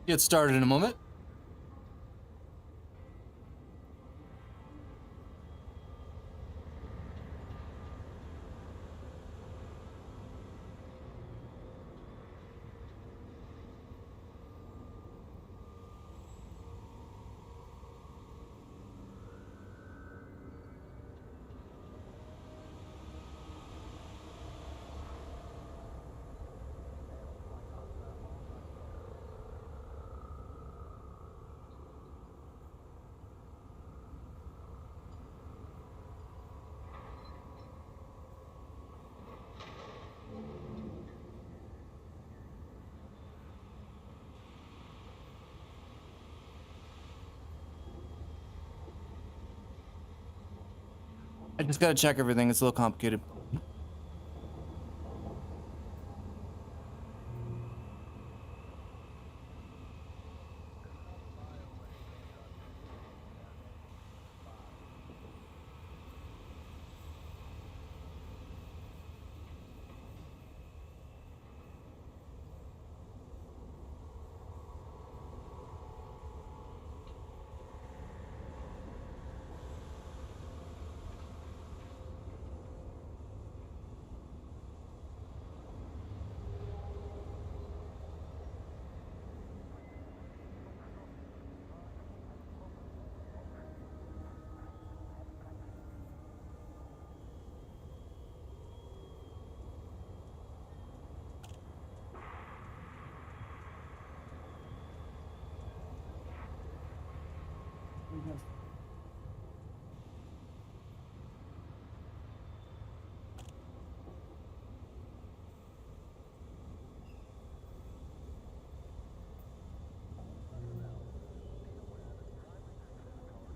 Get started in a moment. I just gotta check everything. It's a little complicated.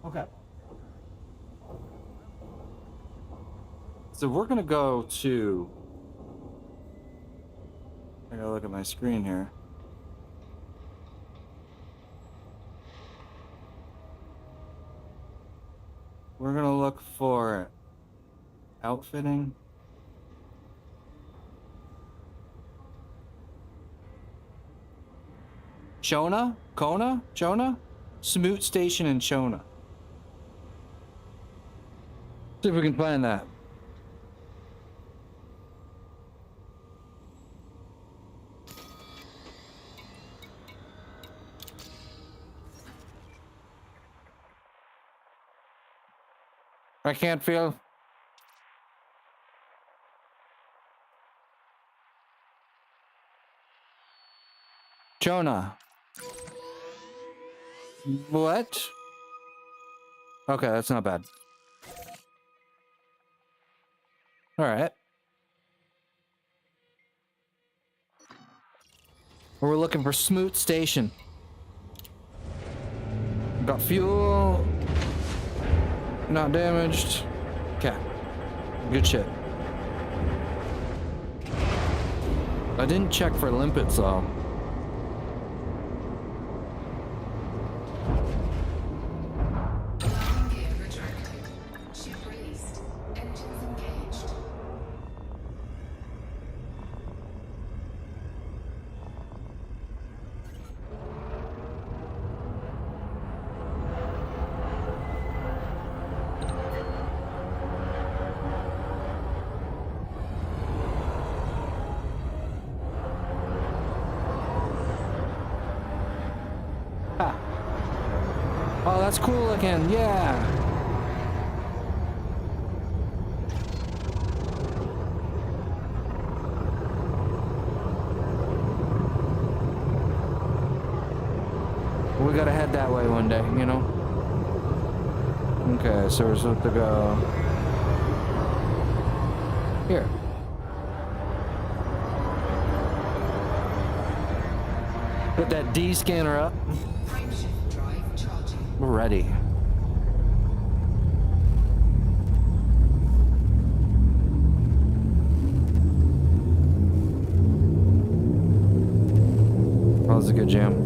Okay. So we're gonna go to... I gotta look at my screen here. We're gonna look for outfitting. Chona? Kona? Chona? Smoot Station in Chona. See if we can find that. I can't feel. Jonah. What? Okay, that's not bad. All right. We're looking for Smoot Station. Got fuel. Not damaged. Okay. Good shit. I didn't check for limpets though. Oh, that's cool looking, yeah. We gotta head that way one day, you know? Okay, so we're supposed to go here. Put that D scanner up. We're ready. That was a good jam.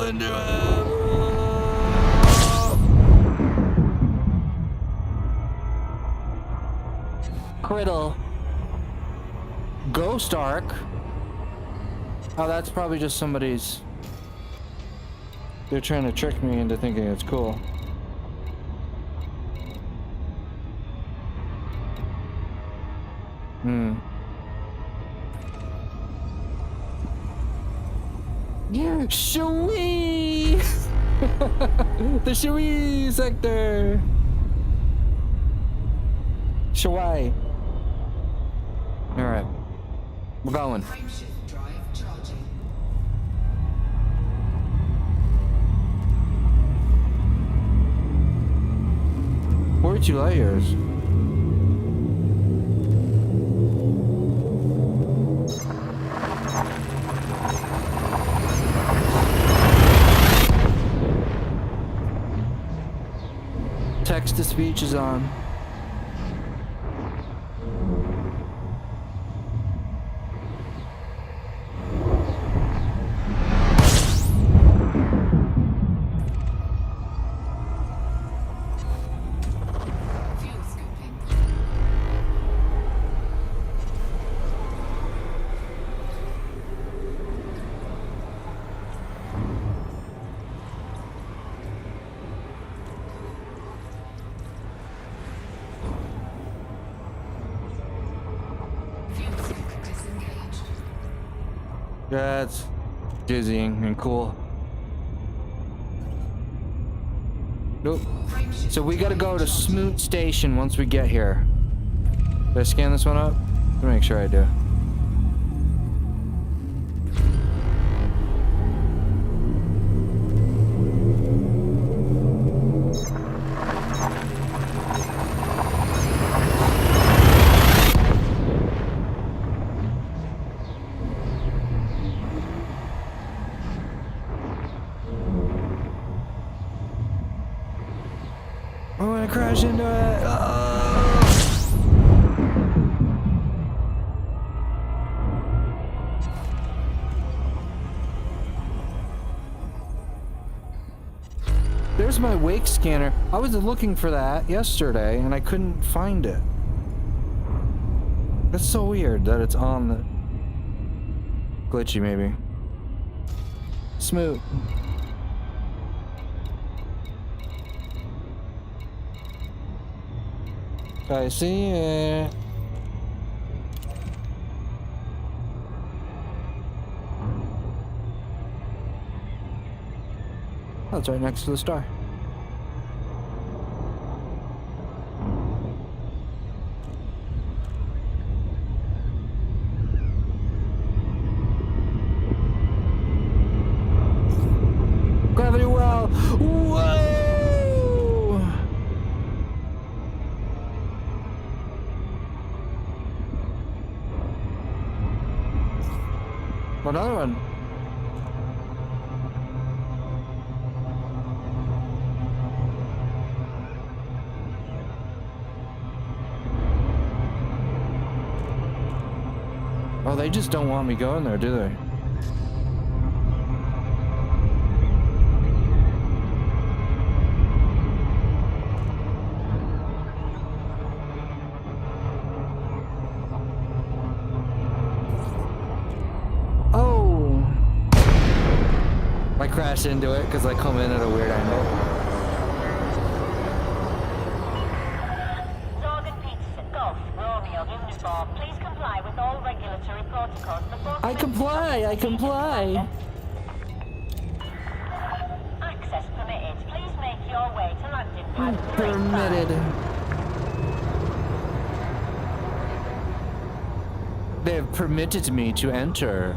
fall into it. Criddle. Ghost Arc. Oh, that's probably just somebody's. They're trying to trick me into thinking it's cool. Yeah, Shui! The Shui sector! Shui. Alright. We're going. Frameshift drive charging. 42 light years. Text to speech is on. Fuel scooping. Fuel scoop disengaged. That's dizzying and cool. Nope. Frameshift So we gotta go to drive charging. Smoot Station once we get here. Did I scan this one up? Let me make sure I do. I'm gonna crash into it. There's my wake scanner. I was looking for that yesterday and I couldn't find it. That's so weird that it's on the... Glitchy, maybe. Smoot. I see it. Oh, it's right next to the star. Gravity well. Whoa! Another one. Oh, they just don't want me going there, do they? Oh! I crashed into it because I come in at a weird angle. Zorgan Peterson, Golf, Romeo, uniform. Please comply with all regulatory protocols before... I comply! Access permitted. Please make your way to landing pad 35. Permitted. They have permitted me to enter.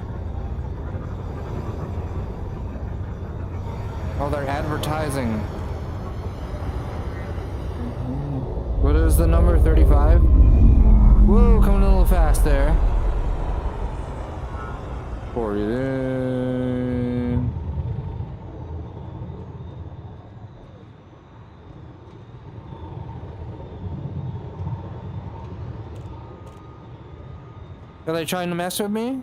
Oh, they're advertising. What is the number? 35? Whoa, coming a little fast there. 40 in. Are they trying to mess with me?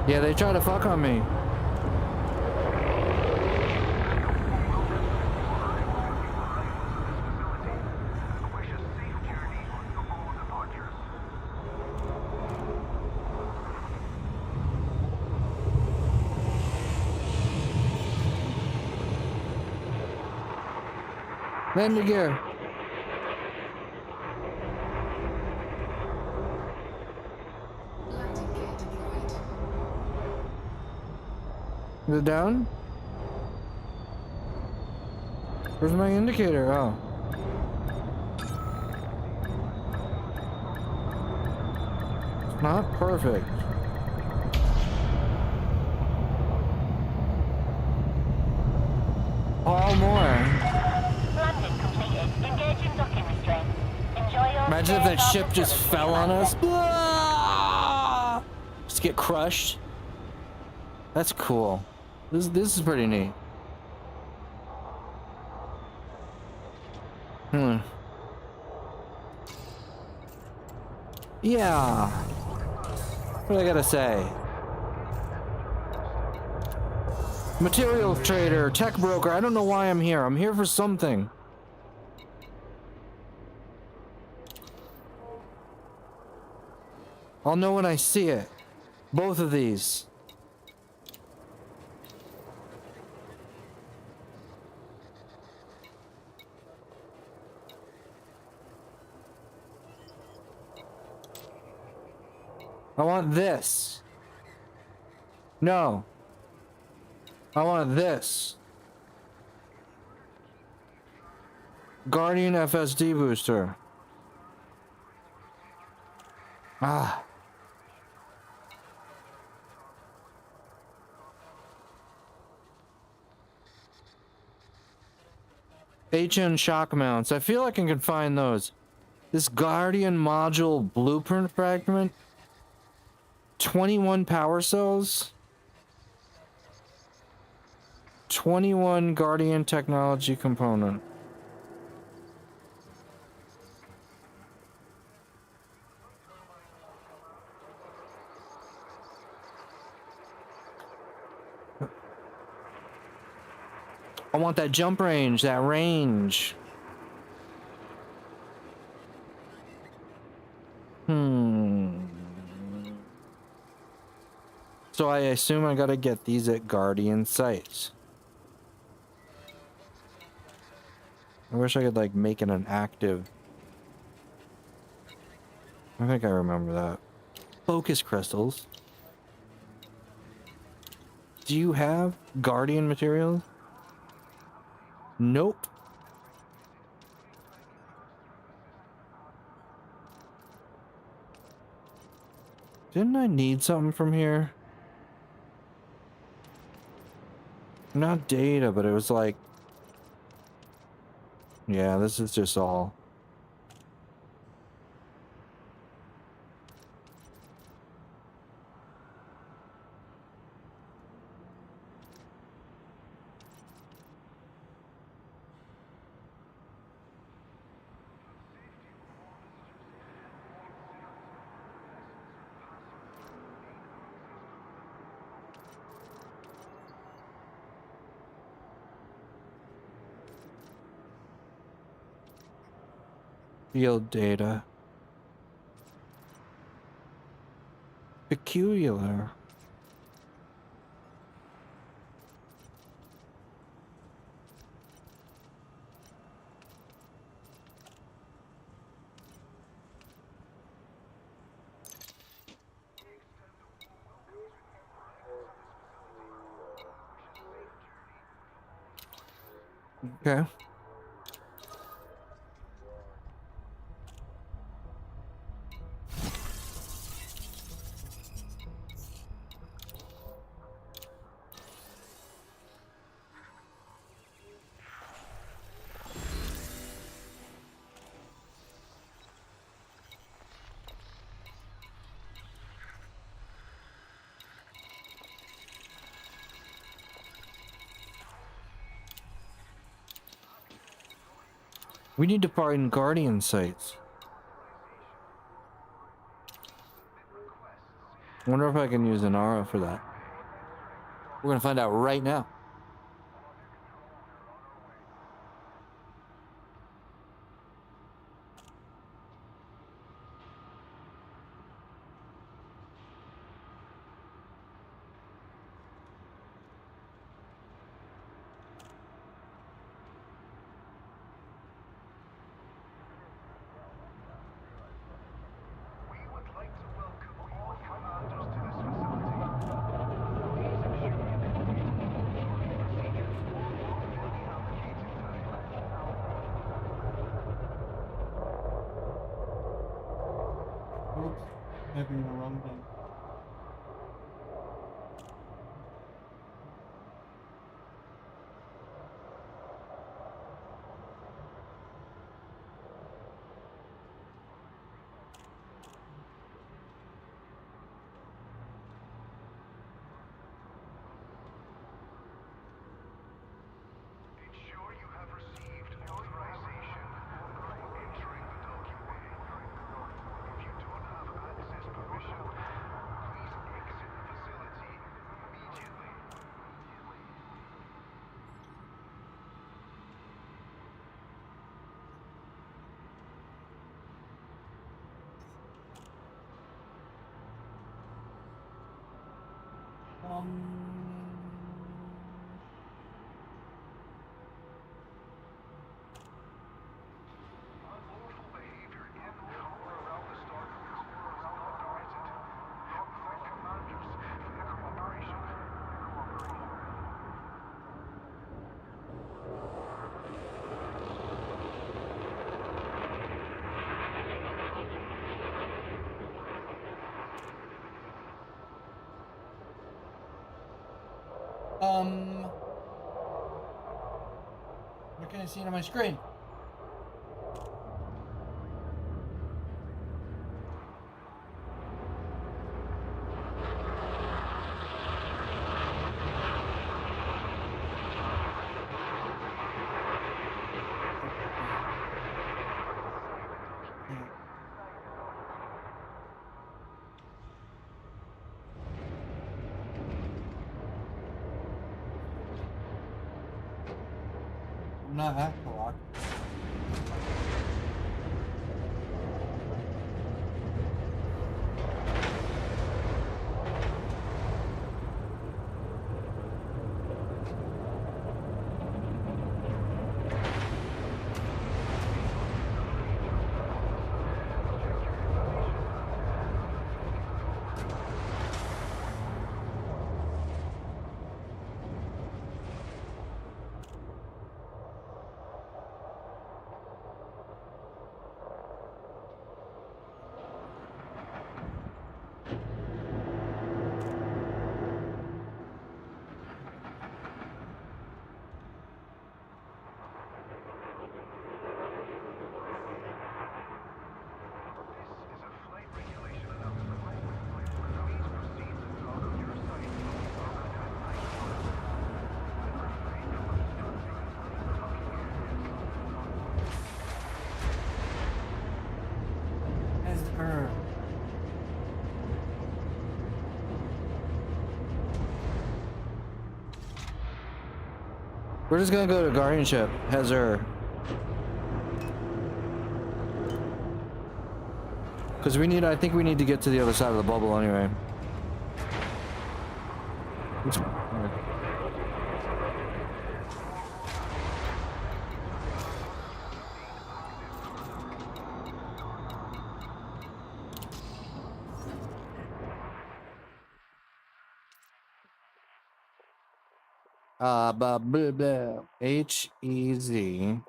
Yeah, they try to fuck on me. Landing gear. Landing gear deployed. Is it down? Where's my indicator? Oh. It's not perfect. All more. Landing completed. Engaging docking restraints. Enjoy your Imagine if stay that at our ship just facility, fell on us. Commander. Ah! Just get crushed. That's cool. This is pretty neat. Yeah. What do I gotta say? Material trader, tech broker. I don't know why I'm here. I'm here for something. I'll know when I see it. Both of these. I want this. No. I want this. Guardian FSD booster. Ah. HN shock mounts. I feel like I can find those. This Guardian module blueprint fragment. 21 power cells. 21 Guardian technology component. I want that jump range, that range. So I assume I gotta get these at Guardian sites. I wish I could like make it an active. I think I remember that. Focus crystals. Do you have Guardian materials? Nope. Didn't I need something from here? Not data, but it was like... Yeah, this is just all... Field data. Peculiar. Okay. We need to find Guardian sites. I wonder if I can use an aura for that. We're gonna find out right now. Oops, typing the wrong thing. Ensure you have received authorization before entering the document. If you don't have access permission, please exit the facility immediately. Unlawful behavior in or around the Stargate is not permitted. Thank commanders for their cooperation. What can I see on my screen? I'm not hacked to lock. This is a flight regulation announcement. Please proceed to dock on your side. At night. And refrain from obstructing docking areas. As her. We're just gonna go to guardianship. Hazard. Because I think we need to get to the other side of the bubble anyway. Blah, blah, blah. H-E-Z.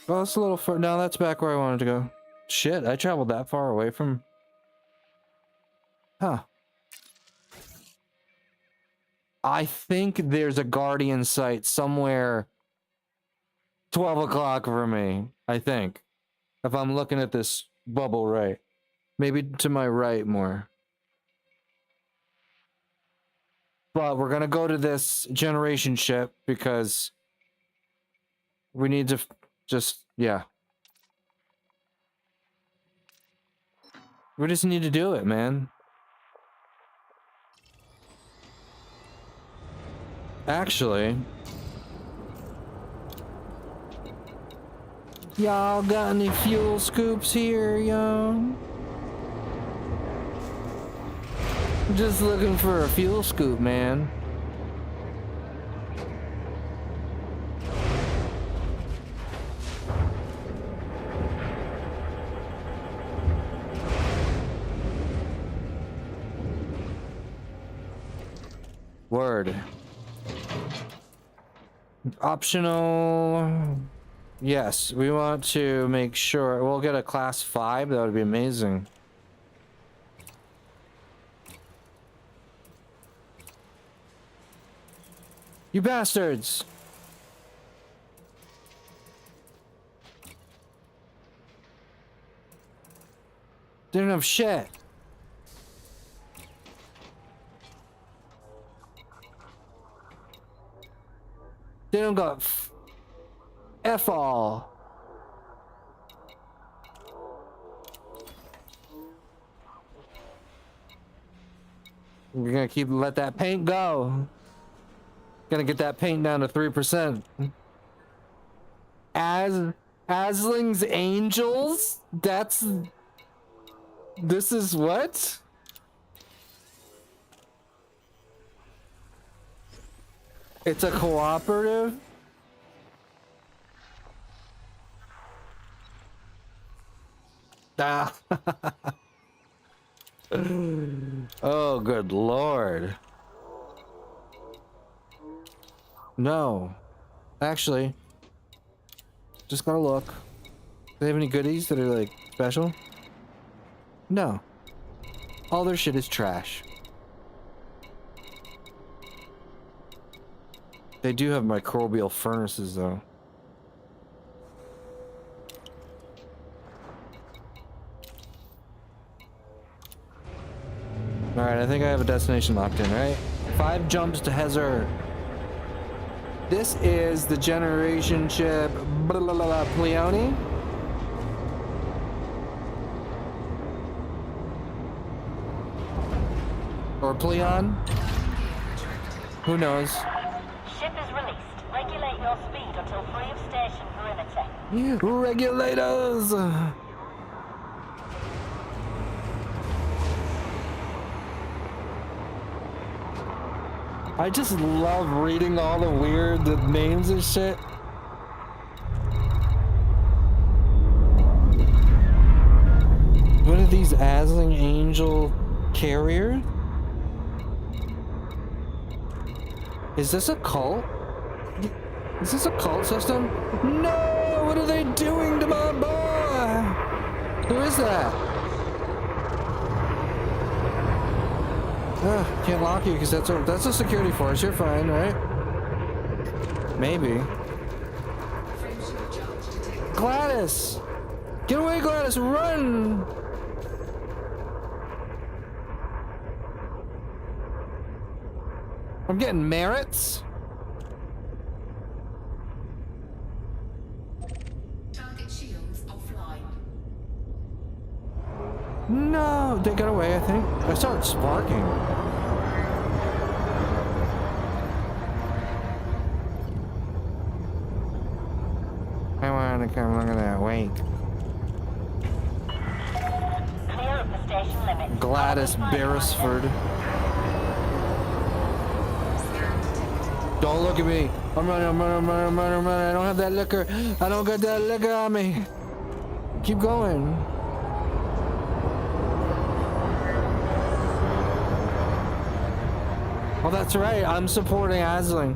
Well, that's a little far. No, that's back where I wanted to go. Shit, I traveled that far away from... Huh. I think there's a Guardian site somewhere 12 o'clock for me, I think. If I'm looking at this bubble right. Maybe to my right more. But we're gonna go to this generation ship because we need to just, yeah. We just need to do it, man. Actually, y'all got any fuel scoops here, yo? Just looking for a fuel scoop, man. Word. Optional. Yes, we want to make sure we'll get a class 5. That would be amazing. You bastards! Didn't have shit. They don't got F all. We're gonna let that paint go. Gonna get that paint down to 3%. Asling's Angels? This is what? It's a cooperative? Ah. Oh, good lord. No. Actually, just gotta look. Do they have any goodies that are like special? No. All their shit is trash. They do have microbial furnaces, though. Alright, I think I have a destination locked in, right? 5 jumps to Hezer. This is the generation chip Pleone. Or Pleon. Who knows? Ship is released. Regulate your speed until free of station perimeter. Regulators! I just love reading all the weird names and shit. What are these Asling Angel carriers? Is this a cult? Is this a cult system? No! What are they doing to my boy? Who is that? Can't lock you because that's a security force. You're fine, right? Maybe. Gladys! Get away, Gladys! Run! I'm getting merits. Target shields offline. No, they got away, I think. I started sparking. I want to come look at that wake. Clear of the station limits. Gladys Beresford. Don't look at me. I'm running, I'm running, I'm running, I'm running, I'm running. I don't have that liquor. I don't got that liquor on me. Keep going. Oh, that's right. I'm supporting Asling.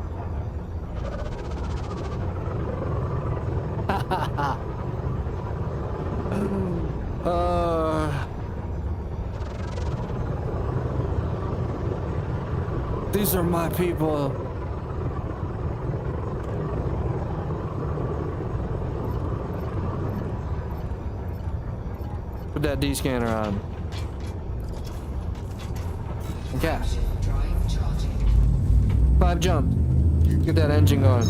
These are my people. Put that D scanner on. Okay. Drive charging. 5 jump. Get that engine going.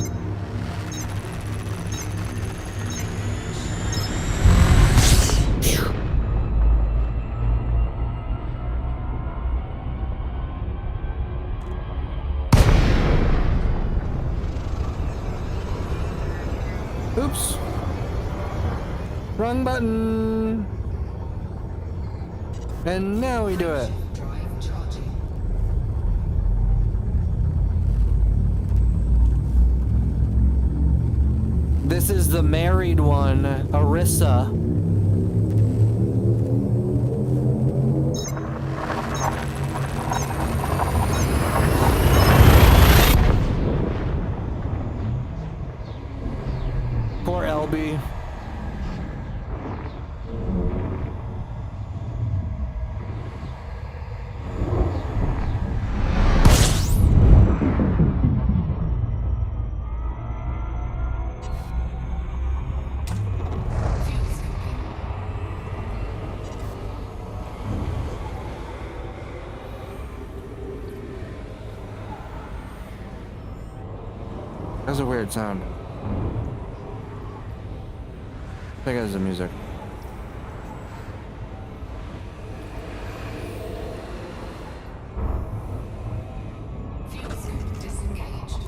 Oops. Wrong button. And now we do it. Drive charging. This is the married one, Arissa. Poor LB. Fuel scooping. That's a weird sound. I think that's the music. Fuel scoop disengaged.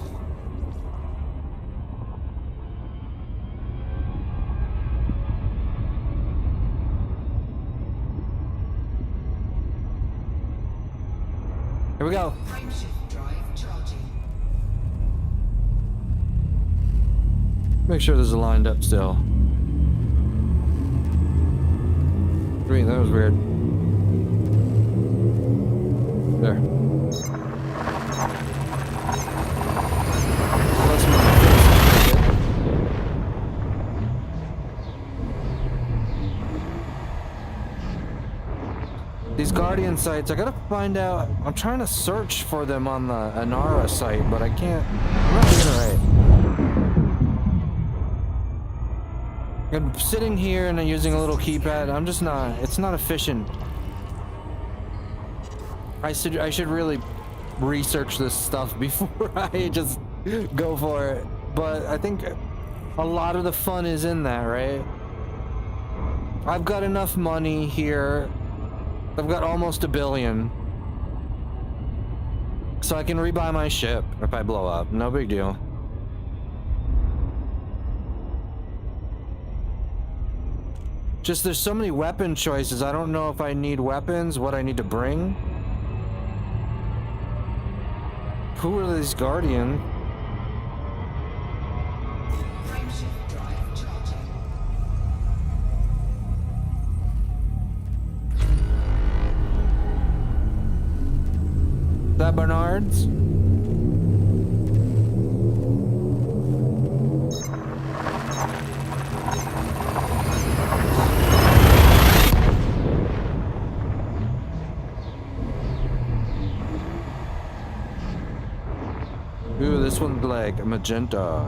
Here we go. Frameshift drive charging. Make sure this is lined up still. Wait, that was weird. There. Plus my face. These Guardian sites, I gotta find out. I'm trying to search for them on the Anara site, but I can't. I'm not doing it right. I'm sitting here and I'm using a little keypad. I'm just not. It's not efficient. I should really research this stuff before I just go for it. But I think a lot of the fun is in that, right? I've got enough money here. I've got almost $1 billion. So I can rebuy my ship if I blow up. No big deal. Just there's so many weapon choices. I don't know if I need weapons, what I need to bring. Who are these Guardian? Frameshift drive charging. Is that Bernard's? Ooh, this one's like magenta.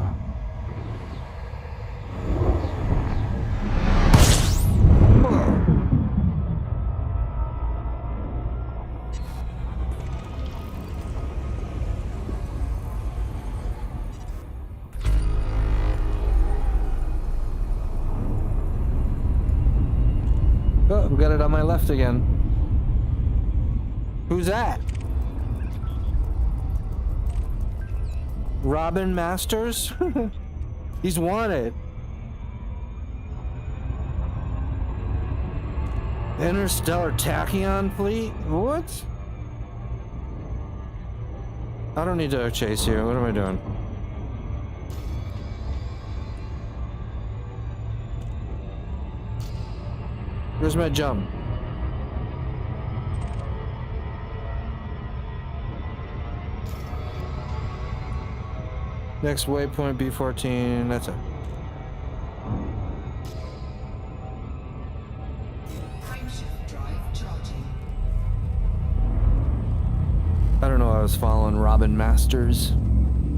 Oh, we got it on my left again. Who's that? Robin Masters? He's wanted. Interstellar Tachyon Fleet? What? I don't need to chase you. What am I doing? Where's my jump? Next waypoint B14. That's it. Frameshift drive charging. I don't know. I was following Robin Masters.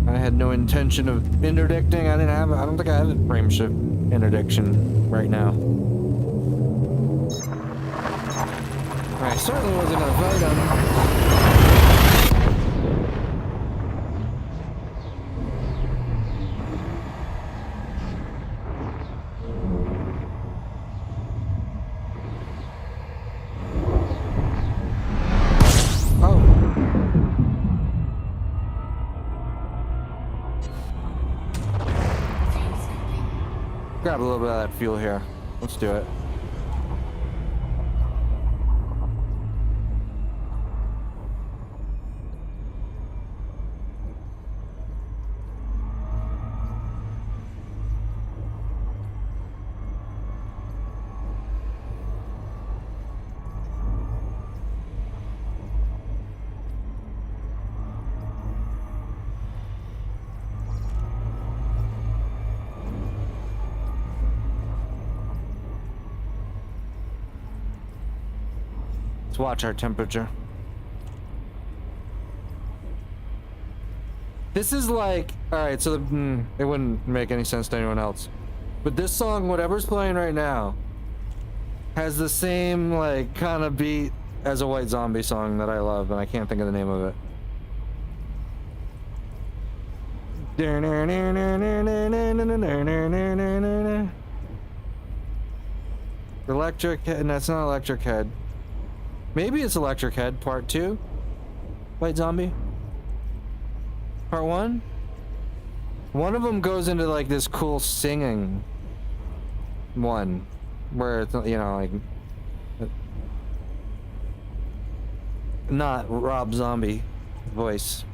I had no intention of interdicting. I don't think I have a frameshift interdiction right now. I certainly wasn't gonna fight him. Oh. Fuel scooping. Grab a little bit of that fuel here. Let's do it. Let's watch our temperature. This is like, alright, so it wouldn't make any sense to anyone else. But this song, whatever's playing right now, has the same, like, kind of beat as a White Zombie song that I love, and I can't think of the name of it. Electric Head, and that's not Electric Head. Maybe it's Electric Head, part 2? White Zombie? Part 1? One of them goes into like this cool singing one, where it's, you know, like, not Rob Zombie voice,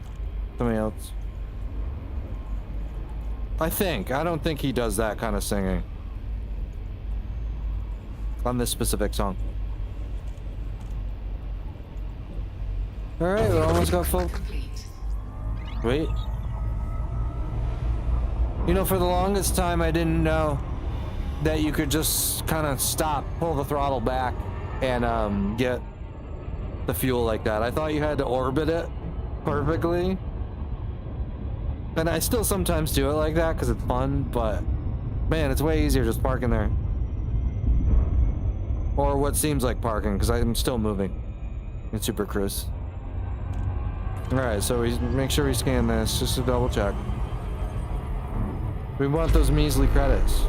somebody else. I don't think he does that kind of singing on this specific song. Alright, we almost got full. Complete. Wait. You know, for the longest time, I didn't know that you could just kind of stop, pull the throttle back, and get the fuel like that. I thought you had to orbit it perfectly. And I still sometimes do it like that because it's fun, but man, it's way easier just parking there. Or what seems like parking, because I'm still moving in Super Cruise. Alright, so we make sure we scan this just to double check. We want those measly credits.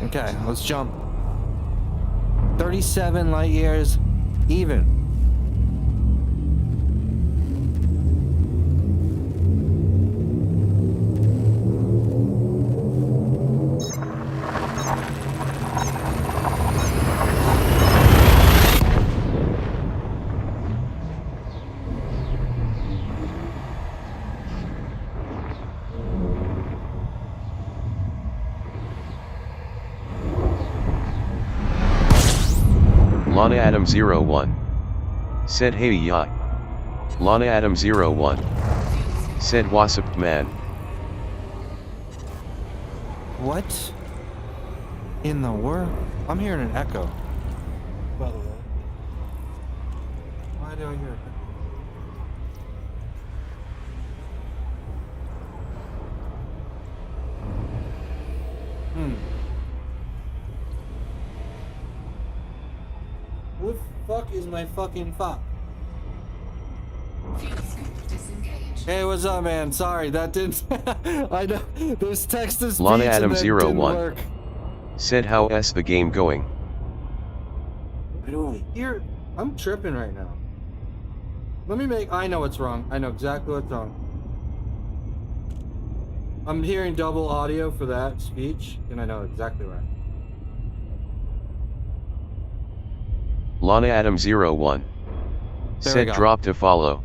Okay, let's jump. 37 light years even. Lana Adam 01 said hey ya. Lana Adam 01 said what's up man. What in the world? I'm hearing an echo. By the way. Why do I hear it? Who the fuck is my fucking fuck? Fuel scoop disengaged. Hey, what's up, man? Sorry, that didn't. I know those text to speech Lana and Adam that didn't 01 work. said how's the game going? I don't hear. I'm tripping right now. Let me make. I know what's wrong. I know exactly what's wrong. I'm hearing double audio for that speech, and I know exactly right. Lana Adam 01 There we said go. drop to follow.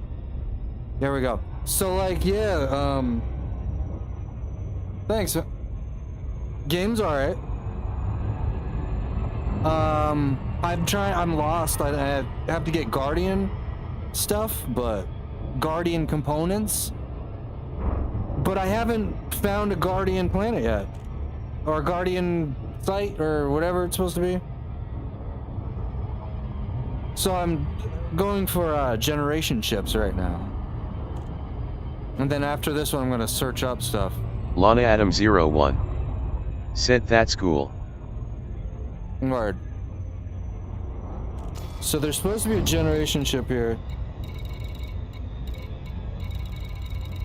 There we go. So like, yeah, thanks. Game's alright. I'm lost. I have to get Guardian stuff, but Guardian components. But I haven't found a Guardian planet yet. Or a Guardian site, or whatever it's supposed to be. So I'm going for generation ships right now. And then after this one, I'm gonna search up stuff. Lana Adam 01 said that's cool. Word. So there's supposed to be a generation ship here.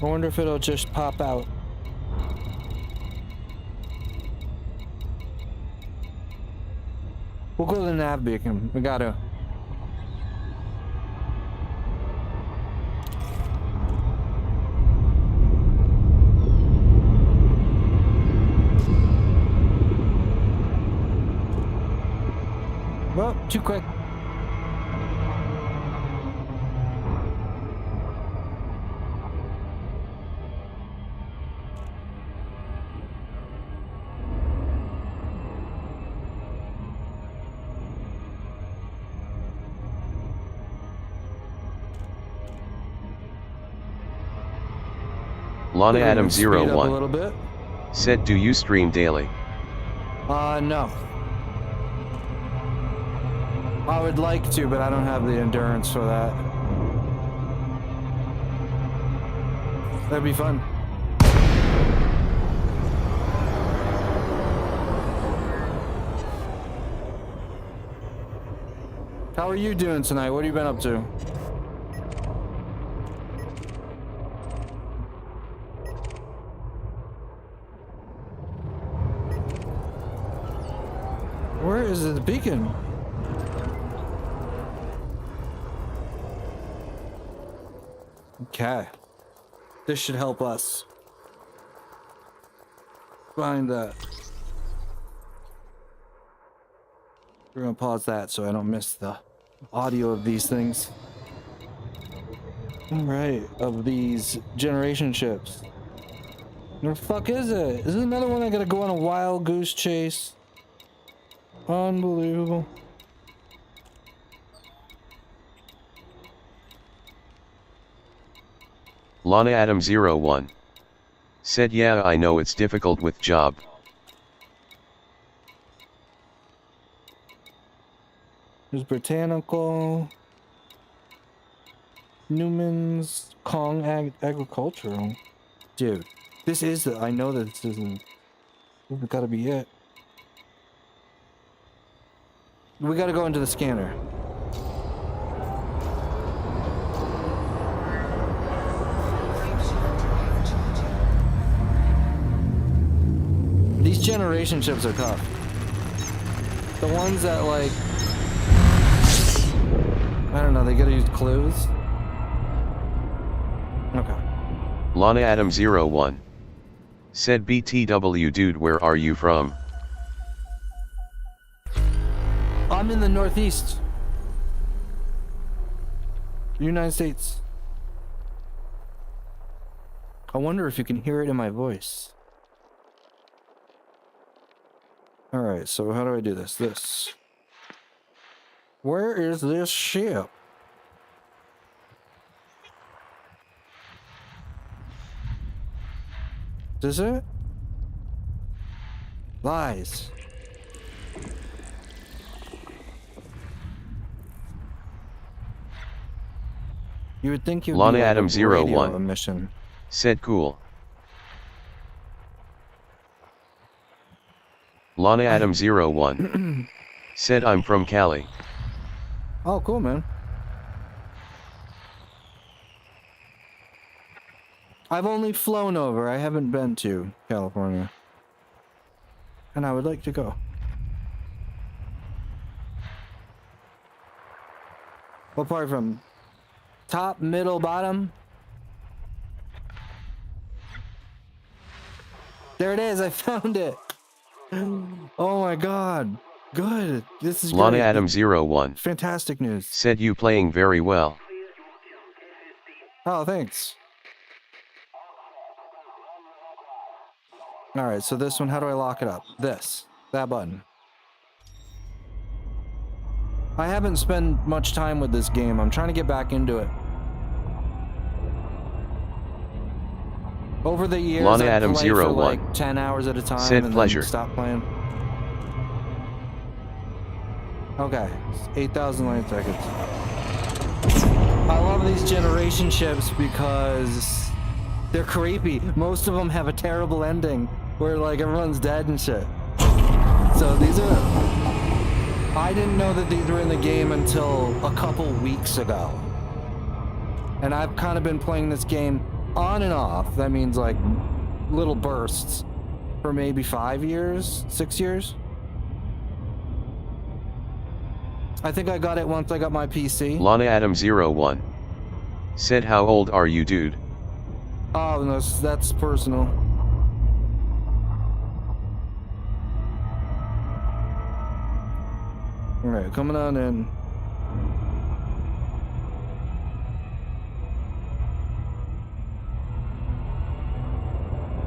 I wonder if it'll just pop out. We'll go to the nav beacon. We gotta. Well, too quick. Lana We're gonna Adam speed up a 01 little bit. said, do you stream daily? No. I would like to, but I don't have the endurance for that. That'd be fun. How are you doing tonight? What have you been up to? Where is the beacon? Okay. This should help us find that. We're gonna pause that so I don't miss the audio of these things. Alright, of these generation ships. Where the fuck is it? Is it another one I gotta go on a wild goose chase? Unbelievable. Lana Adam 01 said, yeah, I know it's difficult with job. There's Britannical, Newman's, Kong Agricultural. Dude, this is the, I know that this isn't, this has gotta be it. We gotta go into the scanner. Frameshift drive charging. These generation ships are tough. The ones that like, I don't know, they gotta use clues. Okay. Lana Adam 01 said, BTW dude, where are you from? I'm in the Northeast. United States. I wonder if you can hear it in my voice. Alright, so how do I do this? This. Where is this ship? Is it? Lies. You would think you'd Lana be like Adam a radio 01 emission. said, cool. Lana Adam 01 said, I'm from Cali. Oh, cool, man. I've only flown over. I haven't been to California. And I would like to go. What part from? Top, middle, bottom? There it is. I found it. Oh my god. Good. This is Lana great. Adam 01 Fantastic news. said, you playing very well. Oh, thanks. Alright, so this one, how do I lock it up? This. That button. I haven't spent much time with this game. I'm trying to get back into it. Over the years, Lana I Adam play for 01 like 10 hours at a time said and pleasure. then stop playing. Okay, 8,000 light seconds. I love these generation ships because they're creepy. Most of them have a terrible ending where like everyone's dead and shit. So these are... I didn't know that these were in the game until a couple weeks ago. And I've kind of been playing this game On and off. That means like little bursts for maybe 5 years, 6 years. I think I got it once I got my PC. Lana Adam 01 said, how old are you, dude? Oh, no, that's personal. Alright, coming on in.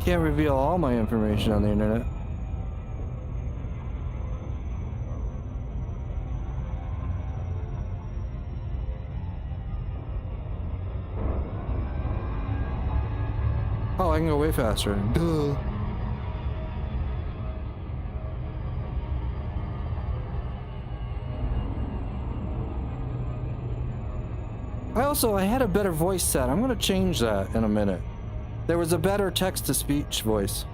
Can't reveal all my information on the internet. Oh, I can go way faster. Duh. I had a better voice set. I'm gonna change that in a minute. There was a better text-to-speech voice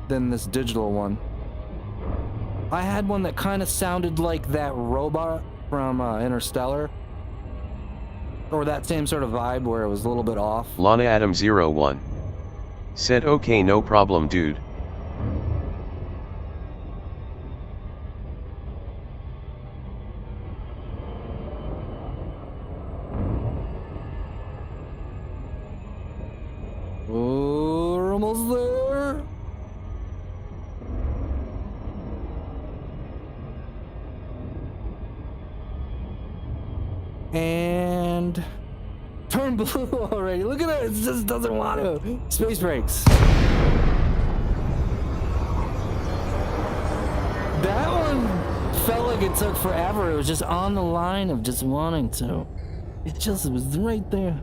than this digital one. I had one that kind of sounded like that robot from Interstellar. Or that same sort of vibe where it was a little bit off. Lana Adam 01 said, okay, no problem, dude. Oh, we're almost there. And turn blue already. Look at it. It just doesn't want to. Space brakes. That one felt like it took forever. It was just on the line of just wanting to. It was right there.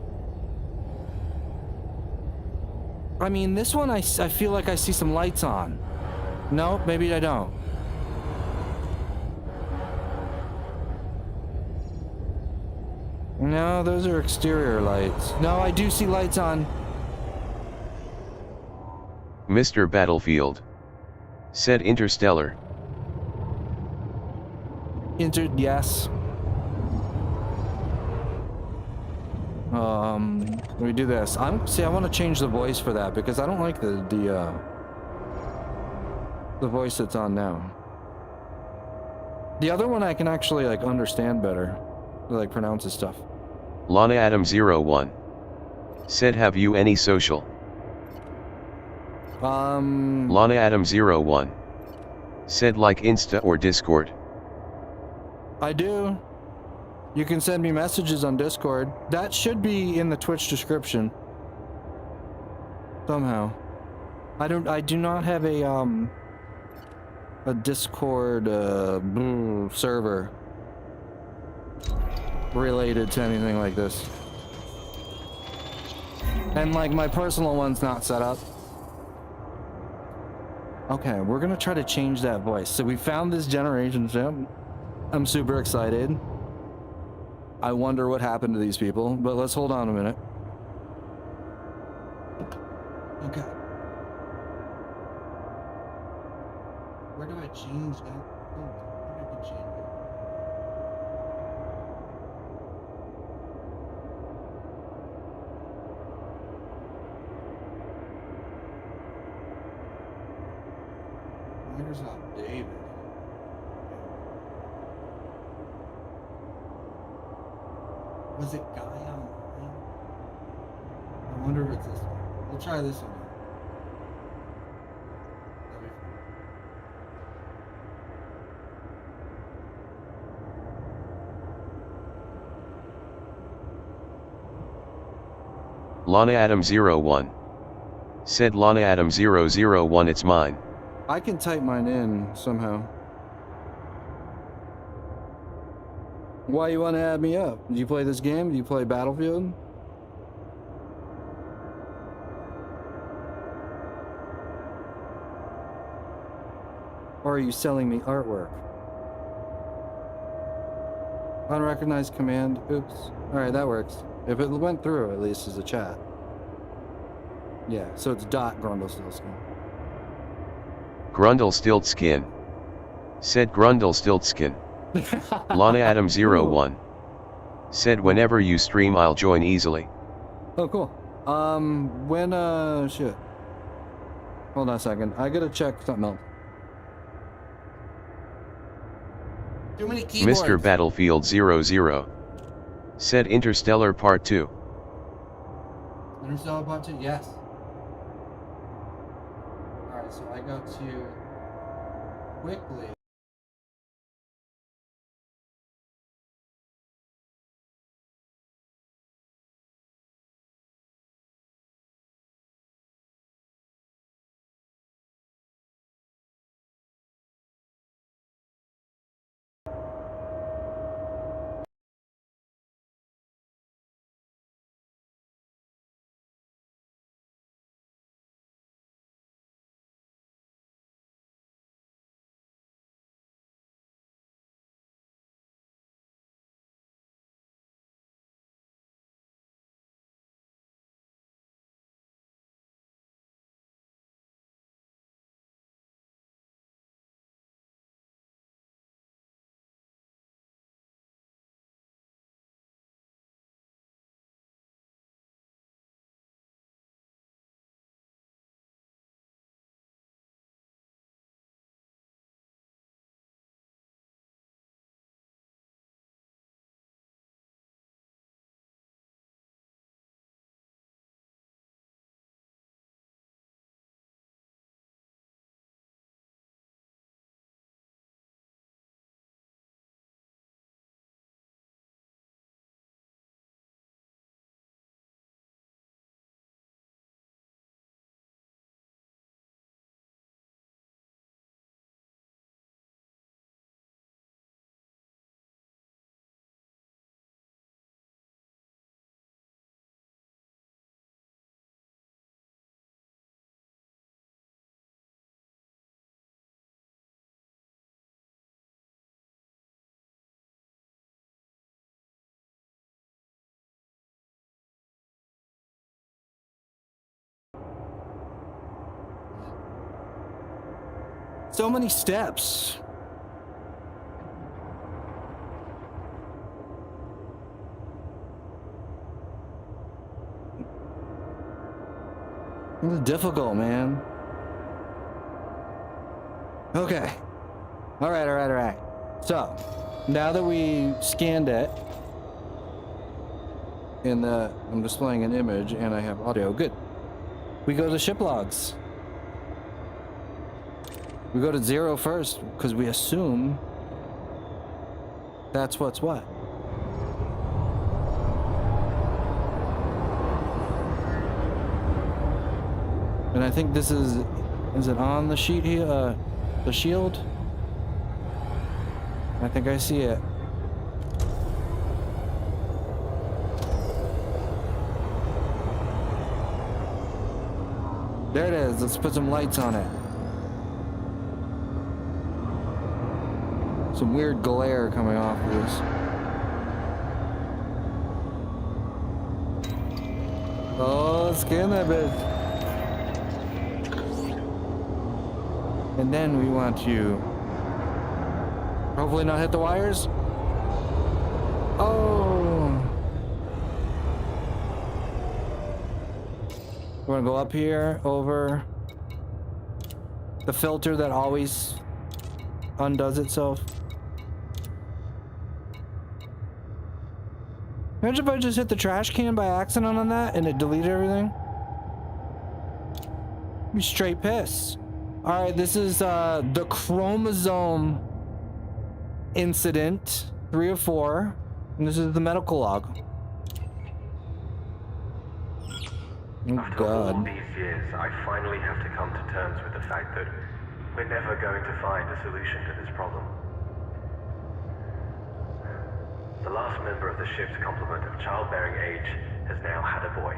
I mean, this one I feel like I see some lights on. No, maybe I don't. No, those are exterior lights. No, I do see lights on. Mr. Battlefield said, Interstellar. Yes. Let me do this. I want to change the voice for that because I don't like the voice that's on now. The other one I can actually like understand better, like pronounces stuff. Lana Adam 01 said, have you any social? Lana Adam 01 said, like Insta or Discord. I do. You can send me messages on Discord. That should be in the Twitch description. Somehow. I do not have a Discord server related to anything like this. And like my personal one's not set up. Okay, we're gonna try to change that voice. So we found this generation chip. I'm super excited. I wonder what happened to these people, but let's hold on a minute. Okay. Where do I change that? Oh, I think I can change it. Where's David? Was it Guy online? I wonder if it's this one. We'll try this one. That'll be fun. Lana Adam 01 said, Lana Adam 001, it's mine. I can type mine in somehow. Why you want to add me up? Do you play this game? Do you play Battlefield? Or are you selling me artwork? Unrecognized command. Oops. Alright, that works. If it went through, at least as a chat. Yeah, so it's .Grundlestiltskin. Grundlestiltskin said, Grundlestiltskin. Lana Adam 01 said, whenever you stream I'll join easily. Oh, cool. Shit. Hold on a second. I gotta check something else. Too many keyboards. Mr. Battlefield 00 said Interstellar Part 2. Interstellar Part 2? Yes. Alright, so I go to quickly. So many steps. This is difficult, man. Okay. All right. So, now that we scanned it, and I'm displaying an image and I have audio, good. We go to ship logs. We go to 0 first, because we assume that's what's what. And I think this is it on the sheet here, the shield? I think I see it. There it is, let's put some lights on it. Some weird glare coming off of this. Oh, scan that bitch. And then we want to hopefully not hit the wires. Oh. We're gonna go up here over the filter that always undoes itself. Imagine if I just hit the trash can by accident on that and it deleted everything. Be straight piss. All right, this is the chromosome incident 3 of 4, and this is the medical log. Oh After all God. these years, I finally have to come to terms with the fact that we're never going to find a solution to this problem. The last member of the ship's complement of childbearing age has now had a boy.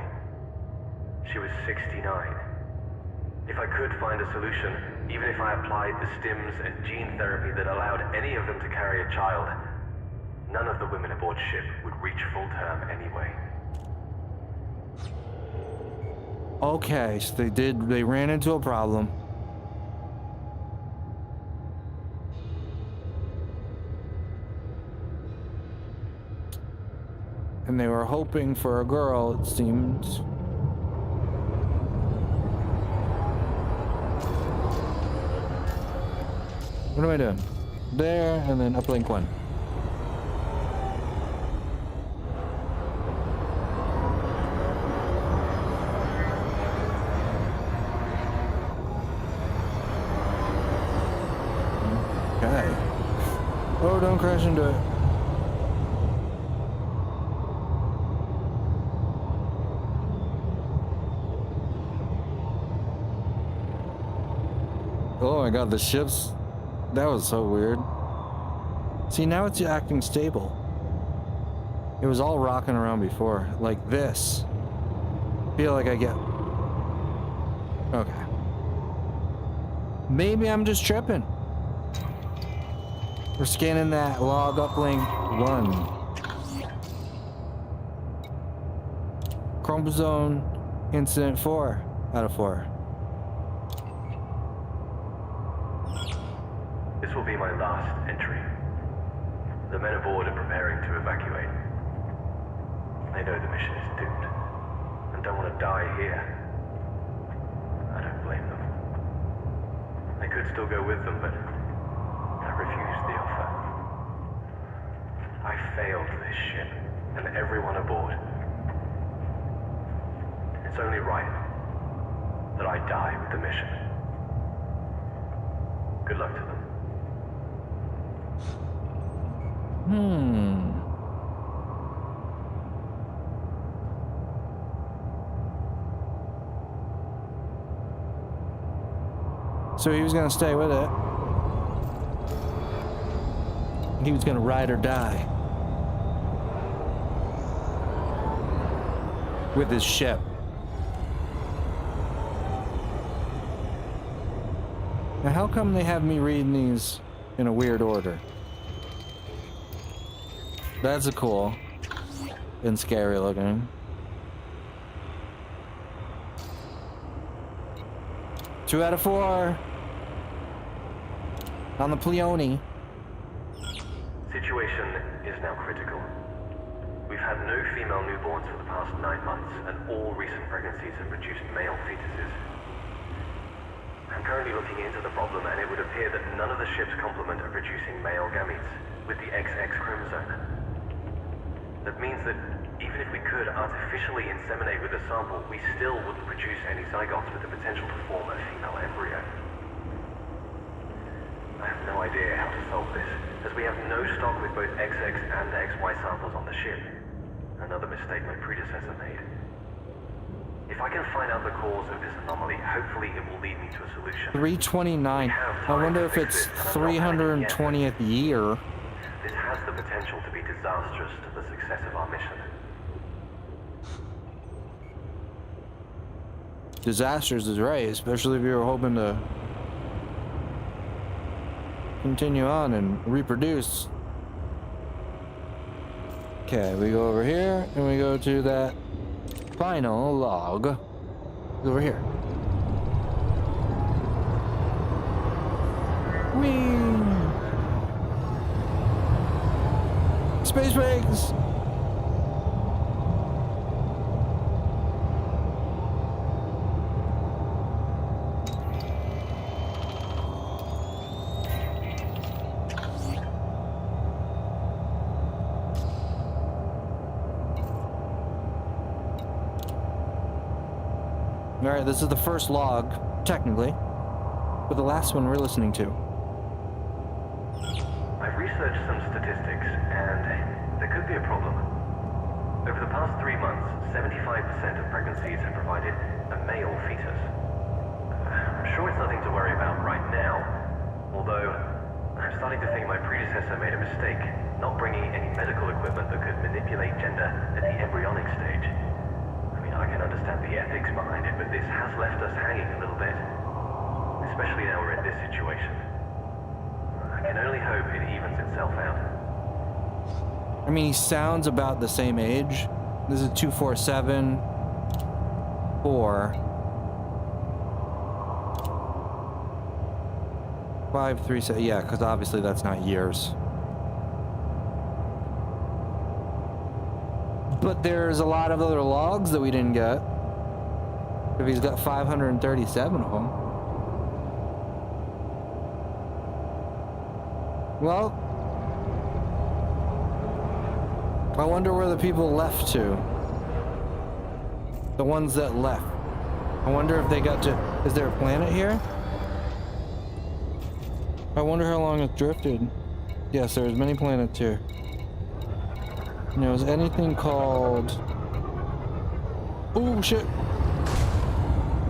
She was 69. If I could find a solution, even if I applied the stims and gene therapy that allowed any of them to carry a child, none of the women aboard ship would reach full term anyway. Okay, so they ran into a problem. And they were hoping for a girl, it seems. What am I doing? There, and then uplink 1. Okay. Oh, don't crash into it. Oh my god, the ships. That was so weird. See, now it's acting stable. It was all rocking around before, like this. Feel like I get... Okay. Maybe I'm just tripping. We're scanning that log uplink 1. Chromosome incident 4 out of 4. This will be my last entry. The men aboard are preparing to evacuate. They know the mission is doomed and don't want to die here. I don't blame them. I could still go with them, but I refused the offer. I failed this ship and everyone aboard. It's only right that I die with the mission. Good luck to them. So he was gonna stay with it. He was gonna ride or die with his ship. Now, how come they have me reading these in a weird order? That's a cool and scary looking. 2 out of 4 on the Pleione. Situation is now critical. We've had no female newborns for the past 9 months, and all recent pregnancies have produced male fetuses. I'm currently looking into the problem, and it would appear that none of the ship's complement are producing male gametes with the XX chromosome. That means that even if we could artificially inseminate with a sample, we still wouldn't produce any zygotes with the potential to form a female embryo. I have no idea how to solve this, as we have no stock with both XX and XY samples on the ship. Another mistake my predecessor made. If I can find out the cause of this anomaly, hopefully it will lead me to a solution. 329. I wonder if it's 320th year. This has the potential to be disastrous to the success of our mission. Disasters is right, especially if you're hoping to continue on and reproduce. Okay, we go over here and we go to that final log. It's over here. Whee! Space brakes! Alright, this is the first log, technically, but the last one we're listening to. I've researched some statistics, and there could be a problem. Over the past 3 months, 75% of pregnancies have provided a male fetus. I'm sure it's nothing to worry about right now, although I'm starting to think my predecessor made a mistake, not bringing any medical equipment that could manipulate gender at the embryonic stage. I can understand the ethics behind it, but this has left us hanging a little bit. Especially now we're in this situation. I can only hope it evens itself out. I mean, he sounds about the same age. This is 247 4 537. Yeah, because obviously that's not years. But there's a lot of other logs that we didn't get. If he's got 537 of them. Well, I wonder where the people left to. The ones that left. I wonder if they got to... Is there a planet here? I wonder how long it's drifted. Yes, there's many planets here. And there was anything called... Oh, shit!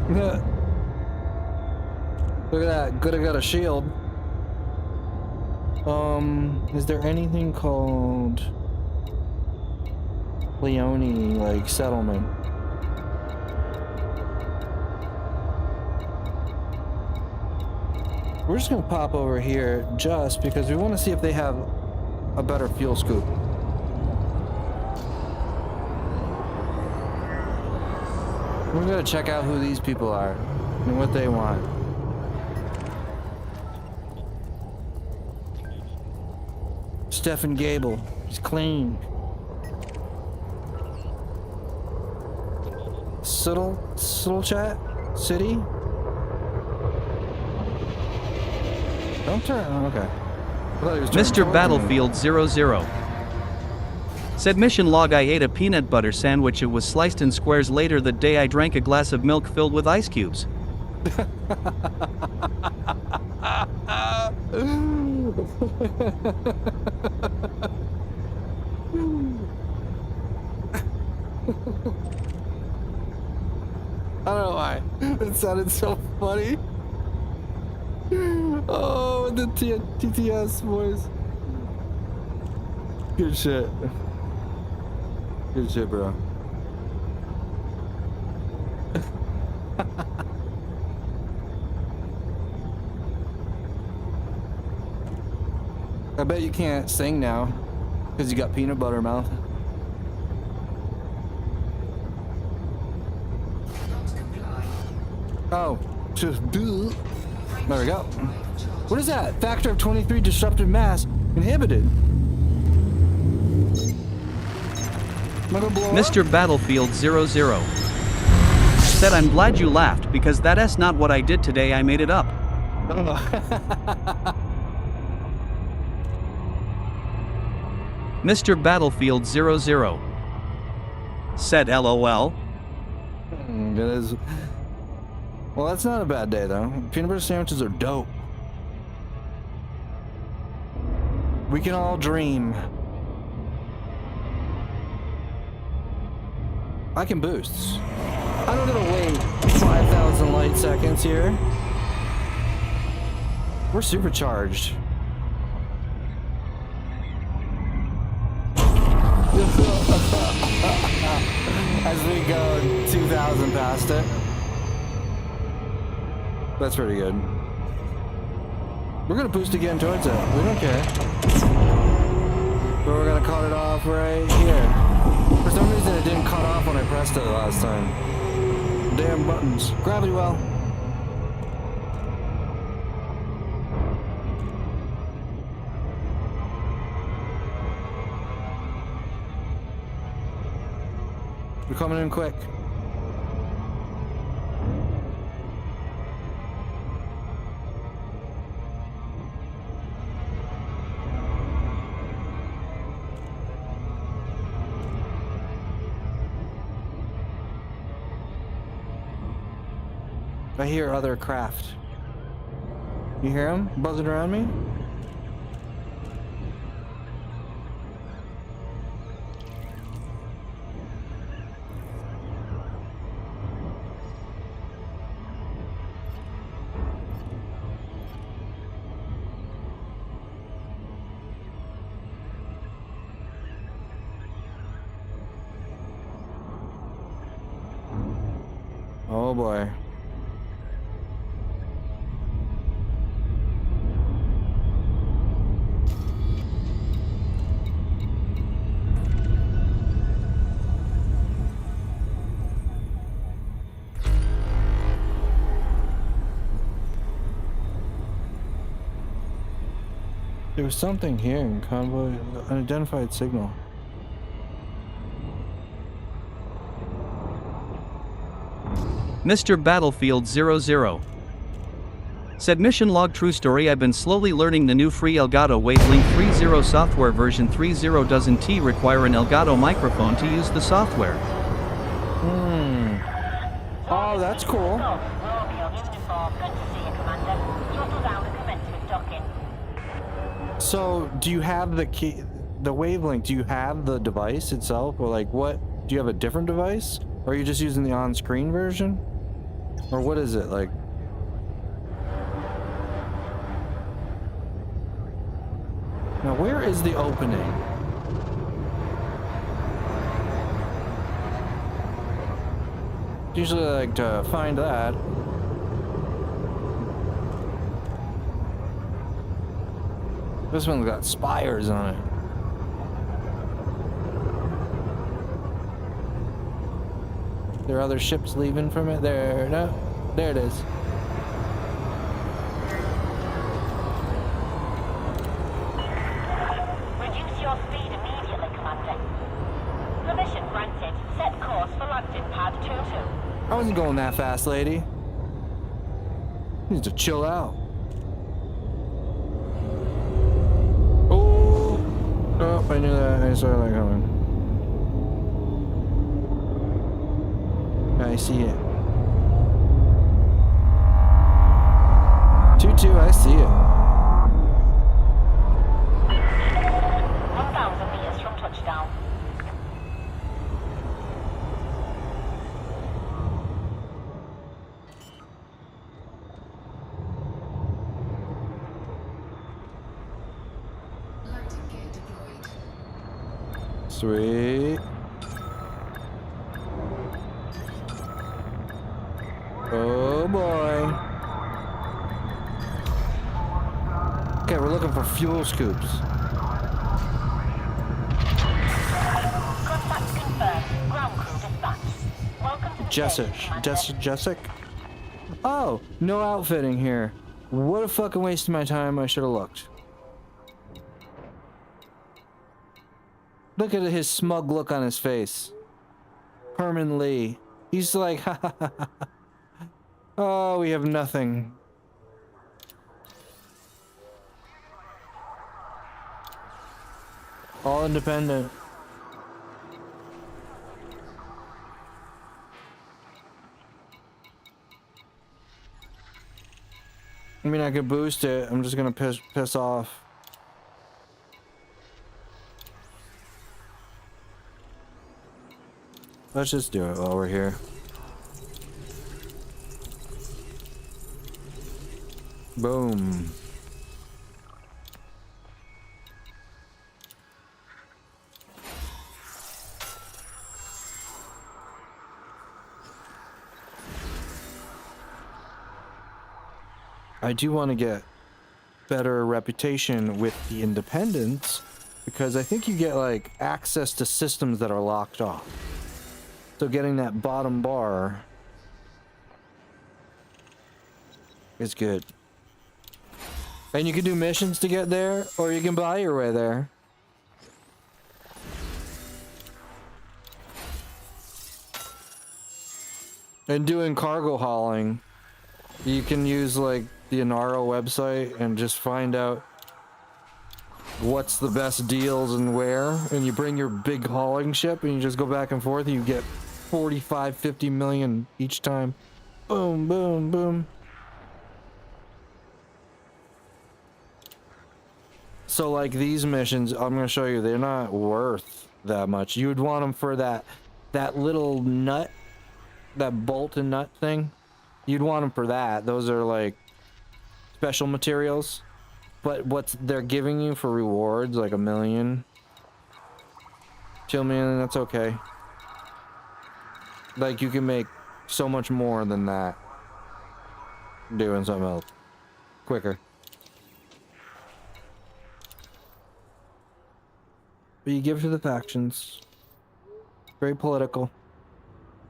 Look at that. Good, I got a shield. Is there anything called... Leone, like, settlement? We're just gonna pop over here just because we want to see if they have a better fuel scoop. We're gonna check out who these people are and what they want. Stefan Gable, he's clean. Siddle chat? City? Don't turn. Oh, okay. I thought he was turning Mr. towards me. Battlefield 00. Said mission log: I ate a peanut butter sandwich. It was sliced in squares. Later that day I drank a glass of milk filled with ice cubes. I don't know why. It sounded so funny. Oh, the TTS voice. Good shit. Good shit, bro. I bet you can't sing now because you got peanut butter mouth. Not comply. Oh, just do. There we go. What is that? Factor of 23 disruptive mass inhibited. Am I gonna blow Mr. up? Battlefield 00. Said I'm glad you laughed because that's not what I did today. I made it up. Mr. Battlefield 00. Said LOL. It is. Well, that's not a bad day though. Peanut butter sandwiches are dope. We can all dream. I can boost. I don't gotta wait 5,000 light seconds here. We're supercharged. As we go 2,000 past it. That's pretty good. We're gonna boost again towards it. We don't care. But we're gonna cut it off right here. For some reason it didn't cut off when I pressed it last time. Damn buttons. Gravity well. We're coming in quick. I hear other craft. You hear them buzzing around me? Oh boy. There was something here in convoy, unidentified signal. Mr. Battlefield 00. Said mission log true story. I've been slowly learning the new free Elgato Wavelink 3.0 software version 3.0 doesn't require an Elgato microphone to use the software. Oh, that's cool. Golf, Romeo, uniform. Good to see you, Commander. Throttle down and commence with docking. So, do you have the key, the wavelength? Do you have the device itself, or like what? Do you have a different device, or are you just using the on-screen version, or what is it like? Now, where is the opening? Usually, I like to find that. This one's got spires on it. There are other ships leaving from it. There, no, there it is. Reduce your speed immediately, Commander. Permission granted. Set course for landing pad 22. I wasn't going that fast, lady. You need to chill out. Oh, oh, I knew that. I saw that coming. I see it. 2-2, I see it. 1,000 meters from touchdown. Landing gear deployed. Sweet. Oh boy. Okay, we're looking for fuel scoops. Contact confirmed. Ground crew dispatched. Welcome to the Jessic. station, Commander. Jessic? Oh, no outfitting here. What a fucking waste of my time. I should have looked. Look at his smug look on his face. Herman Lee. He's like, ha ha ha ha. Oh, we have nothing. All independent. I mean, I could boost it. I'm just gonna piss off. Let's just do it while we're here. Boom. I do want to get better reputation with the independents because I think you get like access to systems that are locked off. So getting that bottom bar is good. And you can do missions to get there, or you can buy your way there. And doing cargo hauling, you can use like the Inaro website and just find out what's the best deals and where, and you bring your big hauling ship and you just go back and forth and you get 45, 50 million each time. Boom, boom, boom. So like these missions, I'm gonna show you, they're not worth that much. You would want them for that little nut, that bolt and nut thing. You'd want them for that. Those are like special materials. But what they're giving you for rewards, like 1 million, 2 million, that's okay. Like you can make so much more than that doing something else quicker. But you give to the factions. Very political.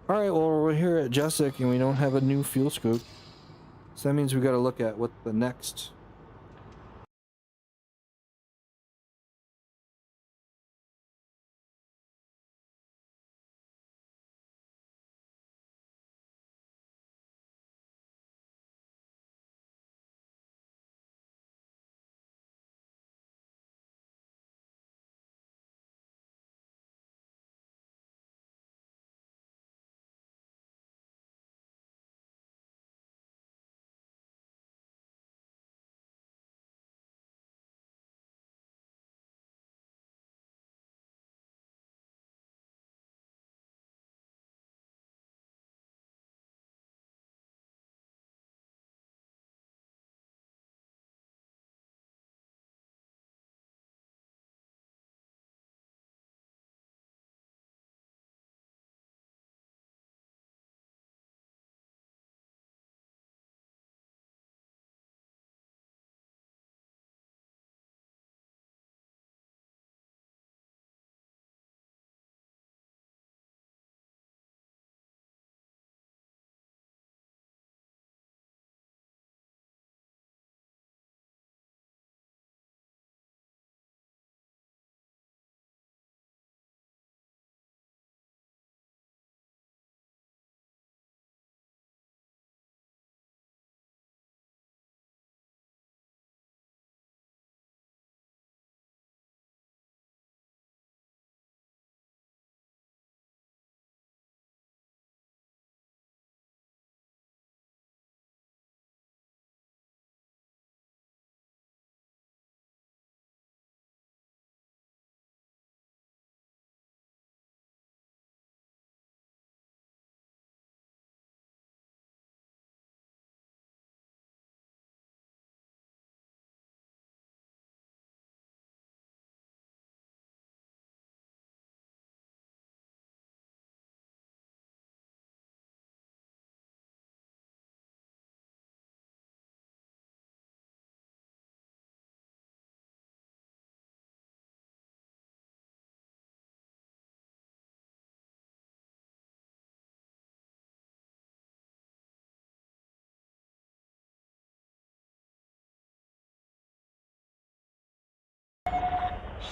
Alright, well, we're here at Jessic and we don't have a new fuel scoop. So that means we gotta look at what the next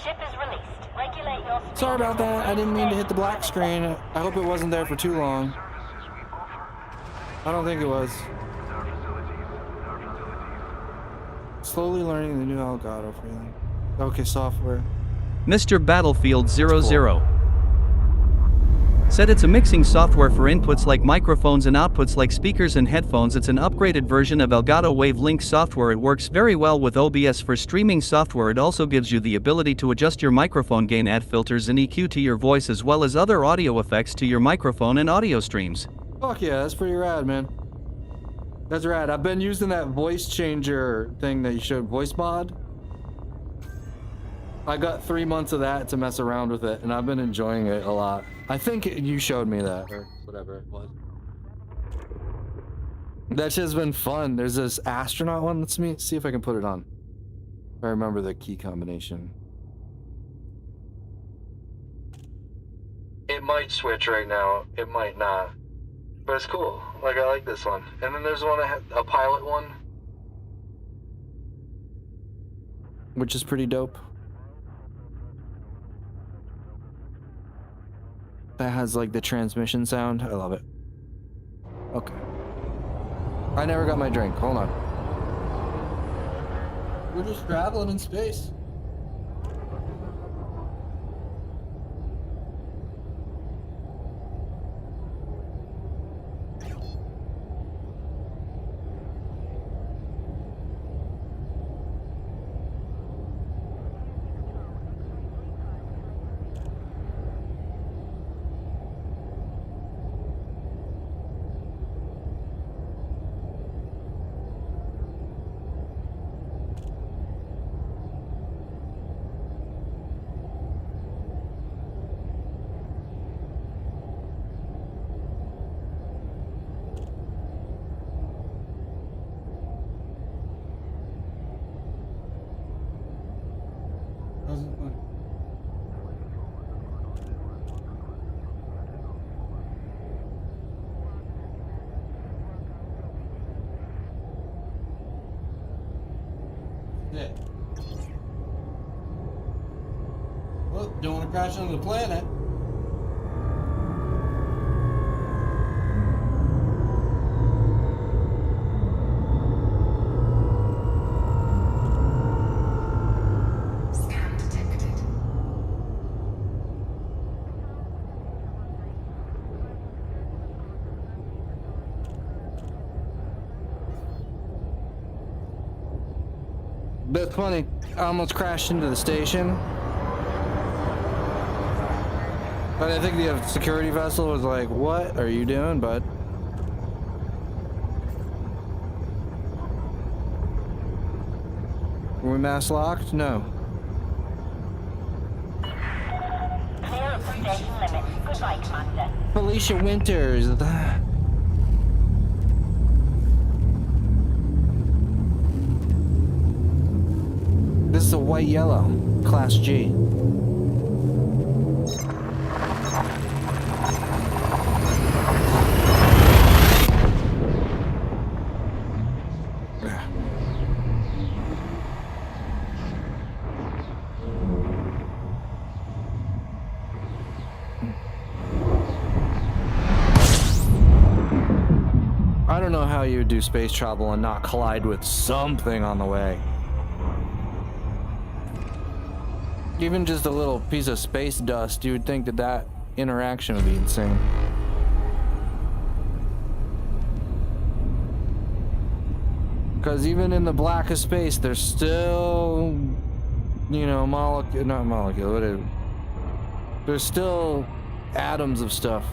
Ship is released. Regulate your speed. Sorry about that. I didn't mean to hit the black screen. I hope it wasn't there for too long. I don't think it was. Slowly learning the new Elgato feeling. Okay, software. Mr. Battlefield 00 said it's a mixing software for inputs like microphones and outputs like speakers and headphones. It's an upgraded version of Elgato Wavelink software. It works very well with OBS for streaming software. It also gives you the ability to adjust your microphone gain, add filters and EQ to your voice, as well as other audio effects to your microphone and audio streams. Fuck yeah, that's pretty rad, man. That's rad. I've been using that voice changer thing that you showed, voice mod. I got 3 months of that to mess around with it, and I've been enjoying it a lot. I think you showed me that, or whatever it was. That's just been fun. There's this astronaut one. Let's see if I can put it on. If I remember the key combination. It might switch right now. It might not. But it's cool. Like, I like this one. And then there's one, a pilot one, which is pretty dope. That has like the transmission sound. I love it. Okay. I never got my drink. Hold on. We're just traveling in space. Wasn't fun. Yeah. Well, don't want to crash on the planet. Scan detected. That's funny. I almost crashed into the station. But I think the security vessel was like, "What are you doing, bud?" Were we mass locked? No. Clear of the station limits. Goodbye, Commander. Felicia Winters. This is a white yellow, Class G. I don't know how you would do space travel and not collide with something on the way. Even just a little piece of space dust, you would think that that interaction would be insane. Because even in the blackest space, there's still, you know, not molecule, whatever. There's still atoms of stuff.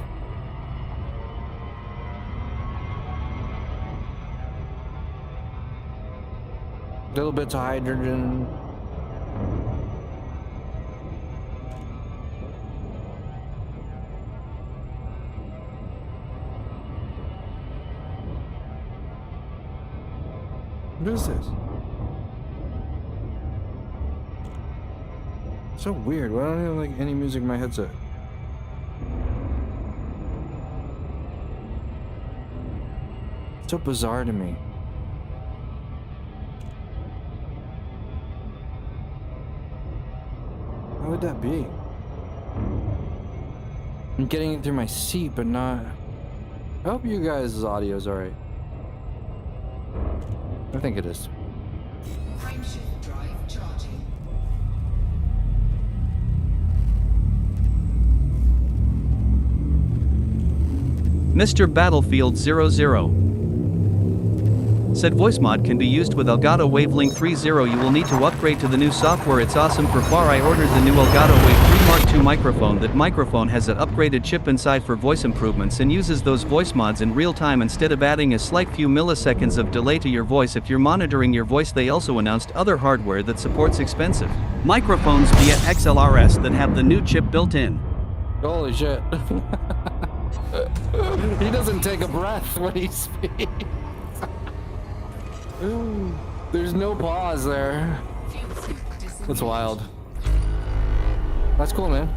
Little bits of hydrogen. What is this? So weird. Why don't I have like any music in my headset? So bizarre to me. would that be? I'm getting it through my seat, but not... I hope you guys' audio's alright. I think it is. Frameshift drive charging. Mr. Battlefield 00. Said voice mod can be used with Elgato Wavelink 3.0. You will need to upgrade to the new software. It's awesome. For far I ordered the new Elgato Wave 3 Mark II microphone. That microphone has an upgraded chip inside for voice improvements and uses those voice mods in real time instead of adding a slight few milliseconds of delay to your voice if you're monitoring your voice. They also announced other hardware that supports expensive microphones via XLRs that have the new chip built in. Holy shit. He doesn't take a breath when he speaks. There's no pause there. That's wild. That's cool, man.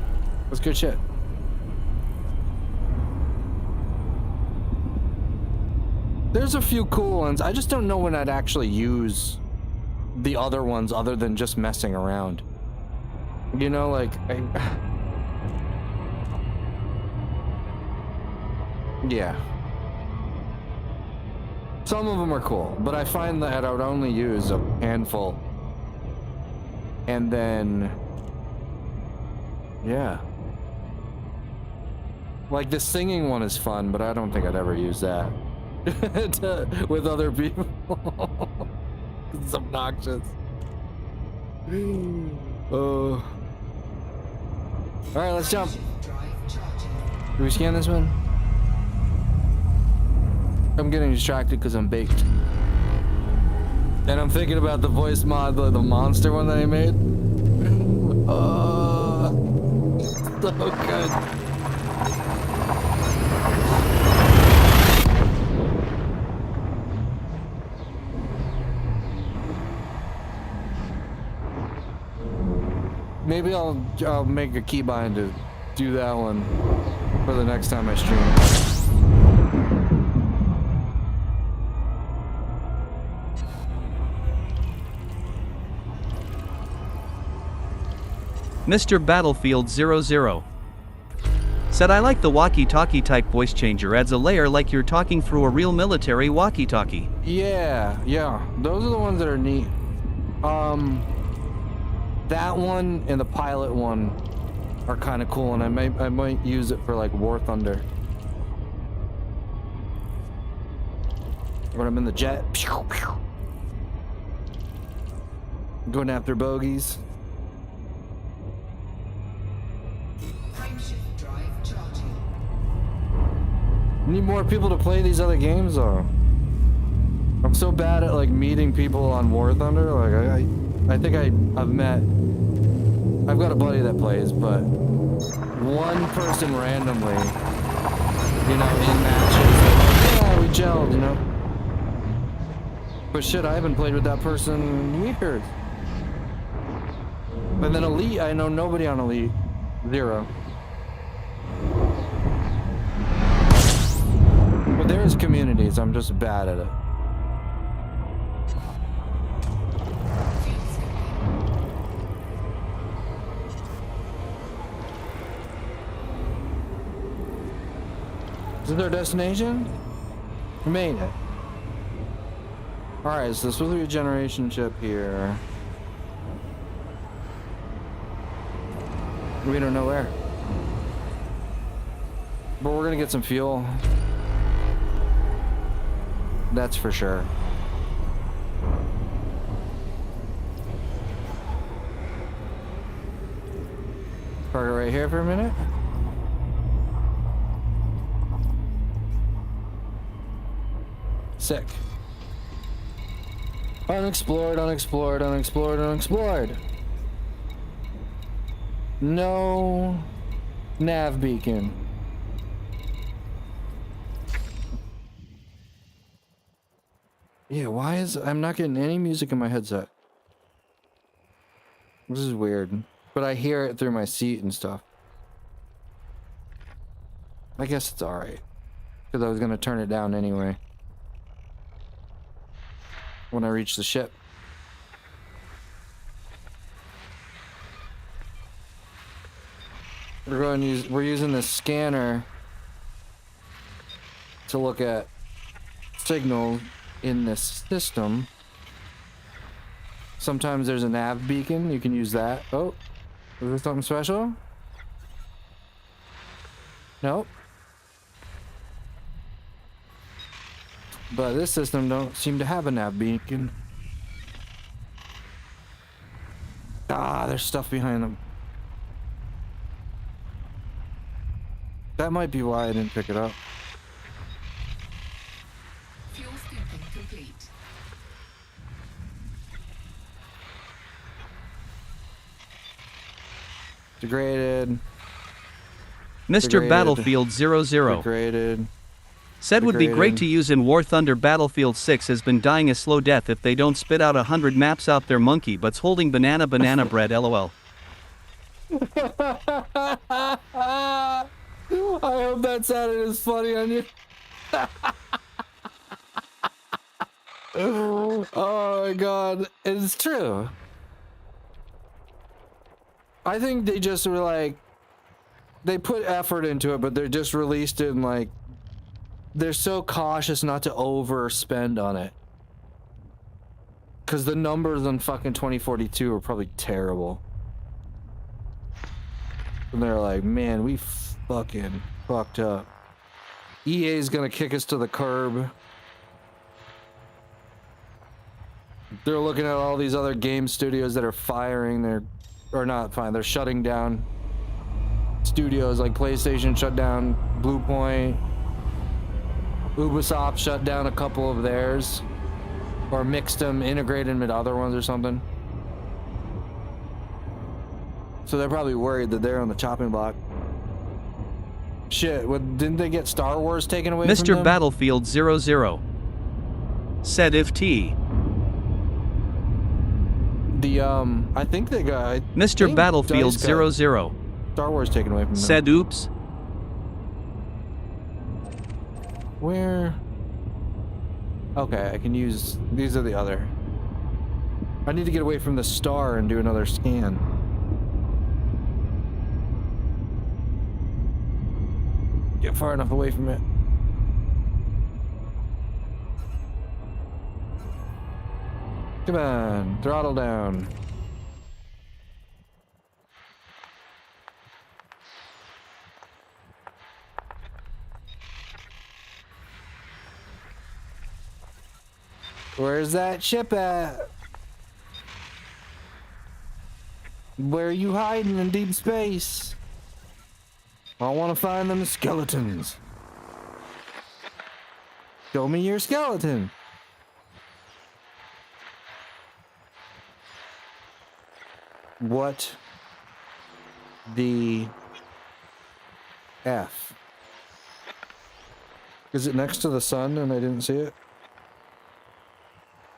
That's good shit. There's a few cool ones. I just don't know when I'd actually use the other ones other than just messing around. You know, like... Yeah. Some of them are cool, but I find that I would only use a handful. And then... Yeah. Like, the singing one is fun, but I don't think I'd ever use that. With other people. It's obnoxious. Oh. Alright, let's jump. Do we scan this one? I'm getting distracted because I'm baked. And I'm thinking about the voice mod, the monster one that I made. So good. Maybe I'll make a keybind to do that one for the next time I stream. Mr. Battlefield 00. Said I like the walkie-talkie type voice changer. Adds a layer like you're talking through a real military walkie-talkie. Yeah, those are the ones that are neat. That one and the pilot one are kind of cool, and I might use it for like War Thunder. When I'm in the jet, pew, pew. Going after bogeys. Frameshift drive charging. Need more people to play these other games though. I'm so bad at like meeting people on War Thunder. Like I think I've got a buddy that plays, but one person randomly, you know, in matches, like, yeah, we gelled, you know. But shit, I haven't played with that person in years. And then Elite, I know nobody on Elite. Zero. But there's communities, I'm just bad at it. Is this our destination? We made it. Alright, so this was the regeneration chip here. We don't know where. But we're gonna get some fuel. That's for sure. Park it right here for a minute. Sick. Unexplored, unexplored, unexplored, unexplored. No nav beacon. Yeah, why is I'm not getting any music in my headset? This is weird, but I hear it through my seat and stuff. I guess it's alright, because I was gonna turn it down anyway when I reach the ship. We're using the scanner to look at signal in this system. Sometimes there's a nav beacon. You can use that. Oh, is this something special? Nope. But this system don't seem to have a nav beacon. Ah, there's stuff behind them. That might be why I didn't pick it up. Fuel scooping complete. Degraded. Mr. Degraded. Battlefield 00 Degraded. said would be great Degraded. to use in War Thunder. Battlefield 6 has been dying a slow death if they don't spit out 100 maps out their monkey butts holding banana bread lol. I hope that sounded as funny on you. Oh my god, it's true. I think they just were like, they put effort into it, but they're just released it and like, they're so cautious not to overspend on it. Because the numbers on fucking 2042 are probably terrible. And they're like, man, we fucking fucked up. EA's gonna kick us to the curb. They're looking at all these other game studios that are firing or not fine, they're shutting down studios like PlayStation shut down Blue Point. Ubisoft shut down a couple of theirs. Or mixed them, integrated them into other ones or something. So they're probably worried that they're on the chopping block. Shit, didn't they get Star Wars taken away from them? Mr. Battlefield 00 said if T. I think they got... Mr. Battlefield 00 Star Wars taken away from them. said oops. Where? Okay, I can use... These are the other... I need to get away from the star and do another scan. Get far enough away from it. Come on, throttle down. Where's that ship at? Where are you hiding in deep space? I want to find them skeletons. Show me your skeleton. What the F? Is it next to the sun and I didn't see it?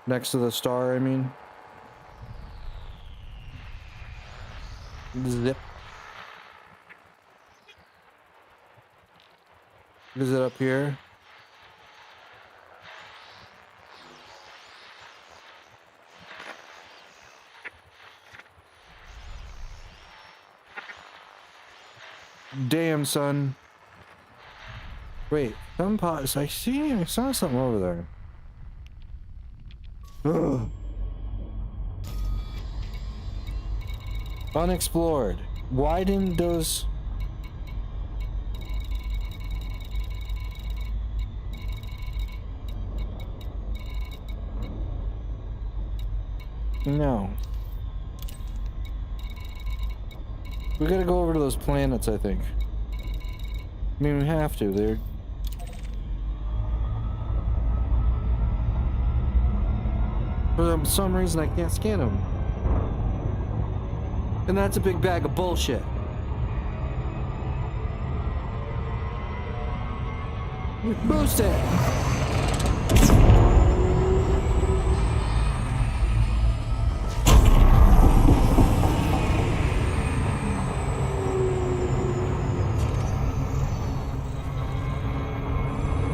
Next to the star, I mean. Zip. Is it up here? Damn, son. Wait, some pots. I saw something over there. Ugh. Unexplored. Why didn't those... No. We gotta go over to those planets, I think. I mean, we have to. They're... For some reason, I can't scan them. And that's a big bag of bullshit. Boost it!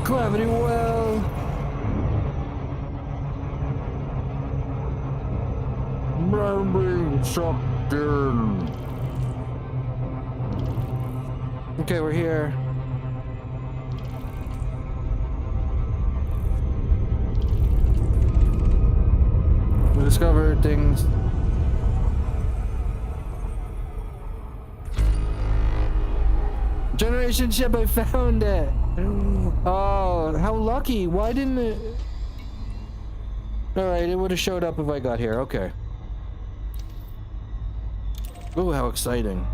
Gravity well. I'm being sucked in. Okay, we're here. We discovered things. Generation ship, I found it. Oh, how lucky. Why didn't it? All right, it would have showed up if I got here. Okay. Ooh, how exciting.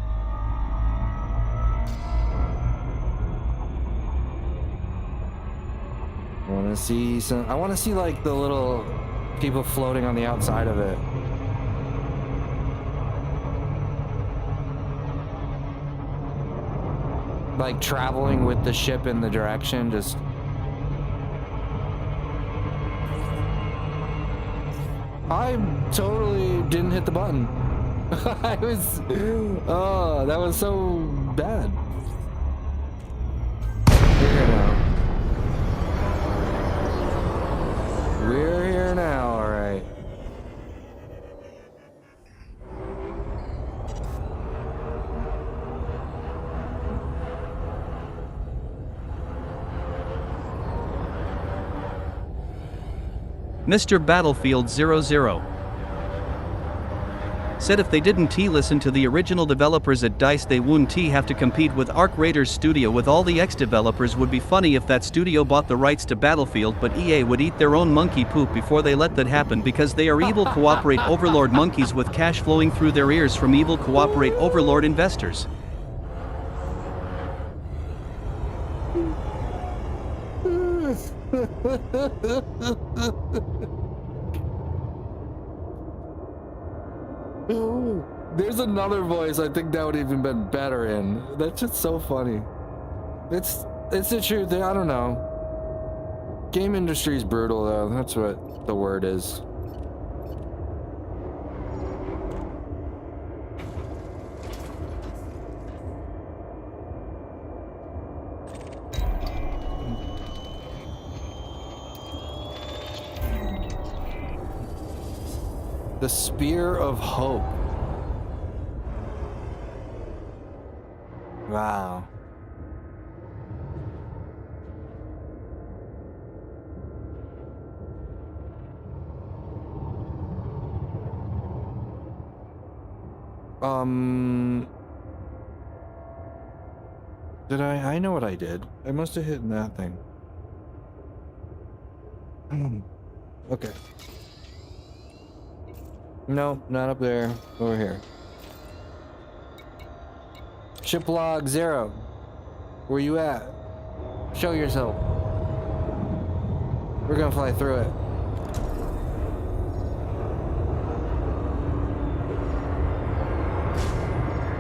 I want to see some. I want to see like the little people floating on the outside of it. Like traveling with the ship in the direction, just. I totally didn't hit the button. I was. Oh, that was so bad. We're here now. We're here now, alright. Mr. Battlefield 00 said if they didn't listen to the original developers at DICE, they wouldn't have to compete with Arc Raiders Studio with all the ex-developers. Would be funny if that studio bought the rights to Battlefield, but EA would eat their own monkey poop before they let that happen, because they are evil cooperate overlord monkeys with cash flowing through their ears from evil cooperate overlord investors. There's another voice I think that would even been better in. That's just so funny. It's the truth. I don't know. Game industry is brutal though. That's what the word is. The Spear of Hope. Wow. Did I know what I did. I must have hit that thing. Okay. No, not up there. Over here. Ship log 0. Where you at? Show yourself. We're gonna fly through it.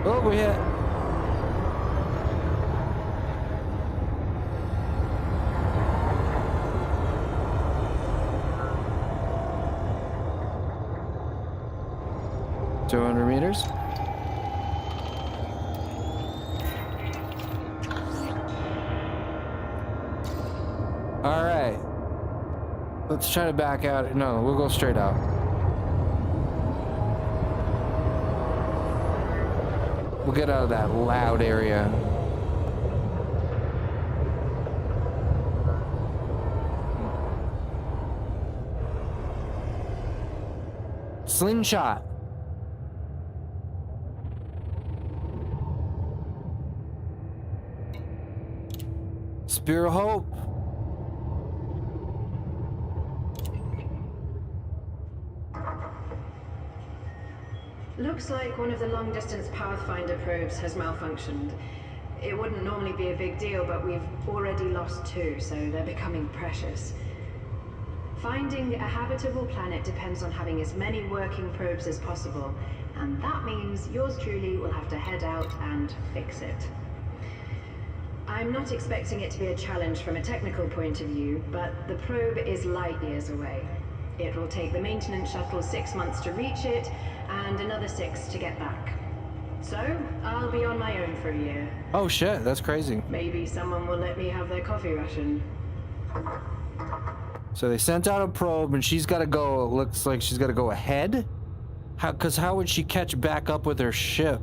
Oh, we hit. $200 meters. All right. Let's try to back out. No, we'll go straight out. We'll get out of that loud area. Slingshot. Spear of Hope. Looks like one of the long-distance Pathfinder probes has malfunctioned. It wouldn't normally be a big deal, but we've already lost 2, so they're becoming precious. Finding a habitable planet depends on having as many working probes as possible, and that means yours truly will have to head out and fix it. I'm not expecting it to be a challenge from a technical point of view, but the probe is light years away. It will take the maintenance shuttle 6 months to reach it, and another 6 to get back. So, I'll be on my own for a year. Oh shit, that's crazy. Maybe someone will let me have their coffee ration. So they sent out a probe and she's got to go, it looks like she's got to go ahead? How would she catch back up with her ship?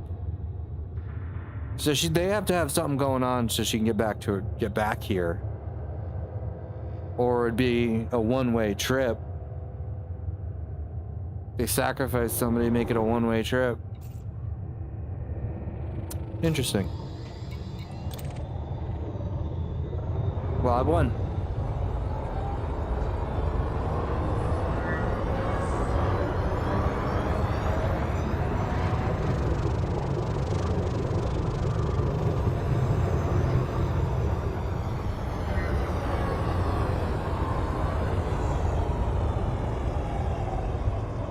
So they have to have something going on so she can get back here. Or it'd be a one-way trip. They sacrifice somebody, make it a one-way trip. Interesting. Well, I won.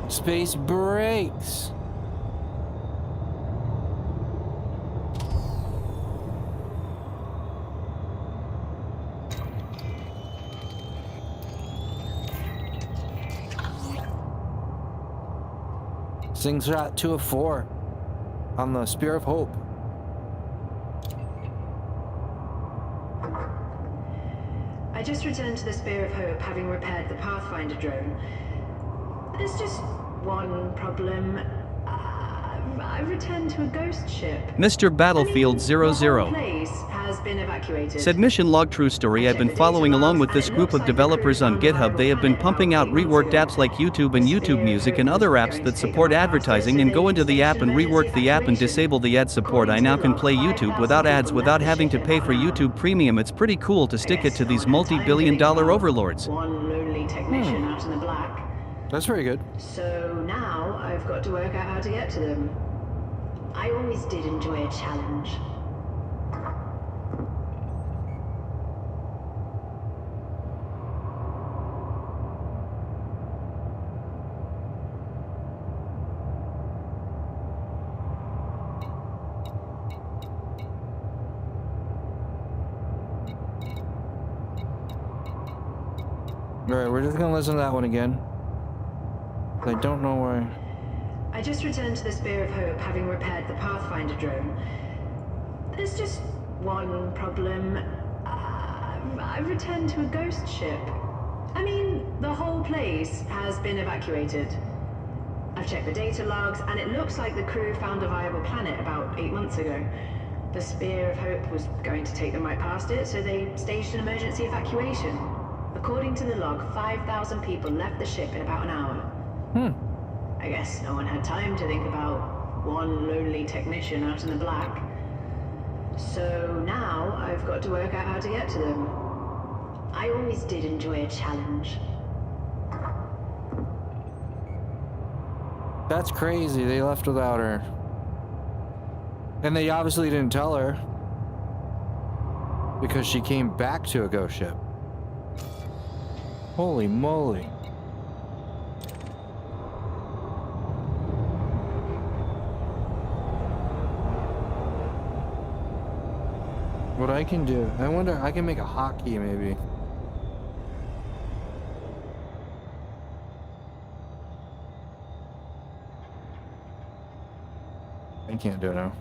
Space brakes. Sing shot 2 of 4 on the Spear of Hope. I just returned to the Spear of Hope, having repaired the Pathfinder drone. There's just one problem. I've returned to a ghost ship. Mr. Battlefield The whole 00. place has been evacuated. Said mission log true story. I've been following along with this group of developers on GitHub. They have been pumping out reworked apps like YouTube and YouTube Music and other apps that support advertising, and go into the app and rework the app and disable the ad support. I now can play YouTube without ads without having to pay for YouTube Premium. It's pretty cool to stick it to these multi-billion-dollar overlords. One lonely technician out in the black. That's very good. So now I've got to work out how to get to them. I always did enjoy a challenge. Alright, we're just gonna listen to that one again. I don't know why. I just returned to the Spear of Hope, having repaired the Pathfinder drone. There's just one problem. I've returned to a ghost ship. I mean, the whole place has been evacuated. I've checked the data logs, and it looks like the crew found a viable planet about 8 months ago. The Spear of Hope was going to take them right past it, so they staged an emergency evacuation. According to the log, 5,000 people left the ship in about an hour. I guess no one had time to think about one lonely technician out in the black. So now I've got to work out how to get to them. I always did enjoy a challenge. That's crazy. They left without her. And they obviously didn't tell her. Because she came back to a ghost ship. Holy moly. What I can do, I wonder, I can make a hotkey maybe. I can't do it now.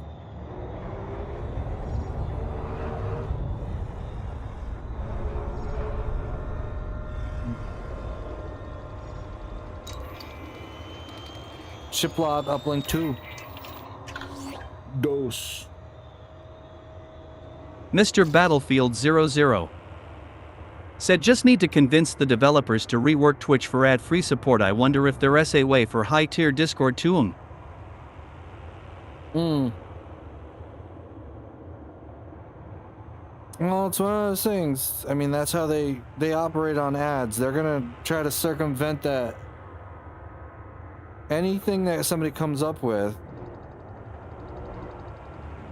Ship log uplink 2. Dose. Mr. Battlefield 00. Said just need to convince the developers to rework Twitch for ad-free support. I wonder if there's a way for high-tier Discord to them. Well, it's one of those things. I mean, that's how they operate on ads. They're gonna try to circumvent that. Anything that somebody comes up with,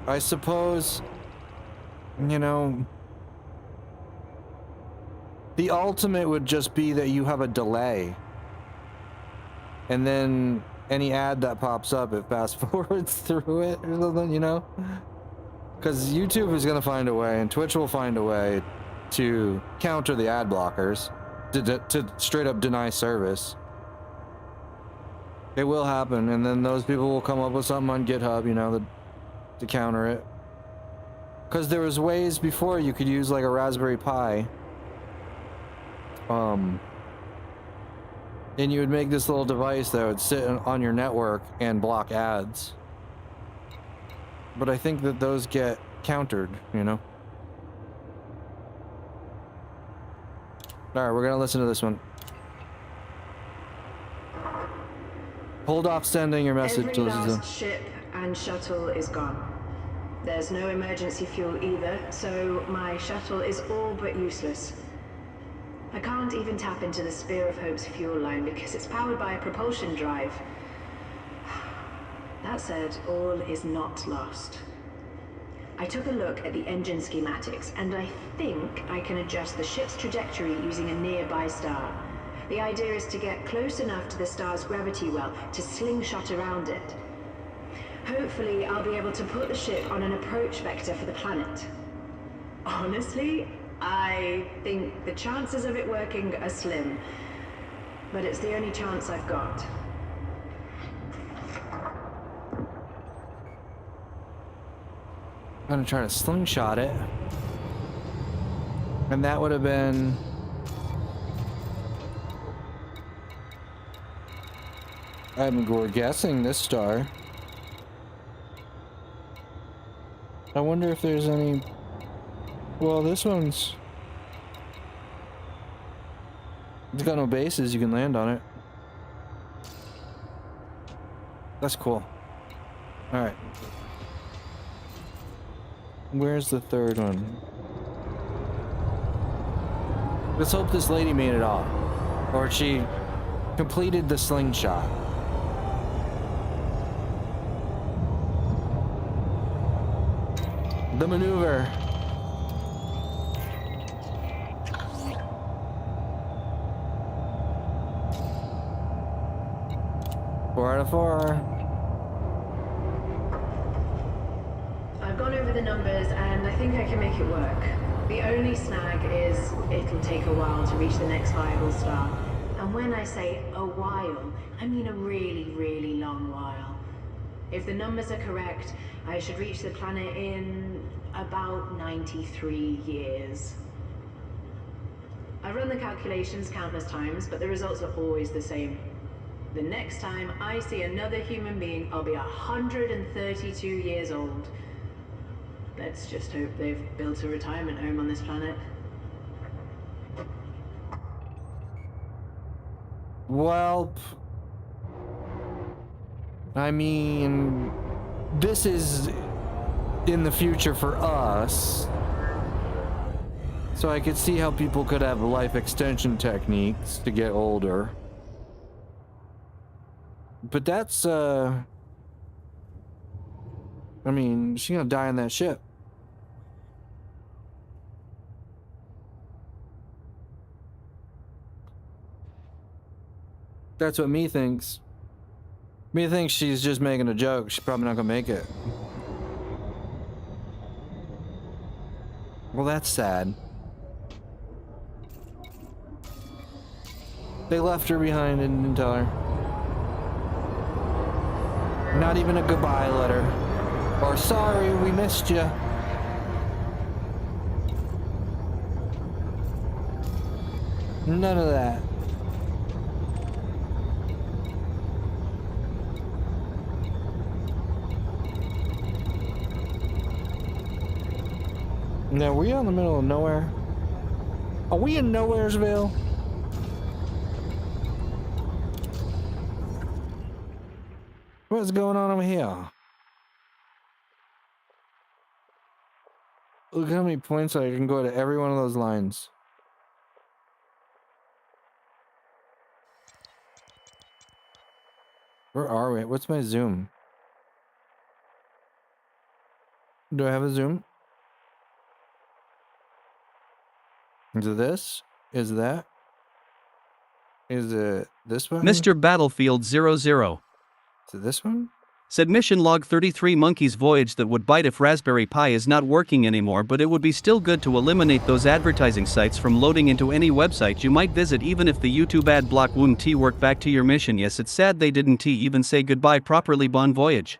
I suppose, you know, the ultimate would just be that you have a delay. And then any ad that pops up, it fast forwards through it or something, you know? Because YouTube is going to find a way, and Twitch will find a way to counter the ad blockers, to straight up deny service. It will happen, and then those people will come up with something on GitHub, you know, to counter it. Because there was ways before you could use like a Raspberry Pi. And you would make this little device that would sit on your network and block ads. But I think that those get countered, you know? Alright, we're gonna listen to this one. Hold off sending your message Every to listen to. last ship and shuttle is gone. There's no emergency fuel either, so my shuttle is all but useless. I can't even tap into the Spear of Hope's fuel line because it's powered by a propulsion drive. That said, all is not lost. I took a look at the engine schematics, and I think I can adjust the ship's trajectory using a nearby star. The idea is to get close enough to the star's gravity well to slingshot around it. Hopefully, I'll be able to put the ship on an approach vector for the planet. Honestly, I think the chances of it working are slim, but it's the only chance I've got. I'm gonna try to slingshot it. And that would have been... we're guessing this star. I wonder if there's any... Well, this one's... It's got no bases, you can land on it. That's cool. Alright. Where's the third one? Let's hope this lady made it off. Or she completed the slingshot. The maneuver. Four out of four. I've gone over the numbers and I think I can make it work. The only snag is it'll take a while to reach the next viable star. And when I say a while, I mean a really, really long while. If the numbers are correct, I should reach the planet in about 93 years. I've run the calculations countless times, but the results are always the same. The next time I see another human being, I'll be 132 years old. Let's just hope they've built a retirement home on this planet. Well, I mean, this is in the future for us. So I could see how people could have life extension techniques to get older. But that's, I mean, she's gonna die on that ship. That's what me thinks. Me thinks she's just making a joke. She's probably not gonna make it. Well, that's sad. They left her behind and didn't tell her. Not even a goodbye letter. Or sorry, we missed you. None of that. Now, we out in the middle of nowhere? Are we in Nowheresville? What's going on over here? Look how many points I can go to every one of those lines. Where are we? What's my zoom? Do I have a zoom? Is it this? Is that? Is it this one? Mr. Battlefield 00. Is it this one? Said mission log 33 Monkey's voyage that would bite if Raspberry Pi is not working anymore, but it would be still good to eliminate those advertising sites from loading into any website you might visit, even if the YouTube ad block wouldn't work. Back to your mission. Yes, it's sad they didn't even say goodbye properly. Bon voyage.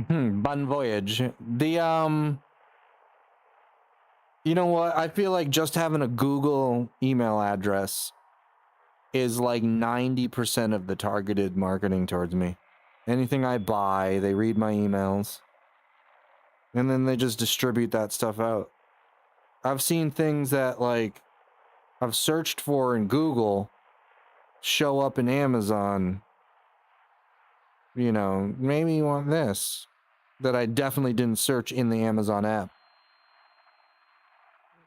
Bon voyage. The you know what? I feel like just having a Google email address is like 90% of the targeted marketing towards me. Anything I buy, they read my emails. And then they just distribute that stuff out. I've seen things that, like, I've searched for in Google show up in Amazon. You know, maybe you want this. That I definitely didn't search in the Amazon app.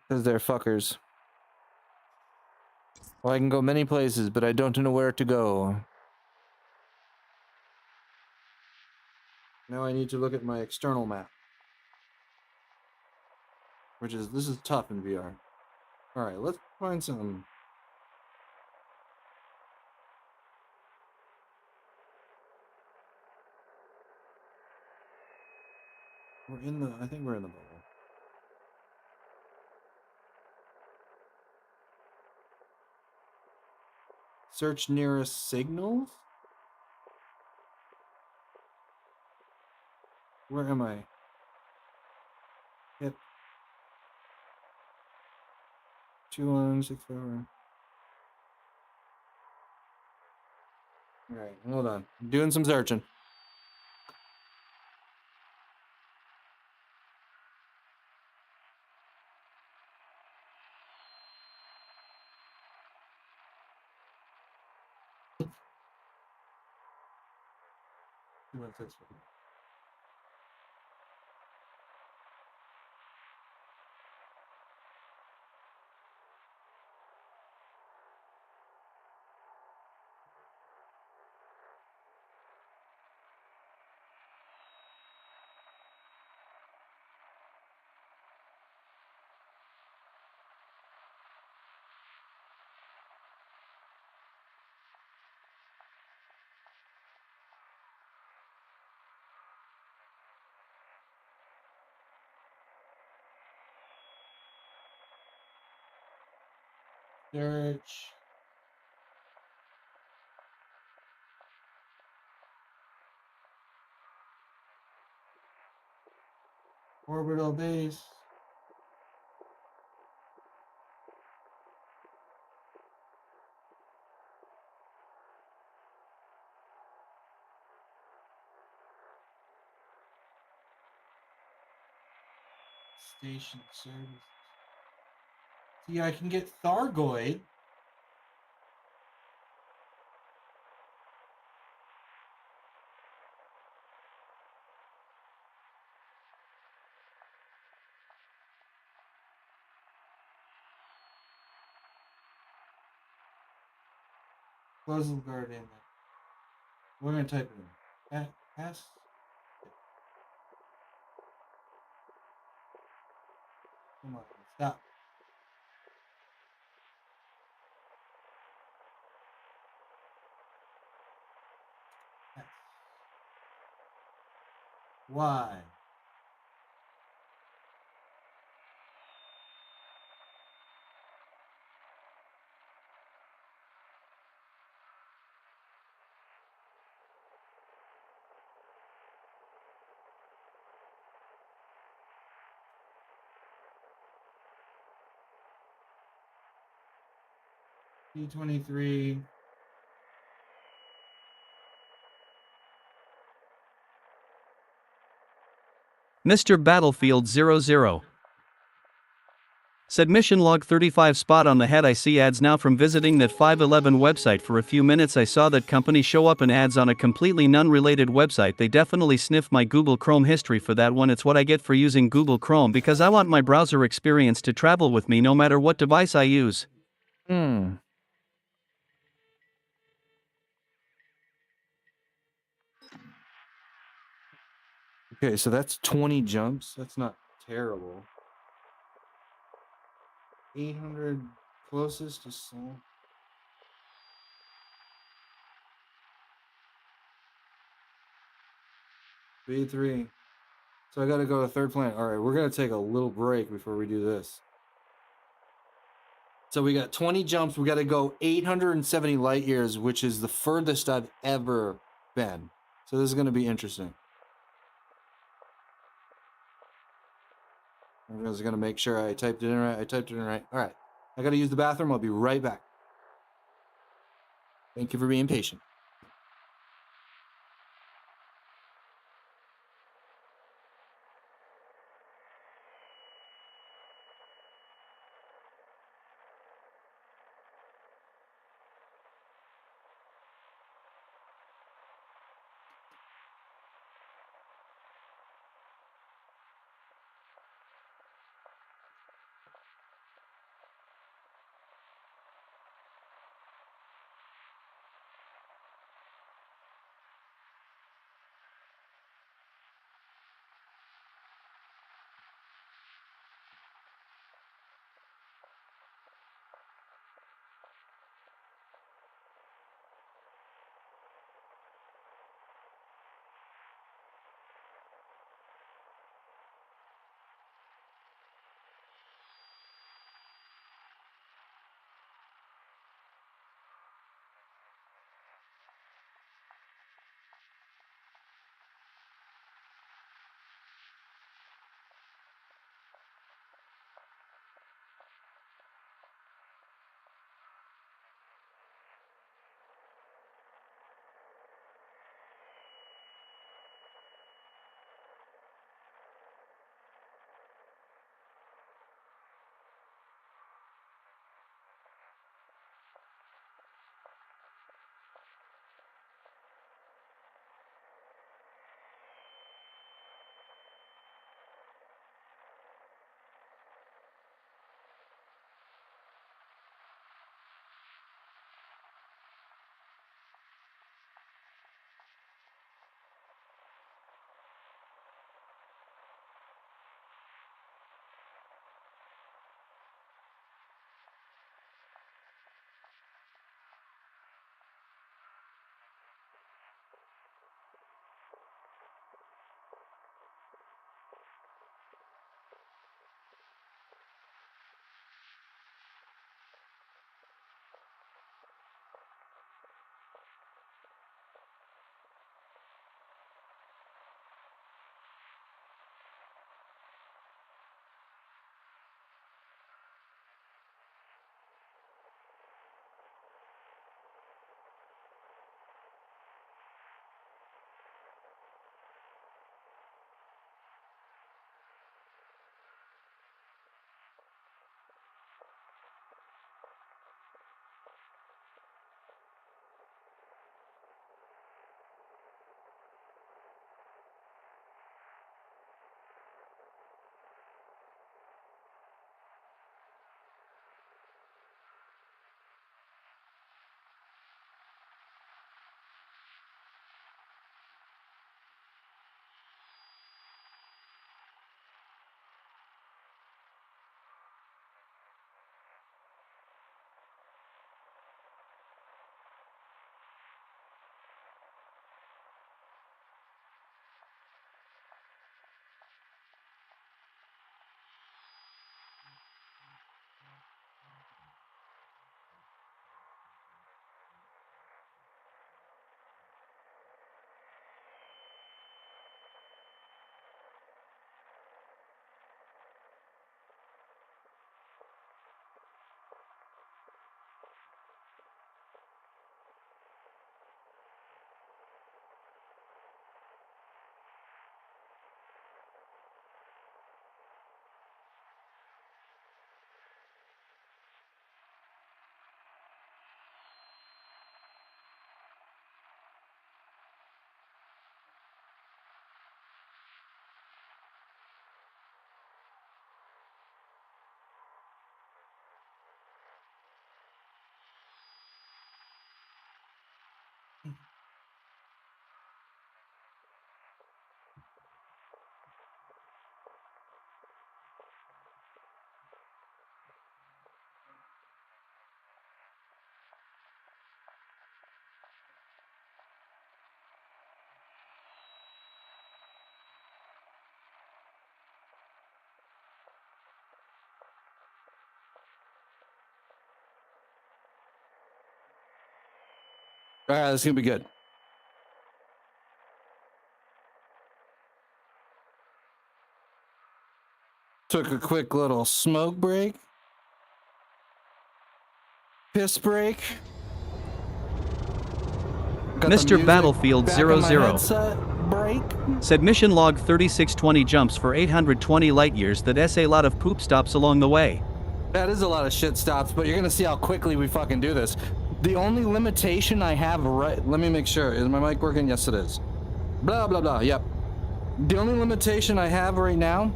Because they're fuckers. Well, I can go many places, but I don't know where to go. Now I need to look at my external map. This is tough in VR. Alright, let's find some. I think we're in the bubble. Search nearest signals? Where am I? Yep. 2164. Alright, hold on. I'm doing some searching. Search. Orbital base. Station service. See, I can get Thargoid. Puzzle Guardian. We're gonna type it in. Pass. Come on, stop. Pass. Y. P23. Mr. Battlefield 00. Said mission log 35 spot on the head. I see ads now from visiting that 511 website for a few minutes. I saw that company show up in ads on a completely non-related website. They definitely sniffed my Google Chrome history for that one. It's what I get for using Google Chrome because I want my browser experience to travel with me no matter what device I use. Okay, so that's 20 jumps. That's not terrible. 800 closest to Seoul. B3. So I gotta go to third planet. Alright, we're gonna take a little break before we do this. So we got 20 jumps. We gotta go 870 light years, which is the furthest I've ever been. So this is gonna be interesting. I'm just gonna make sure I typed it in right. I typed it in right. Alright. I gotta use the bathroom. I'll be right back. Thank you for being patient. All right, this is gonna be good. Took a quick little smoke break. Piss break. Got the Mr. music Battlefield back in my 00 headset. Break. said mission log 3620 jumps for 820 light years. That's a lot of poop stops along the way. That is a lot of shit stops, but you're gonna see how quickly we fucking do this. The only limitation I have right, let me make sure, is my mic working? Yes, it is. Blah, blah, blah, yep. The only limitation I have right now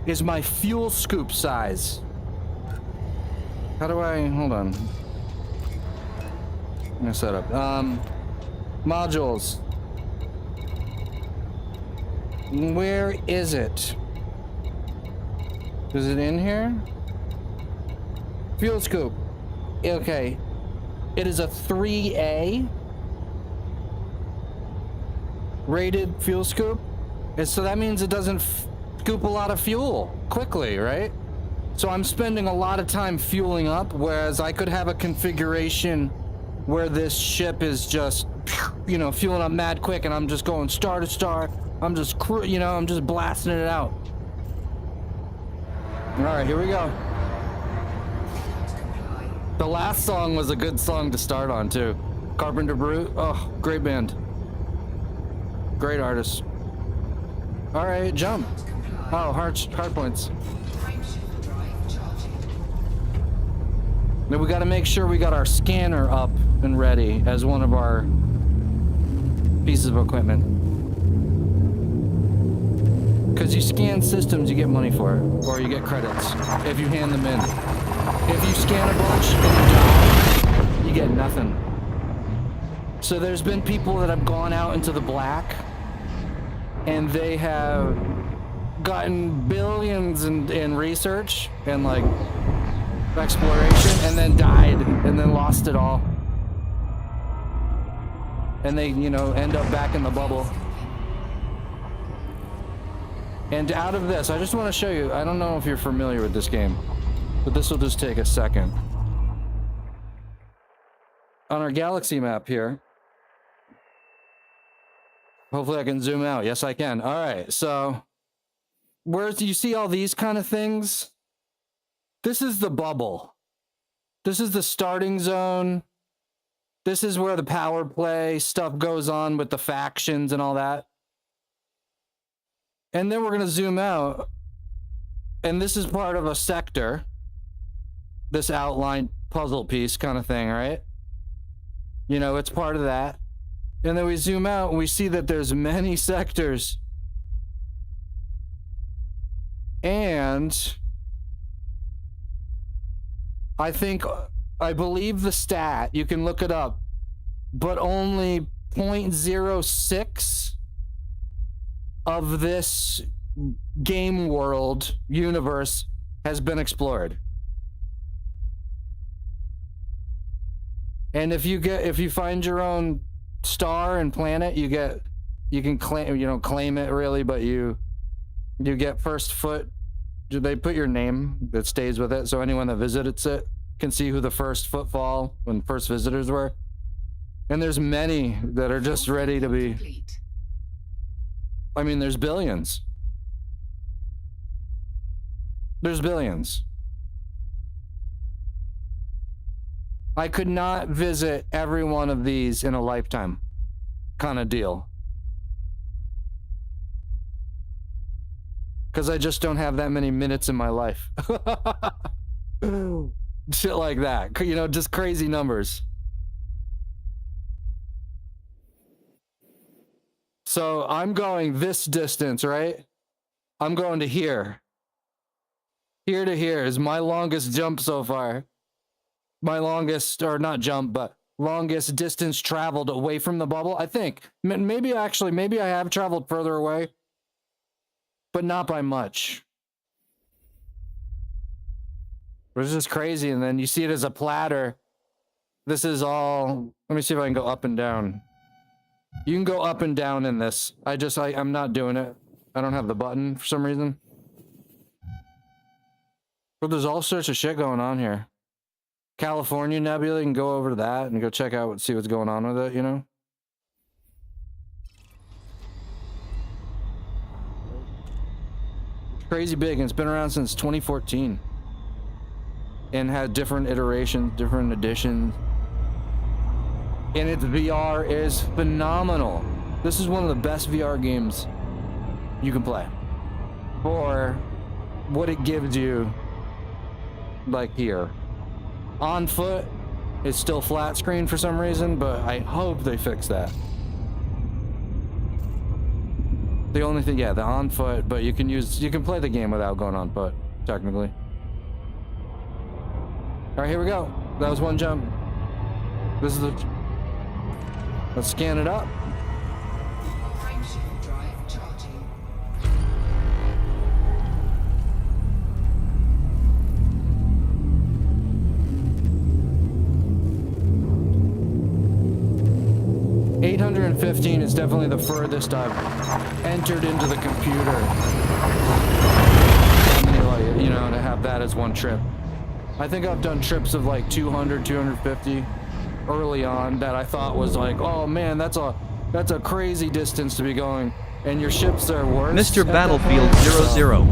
is my fuel scoop size. How do I, hold on. I'm gonna set up, modules. Where is it? Is it in here? Fuel scoop. Okay. It is a 3A rated fuel scoop. And so that means it doesn't scoop a lot of fuel quickly, right? So I'm spending a lot of time fueling up, whereas I could have a configuration where this ship is just, you know, fueling up mad quick and I'm just going star to star. I'm just, you know, I'm just blasting it out. All right, here we go. The last song was a good song to start on too. Carpenter Brute, oh, great band. Great artist. All right, jump. Oh, hard points. Now we gotta make sure we got our scanner up and ready as one of our pieces of equipment. Because you scan systems, you get money for it, or you get credits if you hand them in. If you scan a bunch and you die, you get nothing. So there's been people that have gone out into the black and they have gotten billions in research and like exploration and then died and then lost it all. And they, you know, end up back in the bubble. And out of this, I just want to show you, I don't know if you're familiar with this game, but this will just take a second. On our galaxy map here, hopefully I can zoom out. Yes, I can. All right, so where do you see all these kind of things? This is the bubble. This is the starting zone. This is where the power play stuff goes on with the factions and all that. And then we're going to zoom out. And this is part of a sector. This outline puzzle piece kind of thing, right? You know, it's part of that. And then we zoom out and we see that there's many sectors. And I believe the stat, you can look it up, but only 0.06 of this game world universe has been explored. And if you find your own star and planet, you can claim, you don't claim it really, but you get first foot. They put your name that stays with it, so anyone that visits it can see who the first footfall when first visitors were. And there's many that are just ready to be. Complete. I mean, there's billions. There's billions. I could not visit every one of these in a lifetime kind of deal. Because I just don't have that many minutes in my life. Shit like that. You know, just crazy numbers. So I'm going this distance, right? I'm going to here. Here to here is my longest jump so far. My longest, or not jump, but longest distance traveled away from the bubble. I think. Maybe I have traveled further away, but not by much. Which is crazy. And then you see it as a platter. This is all, let me see if I can go up and down. You can go up and down in this. I'm not doing it. I don't have the button for some reason. But there's all sorts of shit going on here. California Nebula, you can go over to that and go check out, see what's going on with it, you know? It's crazy big, and it's been around since 2014. And had different iterations, different editions. And its VR is phenomenal. This is one of the best VR games you can play. For what it gives you, like here. On foot, it's still flat screen for some reason, but I hope they fix that. The only thing, yeah, the on foot, but you can play the game without going on foot, technically. All right, here we go. That was one jump. This is the. Let's scan it up. Frameshift drive charging. $815 is definitely the furthest I've entered into the computer. And, you know, to have that as one trip. I think I've done trips of like 200, 250 early on that I thought was like, oh man, that's a crazy distance to be going. And your ships are worse. Mr. Battlefield 00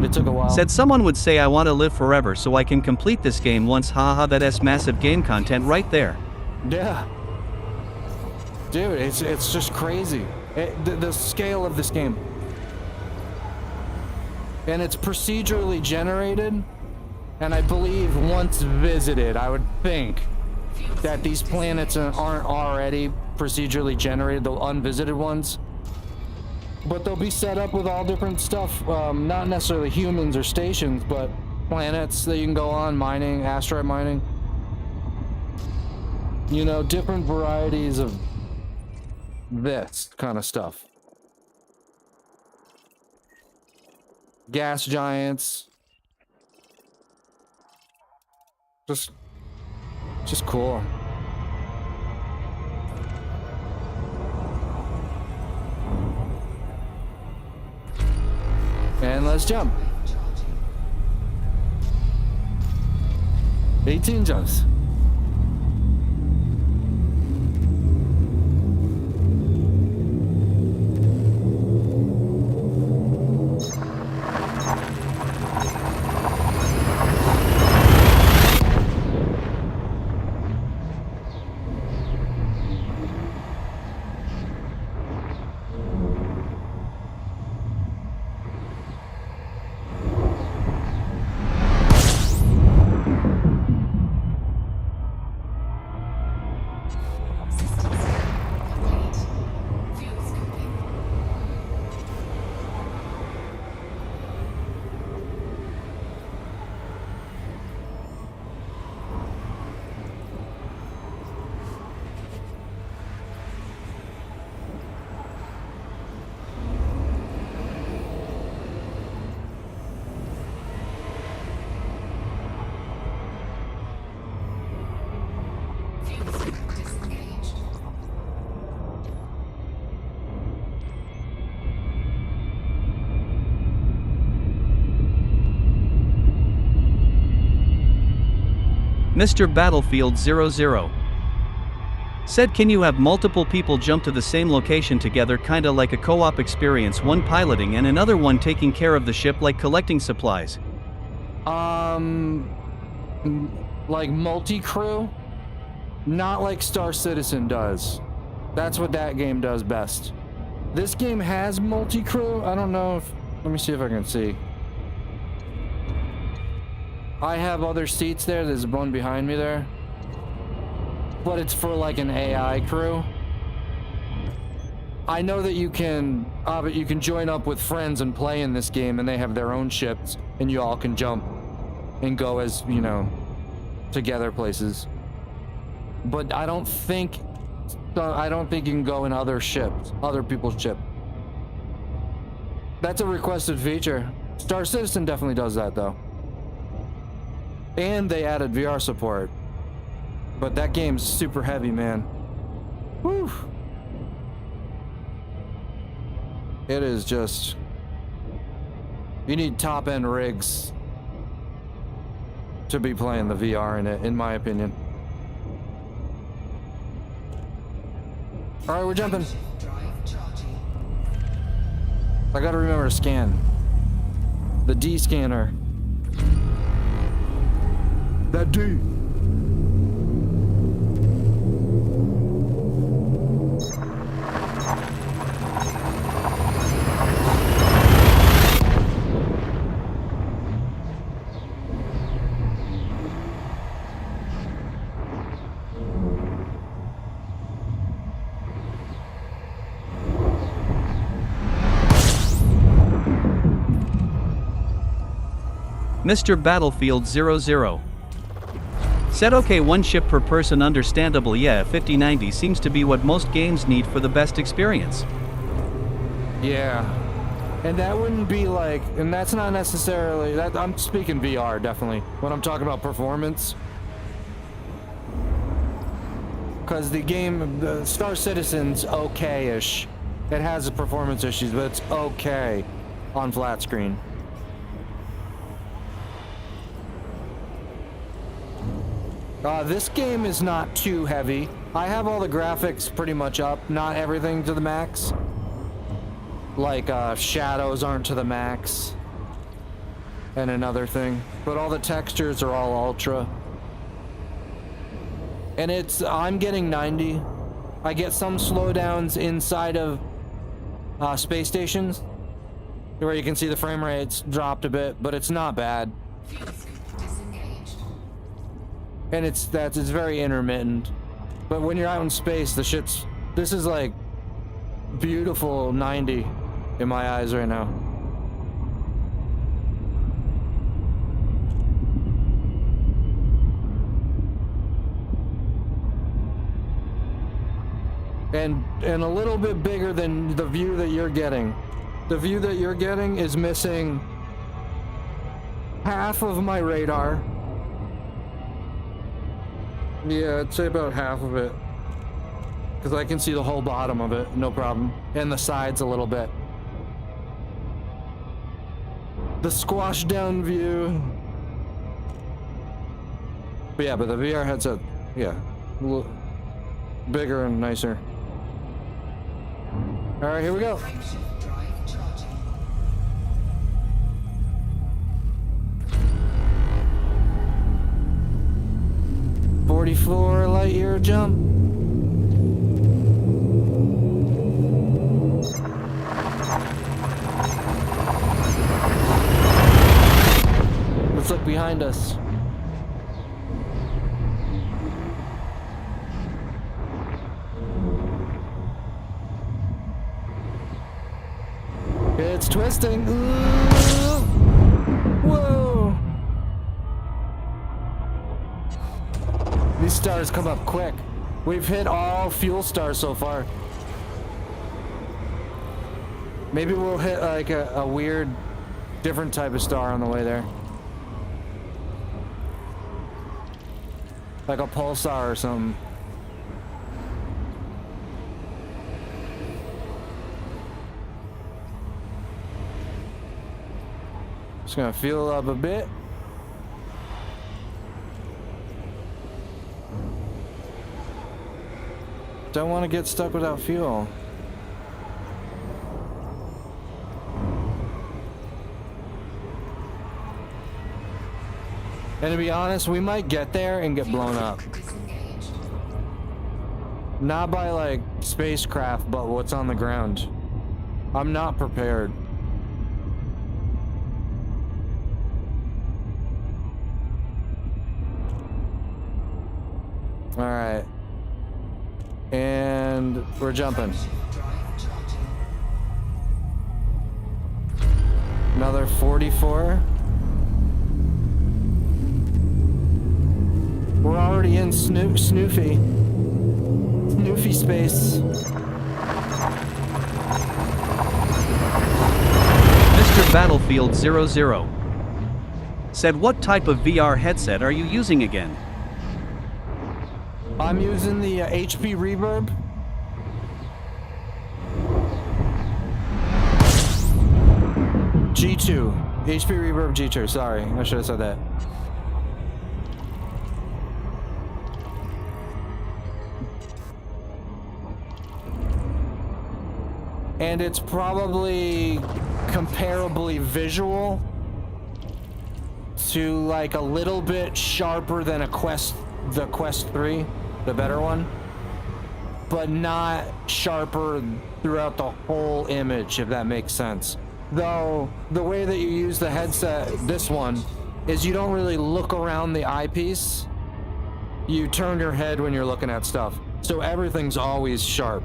It took a while. said someone would say I want to live forever so I can complete this game once. Haha, that's massive game content right there. Yeah. Dude, it's just crazy. The scale of this game. And it's procedurally generated. And I believe once visited, I would think that these planets aren't already procedurally generated, the unvisited ones. But they'll be set up with all different stuff, not necessarily humans or stations, but planets that you can go on, mining, asteroid mining. You know, different varieties of this kind of stuff. Gas giants. Just cool. And let's jump. 18 jumps. Mr. Battlefield 00 said, can you have multiple people jump to the same location together, kinda like a co-op experience, one piloting and another one taking care of the ship, like collecting supplies? Like multi-crew? Not like Star Citizen does. That's what that game does best. This game has multi-crew. I don't know if... Let me see if I can see. I have other seats there. There's one behind me there. But it's for like an AI crew. I know that you can join up with friends and play in this game, and they have their own ships, and you all can jump and go as, you know, together places. But I don't think you can go in other ships, other people's ship. That's a requested feature. Star Citizen definitely does that though. And they added VR support. But that game's super heavy, man. Whew. It is just... You need top-end rigs to be playing the VR in it, in my opinion. All right, we're jumping. Drive charging. I gotta remember to scan. The D scanner. That D. Mr. Battlefield 00. Said okay, one ship per person, understandable. Yeah, 5090 seems to be what most games need for the best experience. Yeah. And that wouldn't be like, and that's not necessarily, that I'm speaking VR definitely, when I'm talking about performance. Because the game, the Star Citizen's okay-ish. It has performance issues, but it's okay on flat screen. This game is not too heavy. I have all the graphics pretty much up, not everything to the max. Like, shadows aren't to the max. And another thing. But all the textures are all ultra. And I'm getting 90. I get some slowdowns inside of space stations where you can see the frame rates dropped a bit, but it's not bad. Fuel scoop disengaged. And it's very intermittent. But when you're out in space, this is like beautiful 90 in my eyes right now. And a little bit bigger than the view that you're getting. The view that you're getting is missing half of my radar. Yeah, I'd say about half of it. Because I can see the whole bottom of it, no problem. And the sides a little bit. The squashed down view. But yeah, but the VR headset, yeah. Bigger and nicer. Alright, here we go. Frameshift drive charging. .44 light year jump. Let's look behind us. It's twisting. Ooh. Whoa. These stars come up quick. We've hit all fuel stars so far. Maybe we'll hit like a weird, different type of star on the way there. Like a pulsar or something. Just gonna fuel up a bit. Don't want to get stuck without fuel. And to be honest, we might get there and get blown up. Disengaged. Not by like spacecraft, but what's on the ground. I'm not prepared. All right. And we're jumping. Frameshift drive charging. Another 44. We're already in Snoofy space. Mr. Battlefield 00. Said what type of VR headset are you using again? I'm using the HP Reverb. G2. HP Reverb G2. Sorry, I should have said that. and it's probably comparably visual to like a little bit sharper than the Quest 3, the better one, but not sharper throughout the whole image, if that makes sense. Though the way that you use the headset, this one, is you don't really look around the eyepiece. You turn your head when you're looking at stuff, so everything's always sharp.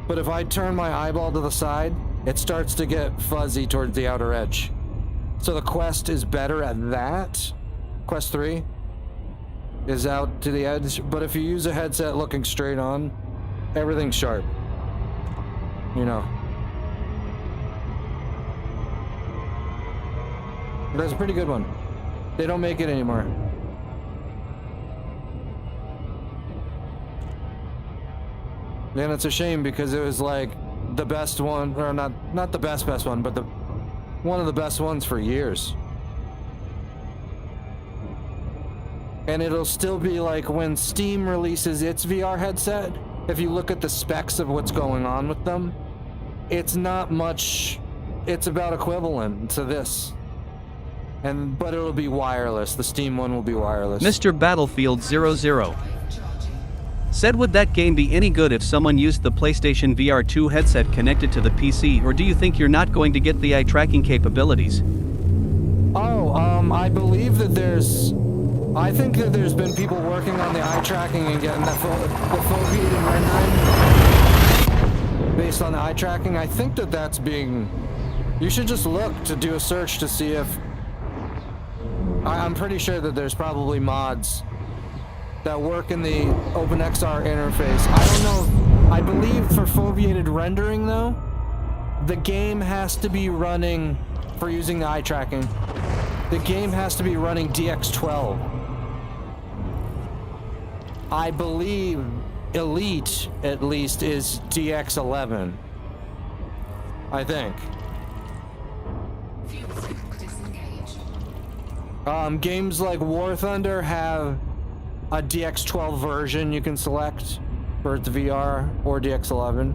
But if I turn my eyeball to the side, it starts to get fuzzy towards the outer edge. So the Quest is better at that. Quest 3 is out to the edge, but if you use a headset looking straight on, everything's sharp. You know. That's a pretty good one. They don't make it anymore. And it's a shame because it was like the best one, or not the best one, but one of the best ones for years. And it'll still be like when Steam releases its VR headset, if you look at the specs of what's going on with them, it's not much, it's about equivalent to this. But it'll be wireless. The Steam one will be wireless. Mr. Battlefield 00 said, would that game be any good if someone used the PlayStation VR 2 headset connected to the PC, or do you think you're not going to get the eye tracking capabilities? I believe that I think that there's been people working on the eye tracking and getting the foveated rendering based on the eye tracking. I think that that's being... You should just look to do a search to see if... I'm pretty sure that there's probably mods that work in the OpenXR interface. I don't know. I believe for foveated rendering, though, the game has to be running, for using the eye tracking, the game has to be running DX12. I believe Elite, at least, is DX11. I think. Fuel scoop disengaged. Games like War Thunder have a DX12 version you can select for its VR, or DX11.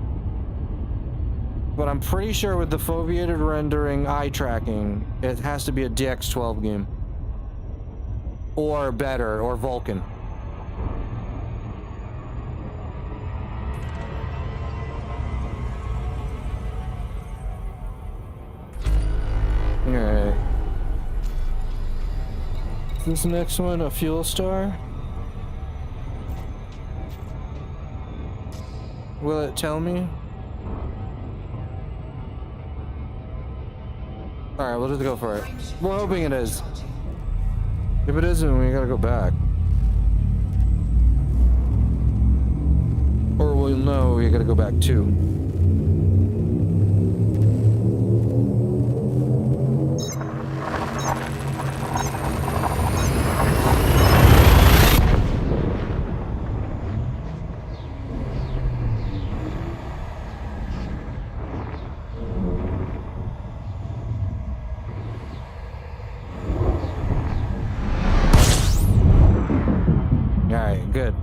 But I'm pretty sure with the foveated rendering eye tracking, it has to be a DX12 game. Or better, or Vulkan. Alright. Is this next one a fuel star? Will it tell me? Alright, we'll just go for it. We're hoping it is. If it isn't, we gotta go back. Or we'll know we gotta go back too. Alright, good.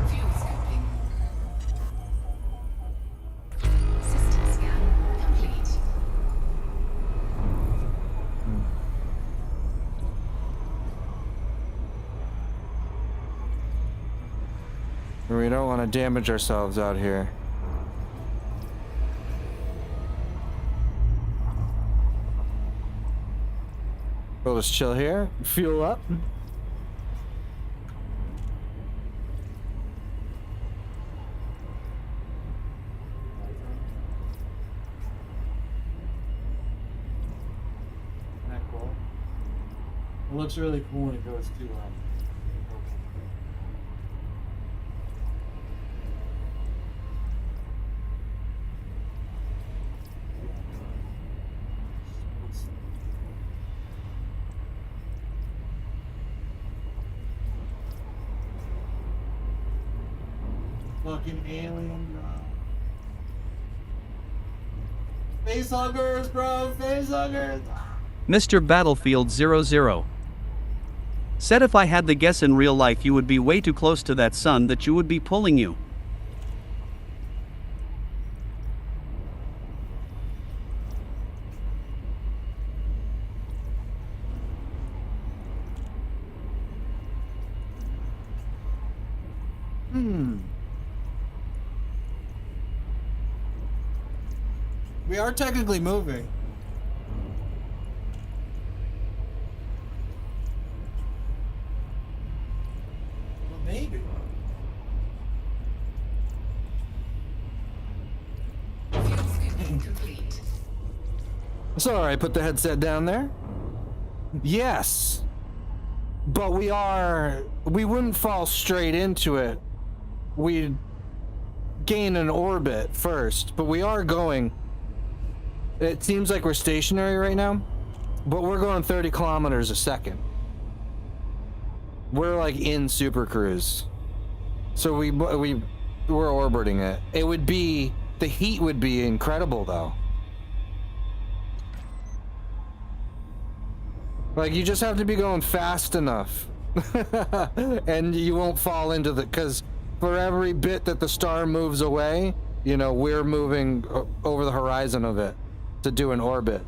Fuel scoping. System scan complete. We don't want to damage ourselves out here. We'll just chill here, fuel up. Isn't that cool? It looks really cool when it goes to fucking alien, bro. Facehuggers, bro. Facehuggers. Mr. Battlefield 00 Said if I had the guess in real life you would be way too close to that sun that you would be pulling you. We are technically moving. Well, maybe. Fuel scoping complete. Sorry, I put the headset down there. Yes. But we wouldn't fall straight into it. We'd gain an orbit first, but we are going. It seems like we're stationary right now, but we're going 30 kilometers a second. We're like in Super Cruise. So we're orbiting it. The heat would be incredible though. Like, you just have to be going fast enough. And you won't fall into because for every bit that the star moves away, you know, we're moving over the horizon of it to do an orbit.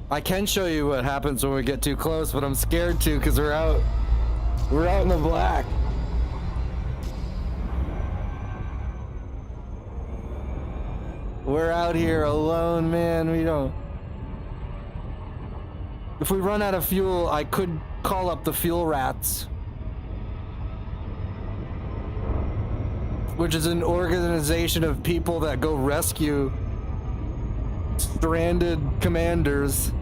I can show you what happens when we get too close, but I'm scared to because we're out in the black. We're out here alone, man. If we run out of fuel, I could call up the fuel rats, which is an organization of people that go rescue stranded commanders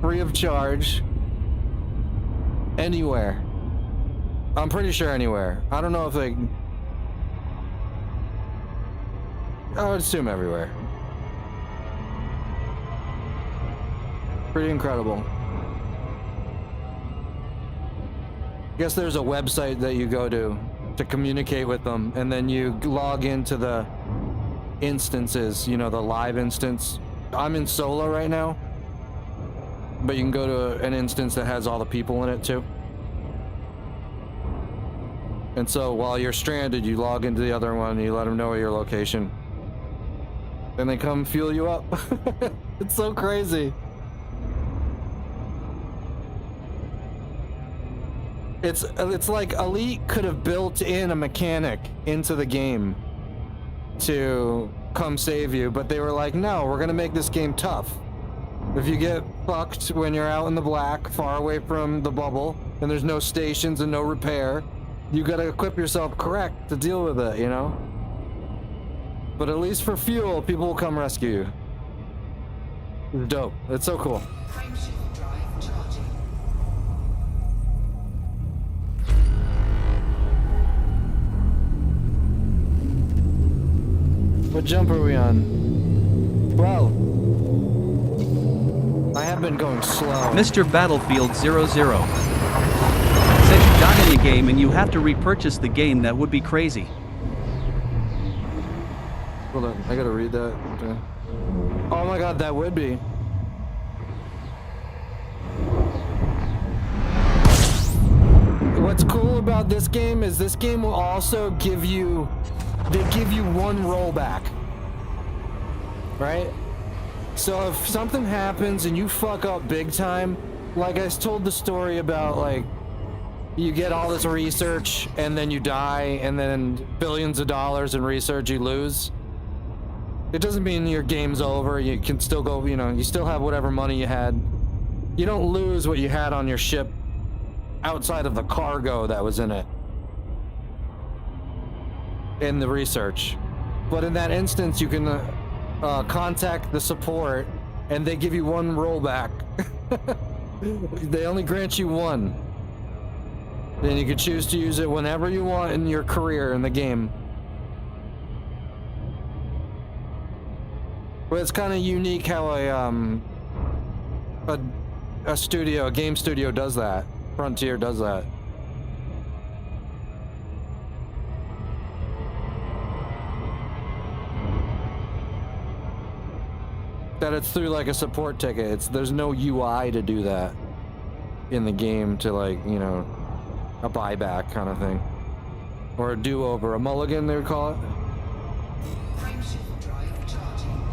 free of charge anywhere. I'm pretty sure anywhere. I don't know if they... I would assume everywhere. Pretty incredible. I guess there's a website that you go to communicate with them, and then you log into the instances, you know, the live instance. I'm in solo right now, but you can go to an instance that has all the people in it too. And so while you're stranded, you log into the other one and you let them know your location. Then they come fuel you up. It's so crazy. It's like Elite could have built in a mechanic into the game to come save you, but they were like, no, we're gonna make this game tough. If you get fucked when you're out in the black, far away from the bubble, and there's no stations and no repair, you gotta equip yourself correct to deal with it, you know? But at least for fuel, people will come rescue you. It's dope. It's so cool. Frameshift drive charging. What jump are we on? Well, I have been going slow. Mr. Battlefield 00 said you died in the game and you have to repurchase the game. That would be crazy. Hold on, I gotta read that. Okay. Oh my god, that would be. What's cool about this game is this game will also give you, they give you one rollback, right? So if something happens and you fuck up big time, like I told the story about, like, you get all this research and then you die and then billions of dollars in research you lose. It doesn't mean your game's over. You can still go, you know, you still have whatever money you had. You don't lose what you had on your ship outside of the cargo that was in it. In the research. But in that instance, you can contact the support and they give you one rollback. They only grant you one. Then you can choose to use it whenever you want in your career in the game. But it's kind of unique how a game studio does that. Frontier does that. That it's through like a support ticket. There's no UI to do that in the game to like, you know, a buyback kind of thing. Or a do-over, a mulligan they would call it. Frameshift drive charging.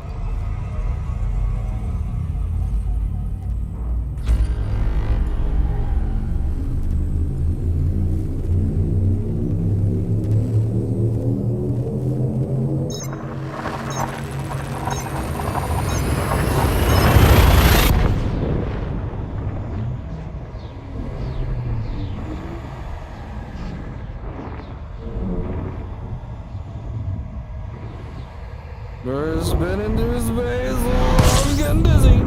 We're spinning through space. Oh, I'm getting dizzy.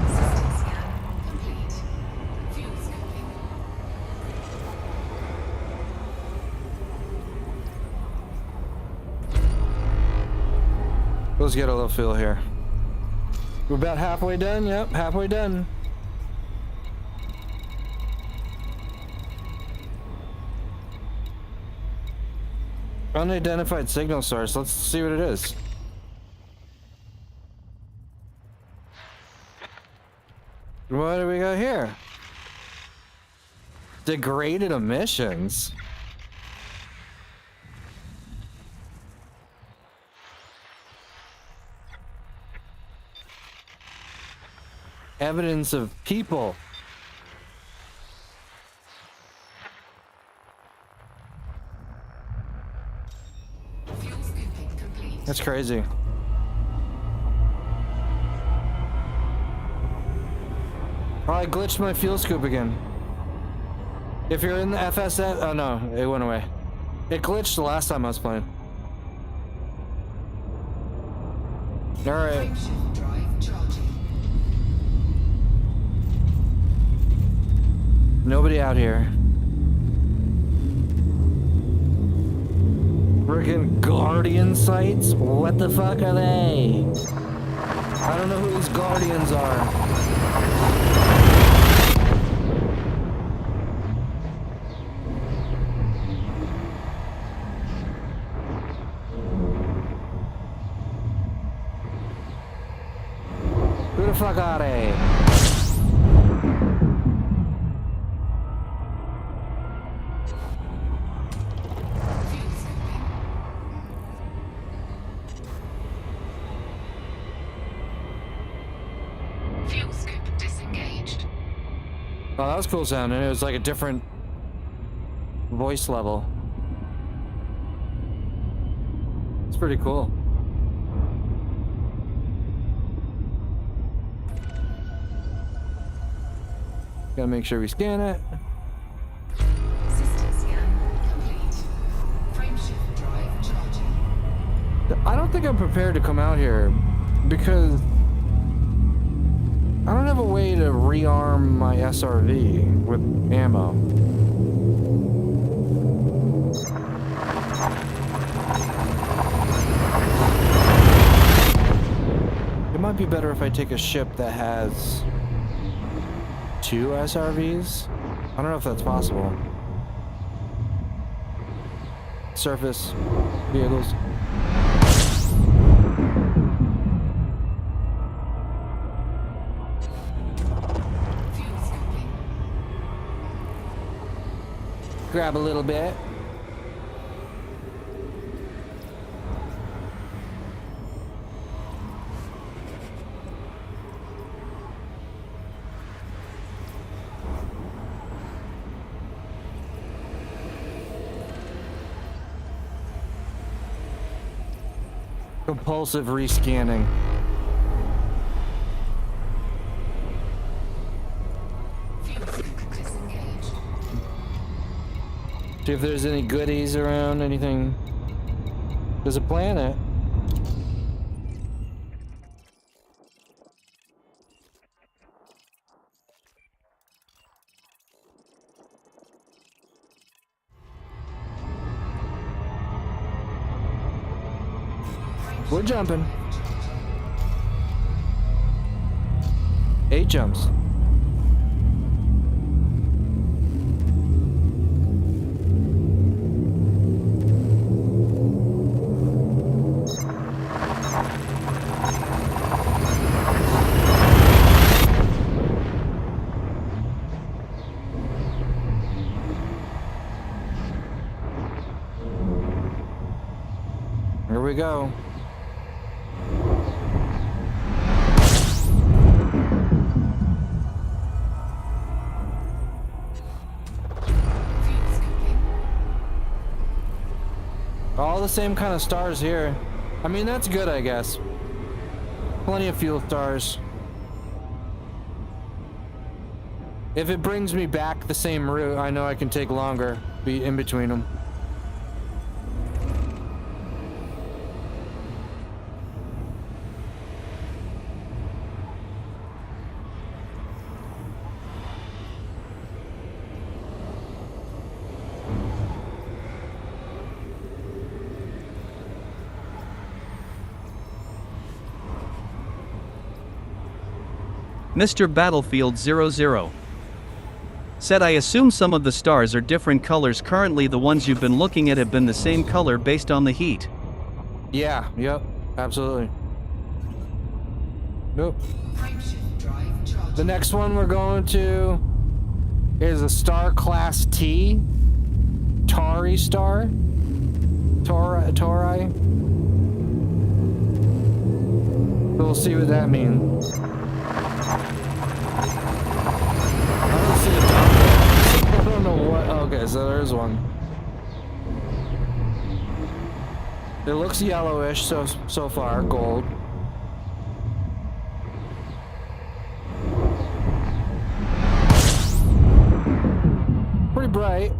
System scan complete. Fuel scoping. Let's get a little feel here. We're about halfway done. Yep, halfway done. Unidentified signal source. Let's see what it is. What do we got here? Degraded emissions. Evidence of people. Fuel scoping complete. That's crazy. Oh, I glitched my fuel scoop again. If you're in the FSN, oh no, it went away. It glitched the last time I was playing. All right. Frameshift drive charging. Nobody out here. Friggin' Guardian sites? What the fuck are they? I don't know who these Guardians are. Who the fuck are they? Fuel scoping. Fuel scoop disengaged. Oh, that was cool sounding. It was like a different voice level. It's pretty cool. Gotta make sure we scan it. System scan complete. Frameshift drive charging. I don't think I'm prepared to come out here because I don't have a way to rearm my SRV with ammo. It might be better if I take a ship that has 2 SRVs. I don't know if that's possible. Surface vehicles. Fuel scoping. Grab a little bit. Compulsive rescanning. Fuel scoop disengaged. See if there's any goodies around, anything. There's a planet. We're jumping. 8 jumps. Here we go. Fuel scooping. All the same kind of stars here. I mean, that's good, I guess. Plenty of fuel stars. If it brings me back the same route, I know I can take longer, be in between them. Mr. Battlefield 00 said, I assume some of the stars are different colors. Currently the ones you've been looking at have been the same color based on the heat. Yeah, yep, absolutely. Nope. Frameshift drive charging. The next one we're going to is a star class T. Tauri star. Tauri. We'll see what that means. I don't see a dot there. I don't know what. Okay, so there's one. It looks yellowish so far, gold. Pretty bright.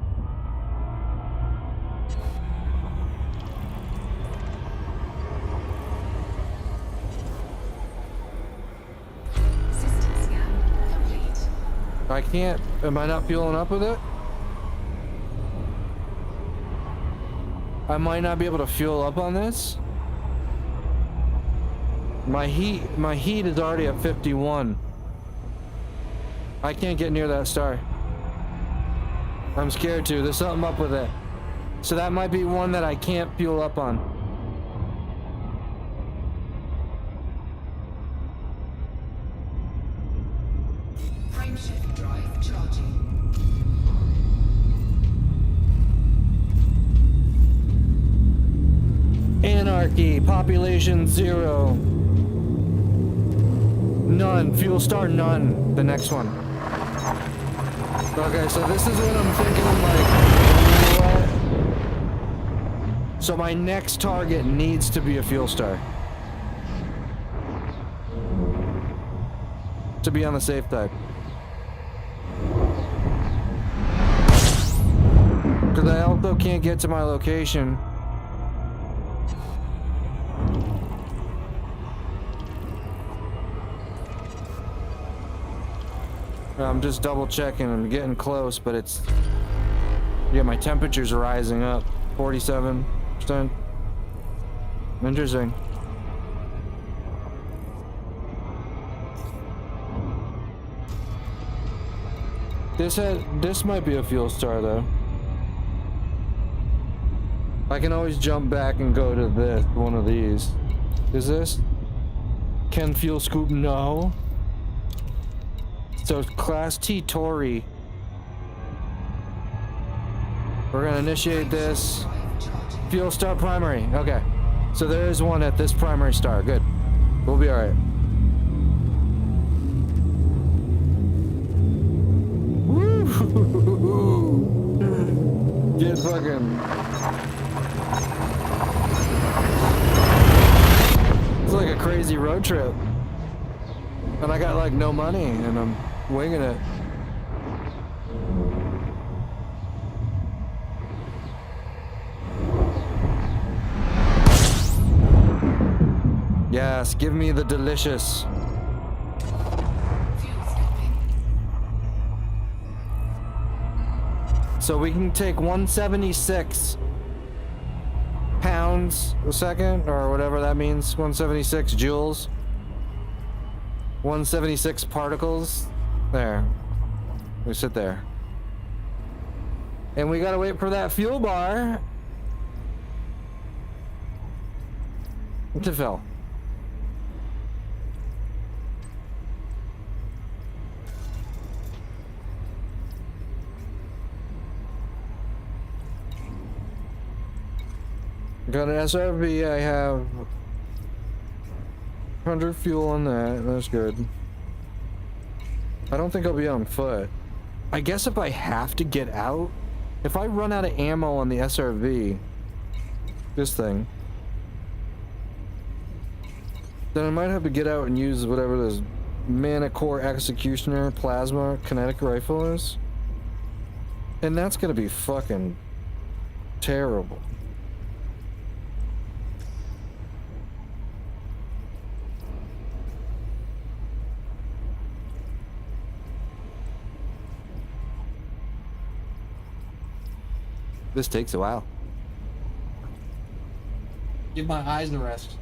System scan complete. I can't. Am I not fueling up with it? I might not be able to fuel up on this. My heat is already at 51. I can't get near that star. I'm scared to. There's something up with it. So that might be one that I can't fuel up on. Frameshift drive charging. Anarchy. Population 0. None. Fuel star none. The next one. Okay, so this is what I'm thinking. I'm like, what? So my next target needs to be a fuel star. To be on the safe side. Because I also can't get to my location. I'm just double checking. I'm getting close, but it's... Yeah, my temperatures are rising up. 47%. Interesting. This might be a fuel star, though. I can always jump back and go to this, one of these. Is this? Can fuel scoop? No. So Class T Tauri. We're gonna initiate this. Fuel star primary. Okay. So there is one at this primary star. Good. We'll be alright. Woo! Get fucking. It's like a crazy road trip. And I got like no money and I'm winging it. Yes, give me the delicious. Fuel scooping. So we can take 176 pounds a second, or whatever that means. 176 joules. 176 particles. There. We sit there. And we gotta wait for that fuel bar to fill. Got an SRV, I have 100 fuel on that, that's good. I don't think I'll be on foot. I guess if I have to get out, if I run out of ammo on the SRV, this thing, then I might have to get out and use whatever this Manicore Executioner Plasma Kinetic Rifle is. And that's gonna be fucking terrible. This takes a while. Give my eyes a rest.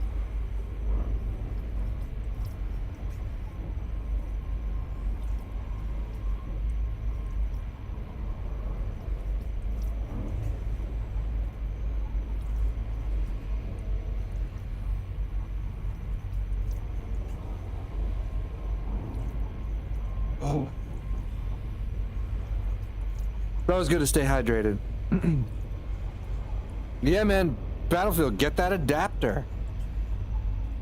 Oh. It's always good to stay hydrated. Yeah, man. Battlefield, get that adapter.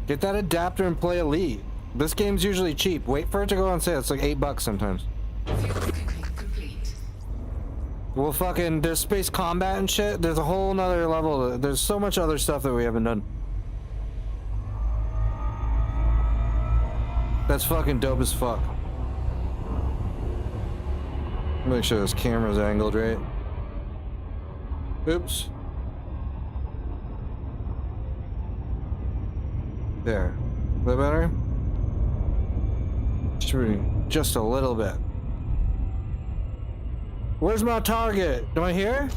Get that adapter and play Elite. This game's usually cheap. Wait for it to go on sale. It's like $8 sometimes. Complete. Well, fucking, there's space combat and shit. There's a whole nother level. There's so much other stuff that we haven't done. That's fucking dope as fuck. Make sure this camera's angled right. Oops. There. A bit better? Just a little bit. Where's my target? Am I here?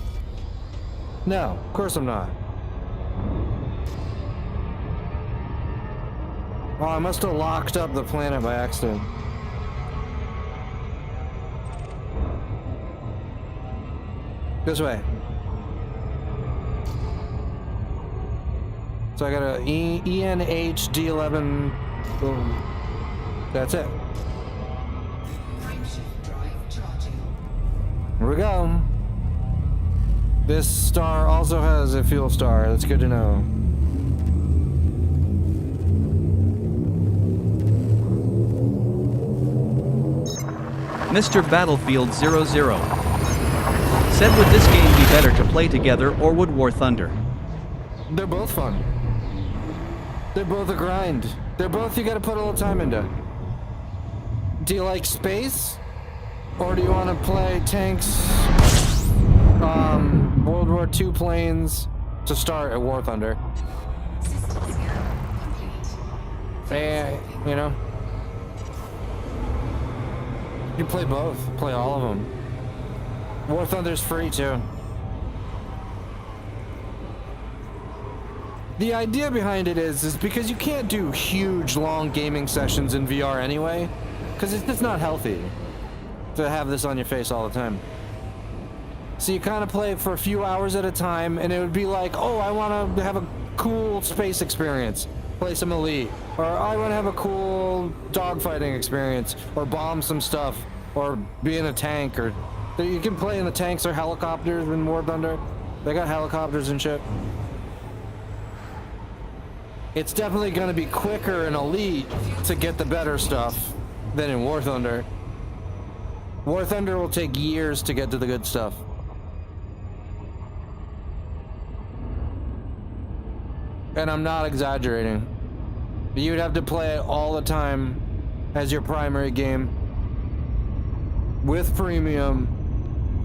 No, of course I'm not. Oh, I must have locked up the planet by accident. This way. So I got a ENH D11. Boom. That's it. Frameshift drive charging. Here we go. This star also has a fuel star. That's good to know. Mr. Battlefield 00. Said would this game be better to play together or would War Thunder? They're both fun. They're both a grind. They're both you gotta put a little time into. Do you like space? Or do you want to play tanks, World War II planes to start at War Thunder? System scan complete. And, you know, you play both. Play all of them. War Thunder's free too. The idea behind it is because you can't do huge, long gaming sessions in VR anyway, because it's just not healthy to have this on your face all the time. So you kind of play it for a few hours at a time, and it would be like, oh, I want to have a cool space experience, play some Elite, or I want to have a cool dogfighting experience, or bomb some stuff, or be in a tank, or you can play in the tanks or helicopters in War Thunder. They got helicopters and shit. It's definitely going to be quicker in Elite to get the better stuff than in War Thunder. War Thunder will take years to get to the good stuff. And I'm not exaggerating. You'd have to play it all the time as your primary game, with premium,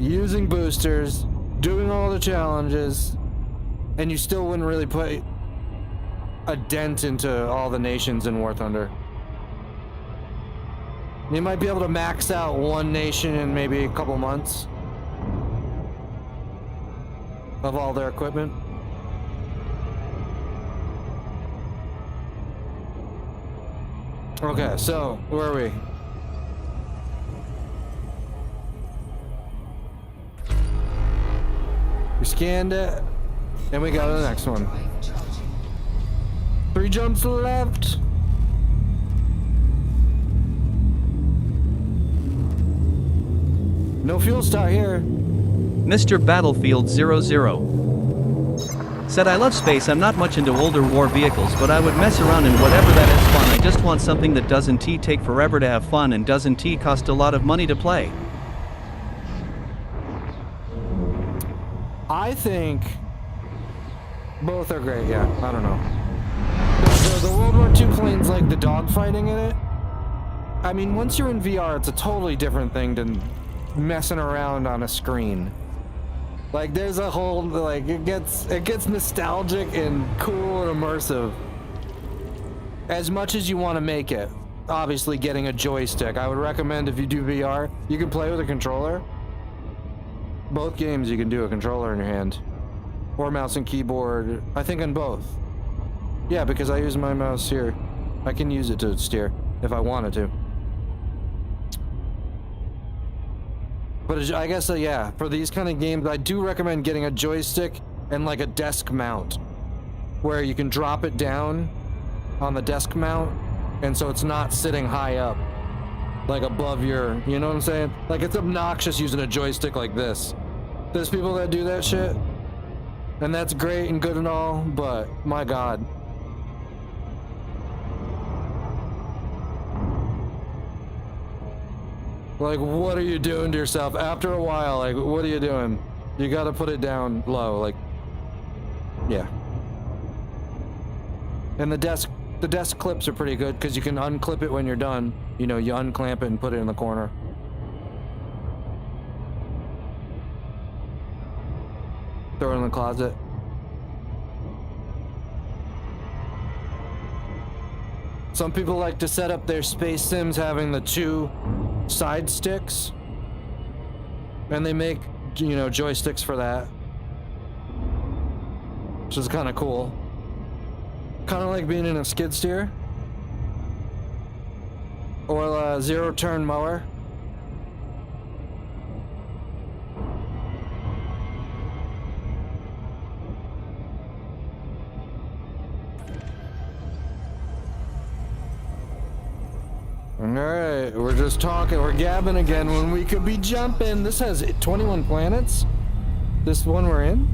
using boosters, doing all the challenges, and you still wouldn't really put a dent into all the nations in War Thunder. You might be able to max out one nation in maybe a couple months of all their equipment. Okay, so where are we? We scanned it, and we go to the next one. Drive charging. 3 jumps left. No fuel star here. Mr. Battlefield 00. Said I love space. I'm not much into older war vehicles, but I would mess around in whatever that is fun. I just want something that doesn't take forever to have fun and doesn't cost a lot of money to play. I think both are great, yeah. I don't know. The World War II planes, like the dogfighting in it, I mean, once you're in VR, it's a totally different thing than messing around on a screen. Like, there's a whole, like, it gets nostalgic and cool and immersive. As much as you want to make it. Obviously, getting a joystick. I would recommend if you do VR, you can play with a controller. Both games you can do a controller in your hand. Or mouse and keyboard. I think on both. Yeah, because I use my mouse here. I can use it to steer if I wanted to. But I guess, yeah, for these kind of games, I do recommend getting a joystick and like a desk mount. Where you can drop it down on the desk mount, and so it's not sitting high up. Like above your, you know what I'm saying? Like, it's obnoxious using a joystick like this. There's people that do that shit. And that's great and good and all, but my God. Like, what are you doing to yourself? After a while, like, what are you doing? You gotta put it down low, like, yeah. And the desk clips are pretty good because you can unclip it when you're done. You know, you unclamp it and put it in the corner. Throw it in the closet. Some people like to set up their space sims having the 2 side sticks. And they make, you know, joysticks for that. Which is kind of cool. Kind of like being in a skid steer. Or a zero-turn mower. Alright, we're just talking, we're gabbing again when we could be jumping. This has 21 planets? This one we're in?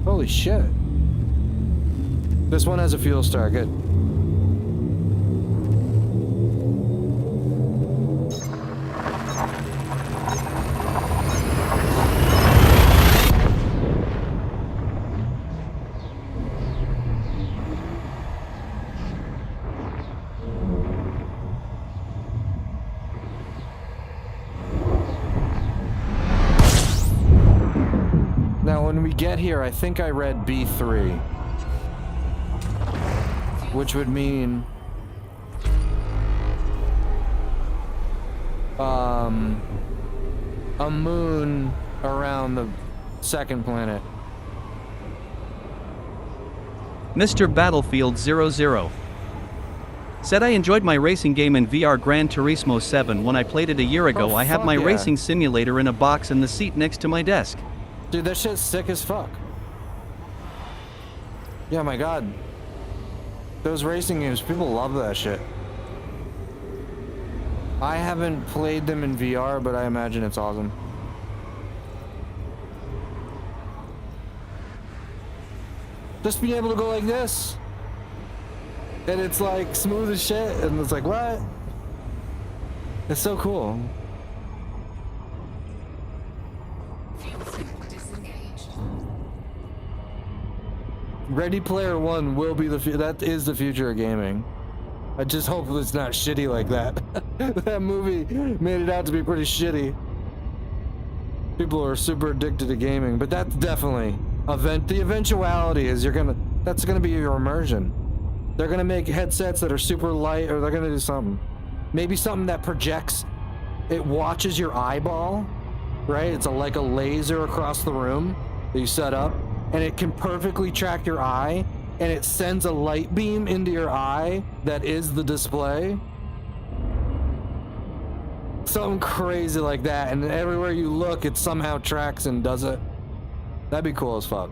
Holy shit. This one has a fuel star, good. Now, when we get here, I think I read B3. Which would mean... a moon around the second planet. Mr. Battlefield 00 said I enjoyed my racing game in VR Gran Turismo 7 when I played it a year ago. Oh, I have fuck my yeah. racing simulator in a box in the seat next to my desk. Dude, that shit's sick as fuck. Yeah, my God. Those racing games, people love that shit. I haven't played them in VR, but I imagine it's awesome. Just being able to go like this. And it's like smooth as shit, and it's like, what? It's so cool. Fuel sync disengaged. Ready Player One will be that is the future of gaming. I just hope it's not shitty like that. That movie made it out to be pretty shitty. People are super addicted to gaming, but that's definitely the eventuality is that's gonna be your immersion. They're gonna make headsets that are super light, or they're gonna do something. Maybe something that projects, it watches your eyeball, right? It's like a laser across the room that you set up, and it can perfectly track your eye, and it sends a light beam into your eye that is the display. Something crazy like that, and everywhere you look, it somehow tracks and does it. That'd be cool as fuck.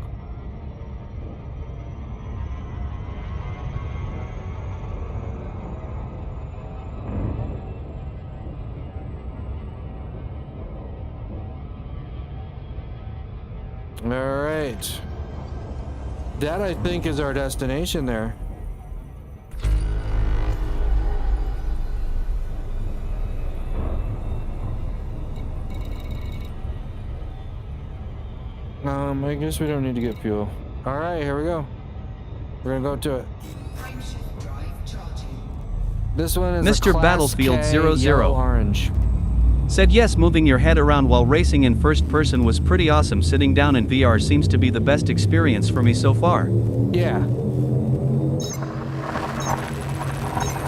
All right. That, I think, is our destination there. I guess we don't need to get fuel. All right, here we go. We're gonna go to it. Frameshift drive charging. This one is Mr. a Class Battlefield K 00. yellow orange. Said yes, moving your head around while racing in first person was pretty awesome. Sitting down in VR seems to be the best experience for me so far. Yeah.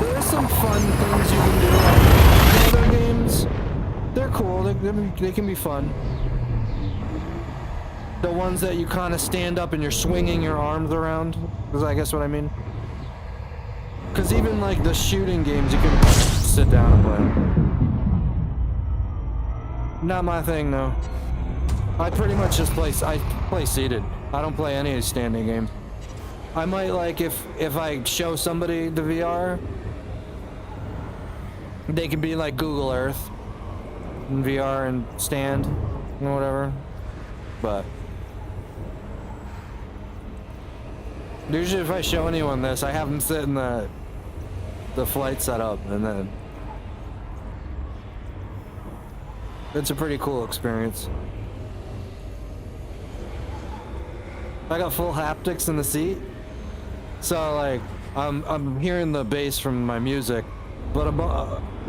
There's some fun things you can do. The other games, they're cool. They can be fun. The ones that you kind of stand up and you're swinging your arms around, is I guess what I mean. Because even like the shooting games, you can sit down and play. Not my thing though. I pretty much just play seated. I don't play any standing games. I might like if I show somebody the VR, they can be like Google Earth in VR and stand and whatever. But usually if I show anyone this, I have them sit in the flight setup, and then it's a pretty cool experience. I got full haptics in the seat, so like I'm hearing the bass from my music, but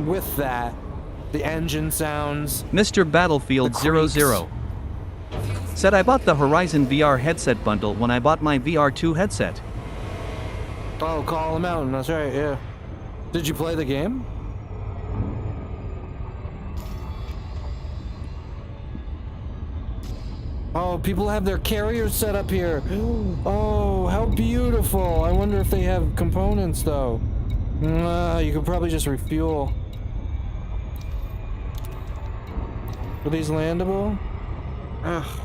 with that, the engine sounds. Mr. Battlefield The 00. Said I bought the Horizon VR headset bundle when I bought my VR2 headset. Oh, Call of the Mountain, that's right, yeah. Did you play the game? Oh, people have their carriers set up here. Oh, how beautiful. I wonder if they have components, though. You could probably just refuel. Are these landable? Ugh.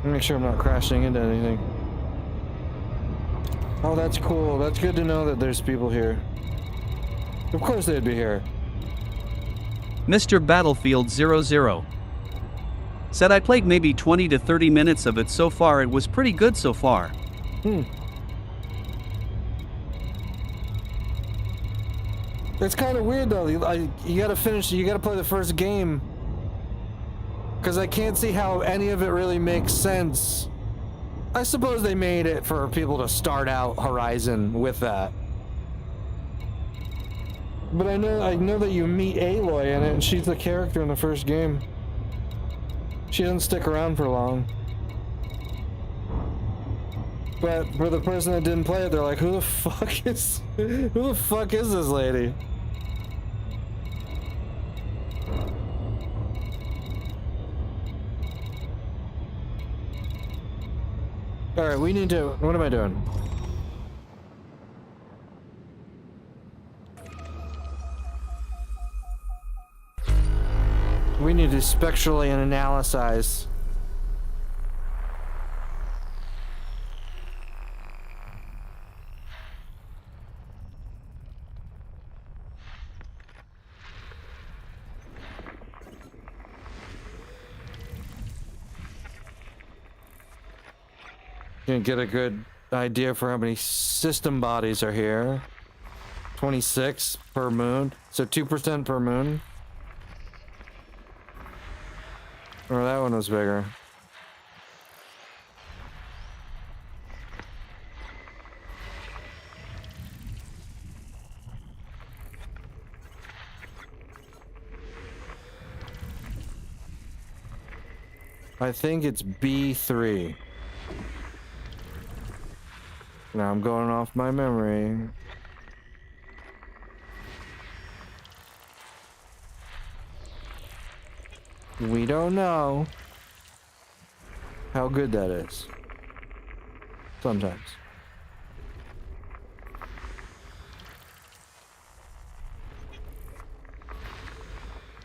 Make sure I'm not crashing into anything. Oh, that's cool. That's good to know that there's people here. Of course they'd be here. Mr. Battlefield 00. Said I played maybe 20 to 30 minutes of it so far. It was pretty good so far. It's kind of weird though. You gotta finish. You gotta play the first game. Because I can't see how any of it really makes sense. I suppose they made it for people to start out Horizon with that. But I know that you meet Aloy in it, and she's the character in the first game. She doesn't stick around for long. But for the person that didn't play it, they're like, who the fuck is this lady? Alright, we need to... What am I doing? We need to spectrally and analyze. Gonna get a good idea for how many system bodies are here. 26 per moon, so 2% per moon. Or that one was bigger. I think it's B3. Now I'm going off my memory. We don't know how good that is. Sometimes.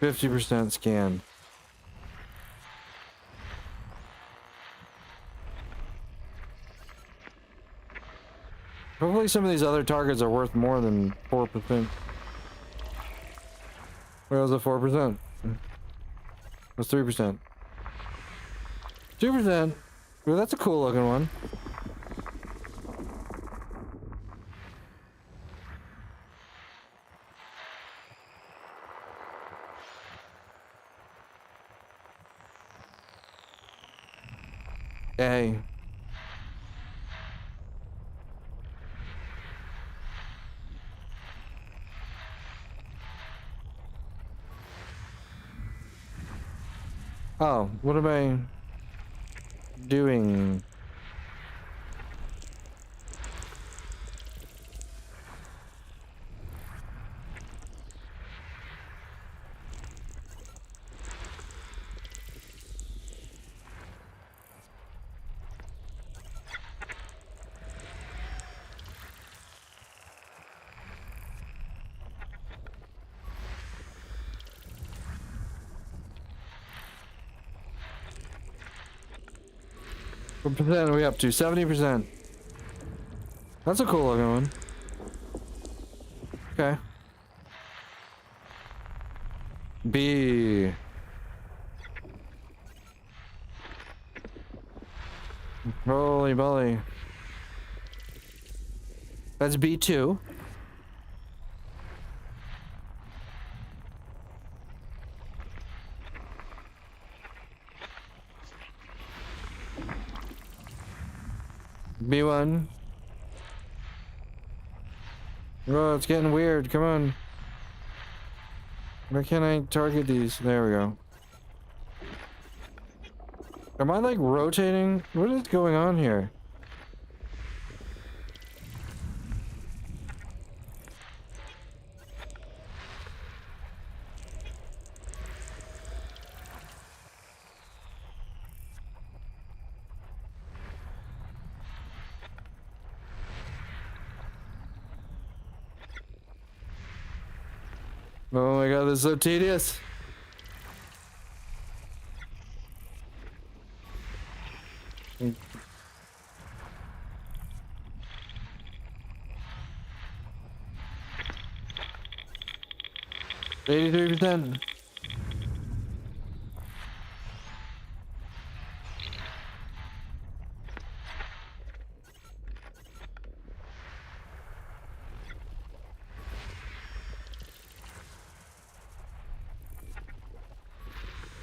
%50 scanned. Hopefully some of these other targets are worth more than 4%. Where was the 4%? It was 3%. 2%. Well, that's a cool looking one. Hey. Oh, what am I doing? What percent are we up to? 70%. That's a cool looking one. Okay. B. Holy moly. That's B2. B1. Oh, it's getting weird. Come on. Why can't I target these? There we go. Am I like rotating? What is going on here? Oh my god, this is so tedious. $83%.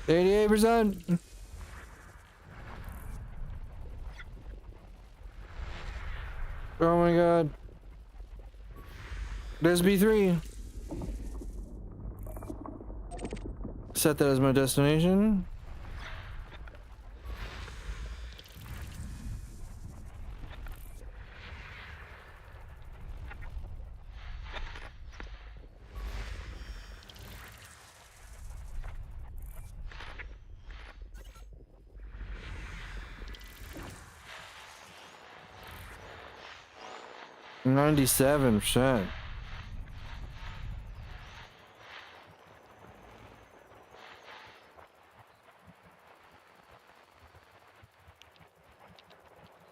$88%. Oh my god. There's B3. Set that as my destination. $97%.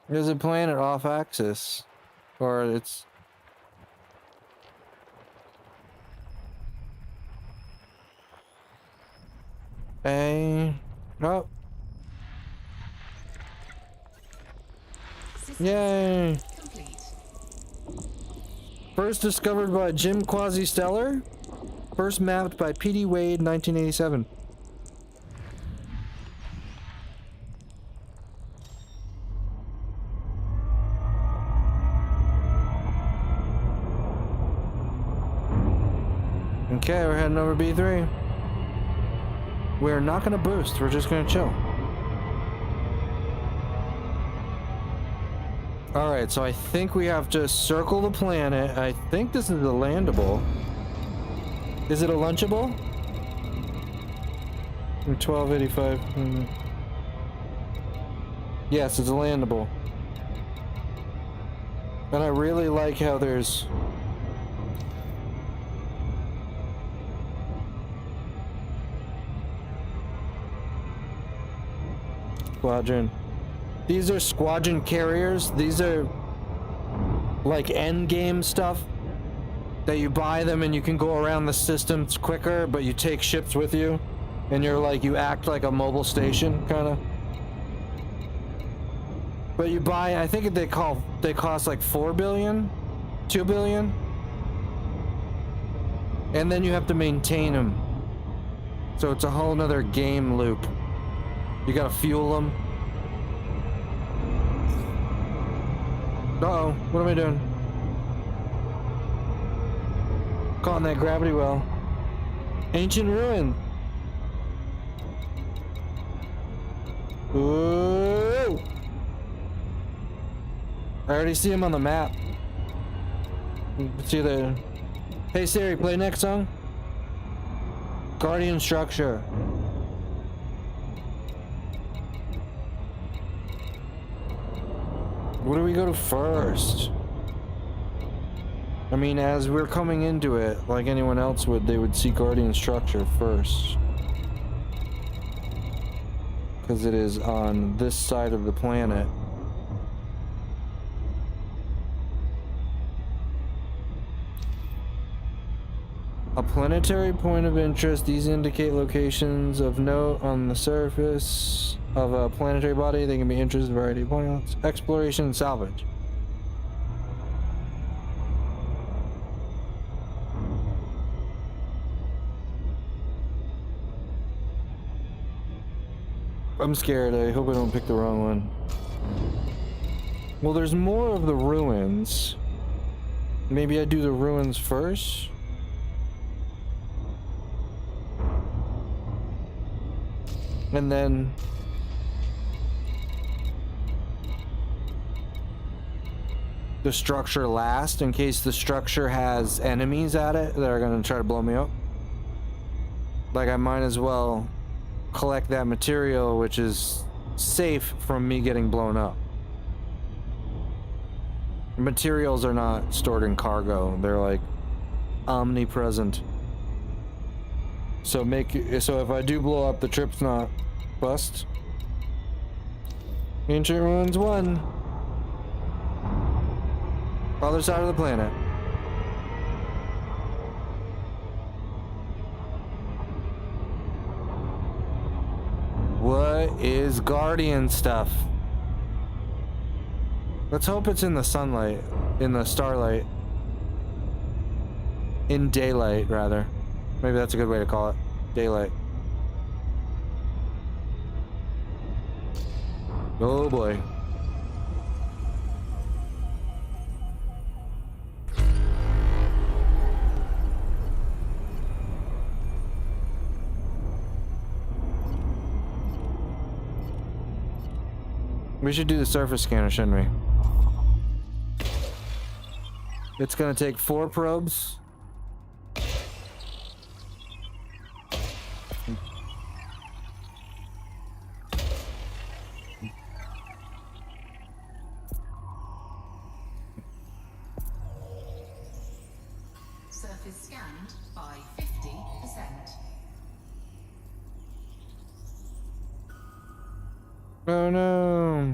There's a planet off axis, or it's a oh, yay! First discovered by Jim Quasi-Stellar. First mapped by P.D. Wade, 1987. Okay, we're heading over B3. We're not gonna boost, we're just gonna chill. Alright, so I think we have to circle the planet. I think this is a landable. Is it a lunchable? 1285. Yes, it's a landable. And I really like how there's squadron. These are squadron carriers. These are like end game stuff that you buy them and you can go around the systems quicker, but you take ships with you and you're like, you act like a mobile station kind of. But you buy, I think they cost like 4 billion, 2 billion. And then you have to maintain them. So it's a whole nother game loop. You gotta fuel them. Uh-oh, what am I doing? Caught in that gravity well. Ancient ruin. Ooh! I already see him on the map. See the... Hey Siri, play next song. Guardian structure. Where do we go to first? I mean, as we're coming into it, like anyone else would, they would see Guardian structure first. Because it is on this side of the planet. A planetary point of interest. These indicate locations of note on the surface of a planetary body. They can be interested in a variety of points. Exploration and salvage. I'm scared. I hope I don't pick the wrong one. Well, there's more of the ruins. Maybe I do the ruins first? And then the structure last, in case the structure has enemies at it that are gonna try to blow me up. Like, I might as well collect that material, which is safe from me getting blown up. Materials are not stored in cargo. They're like omnipresent. So if I do blow up, the trip's not bust. Ancient Ruins 1. Other side of the planet. What is Guardian stuff? Let's hope it's in the sunlight, in the starlight. In daylight, rather. Maybe that's a good way to call it. Daylight. Oh boy. We should do the surface scanner, shouldn't we? It's gonna take 4 probes. Surface scanned by 50%. Oh no.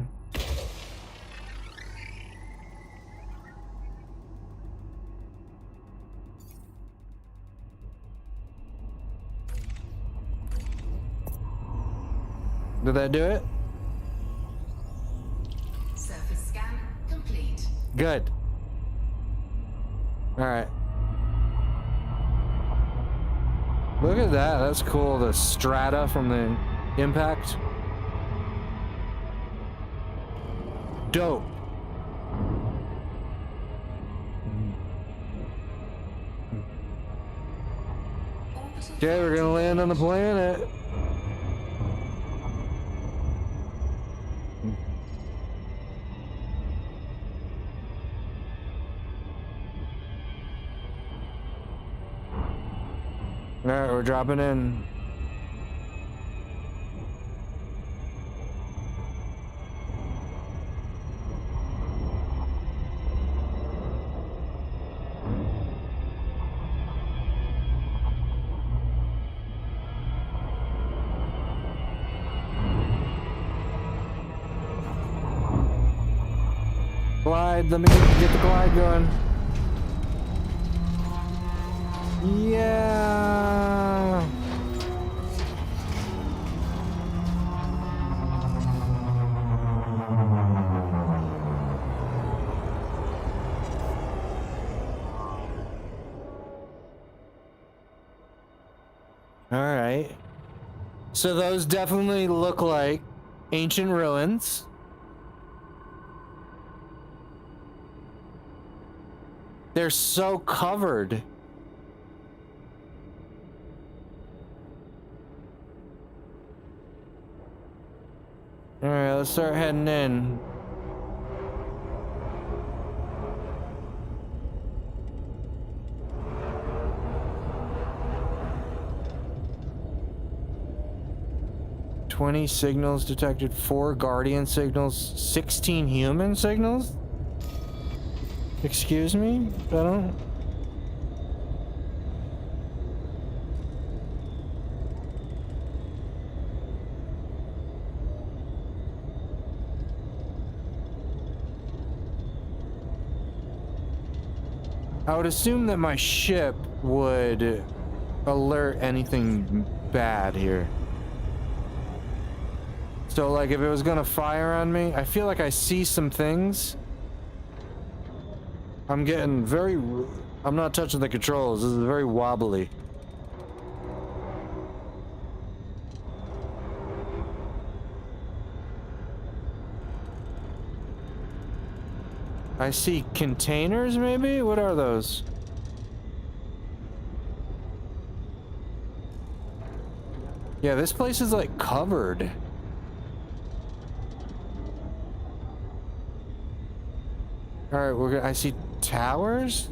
Did that do it? Surface scan complete. Good. All right. Look at that. That's cool. The strata from the impact. Dope. Okay, we're gonna land on the planet. Alright, we're dropping in. Glide, let me get the glide going. Yeah. All right. So those definitely look like ancient ruins. They're so covered. All right, let's start heading in. "20 signals detected, 4 Guardian signals, 16 human signals?" Excuse me? I don't... I would assume that my ship would alert anything bad here. So, like, if it was gonna fire on me, I feel like I see some things. I'm getting very... I'm not touching the controls. This is very wobbly. I see containers, maybe? What are those? Yeah, this place is, like, covered. Alright, we're gonna... I see towers?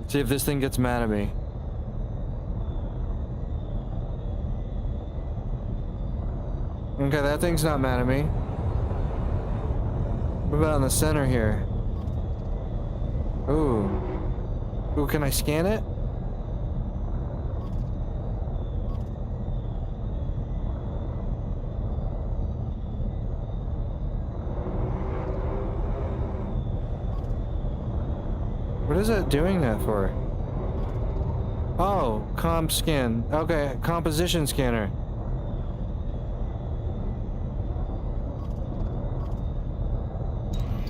See if this thing gets mad at me. Okay, that thing's not mad at me. What about in the center here? Ooh. Ooh, can I scan it? What is it doing that for? Oh, comp scan. Okay, composition scanner.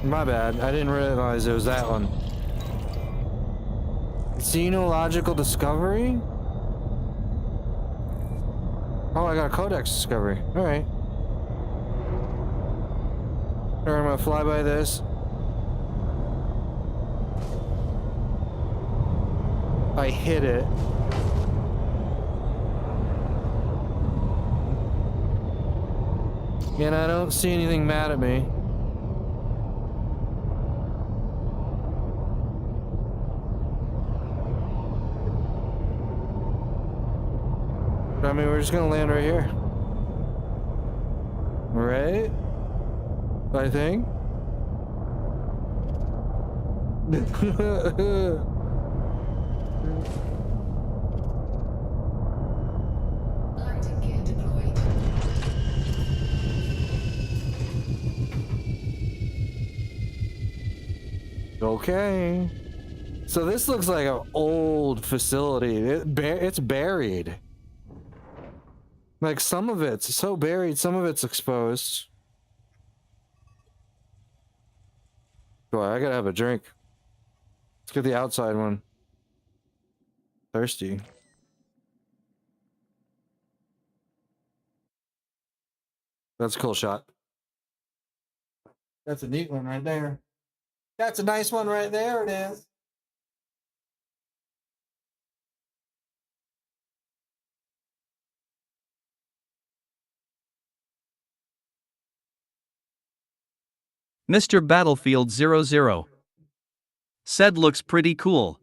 My bad. I didn't realize it was that one. Xenological discovery? Oh, I got a codex discovery. Alright. Alright, I'm gonna fly by this. I hit it. And I don't see anything mad at me. I mean, we're just gonna land right here. Right? I think. Landing gear deployed. Okay. So this looks like an old facility. It's buried. Like, some of it's so buried, some of it's exposed. Boy, I gotta have a drink. Let's get the outside one. Thirsty. That's a cool shot. That's a neat one right there. That's a nice one right there, it is. Mr. Battlefield 00. Said looks pretty cool.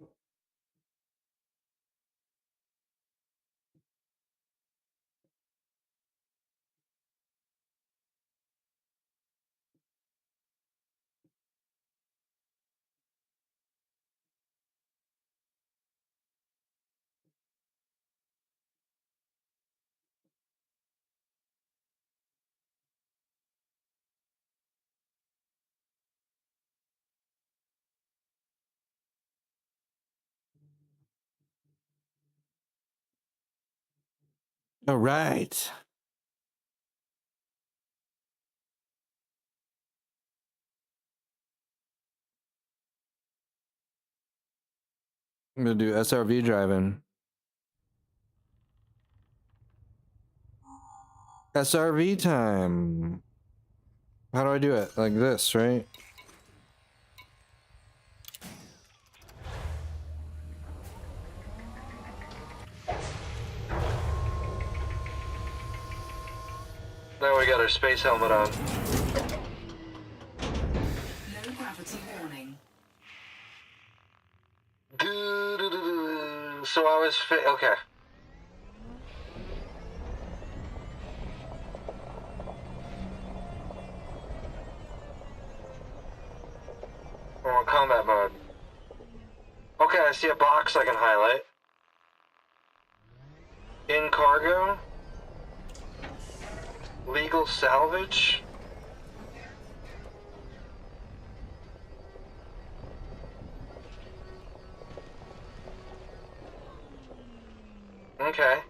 All right. I'm gonna do SRV driving. SRV time. How do I do it? Like this, right? Now we got our space helmet on. Low gravity warning. So I was okay. We're on combat mode. Okay, I see a box I can highlight. In cargo. Legal salvage. Okay.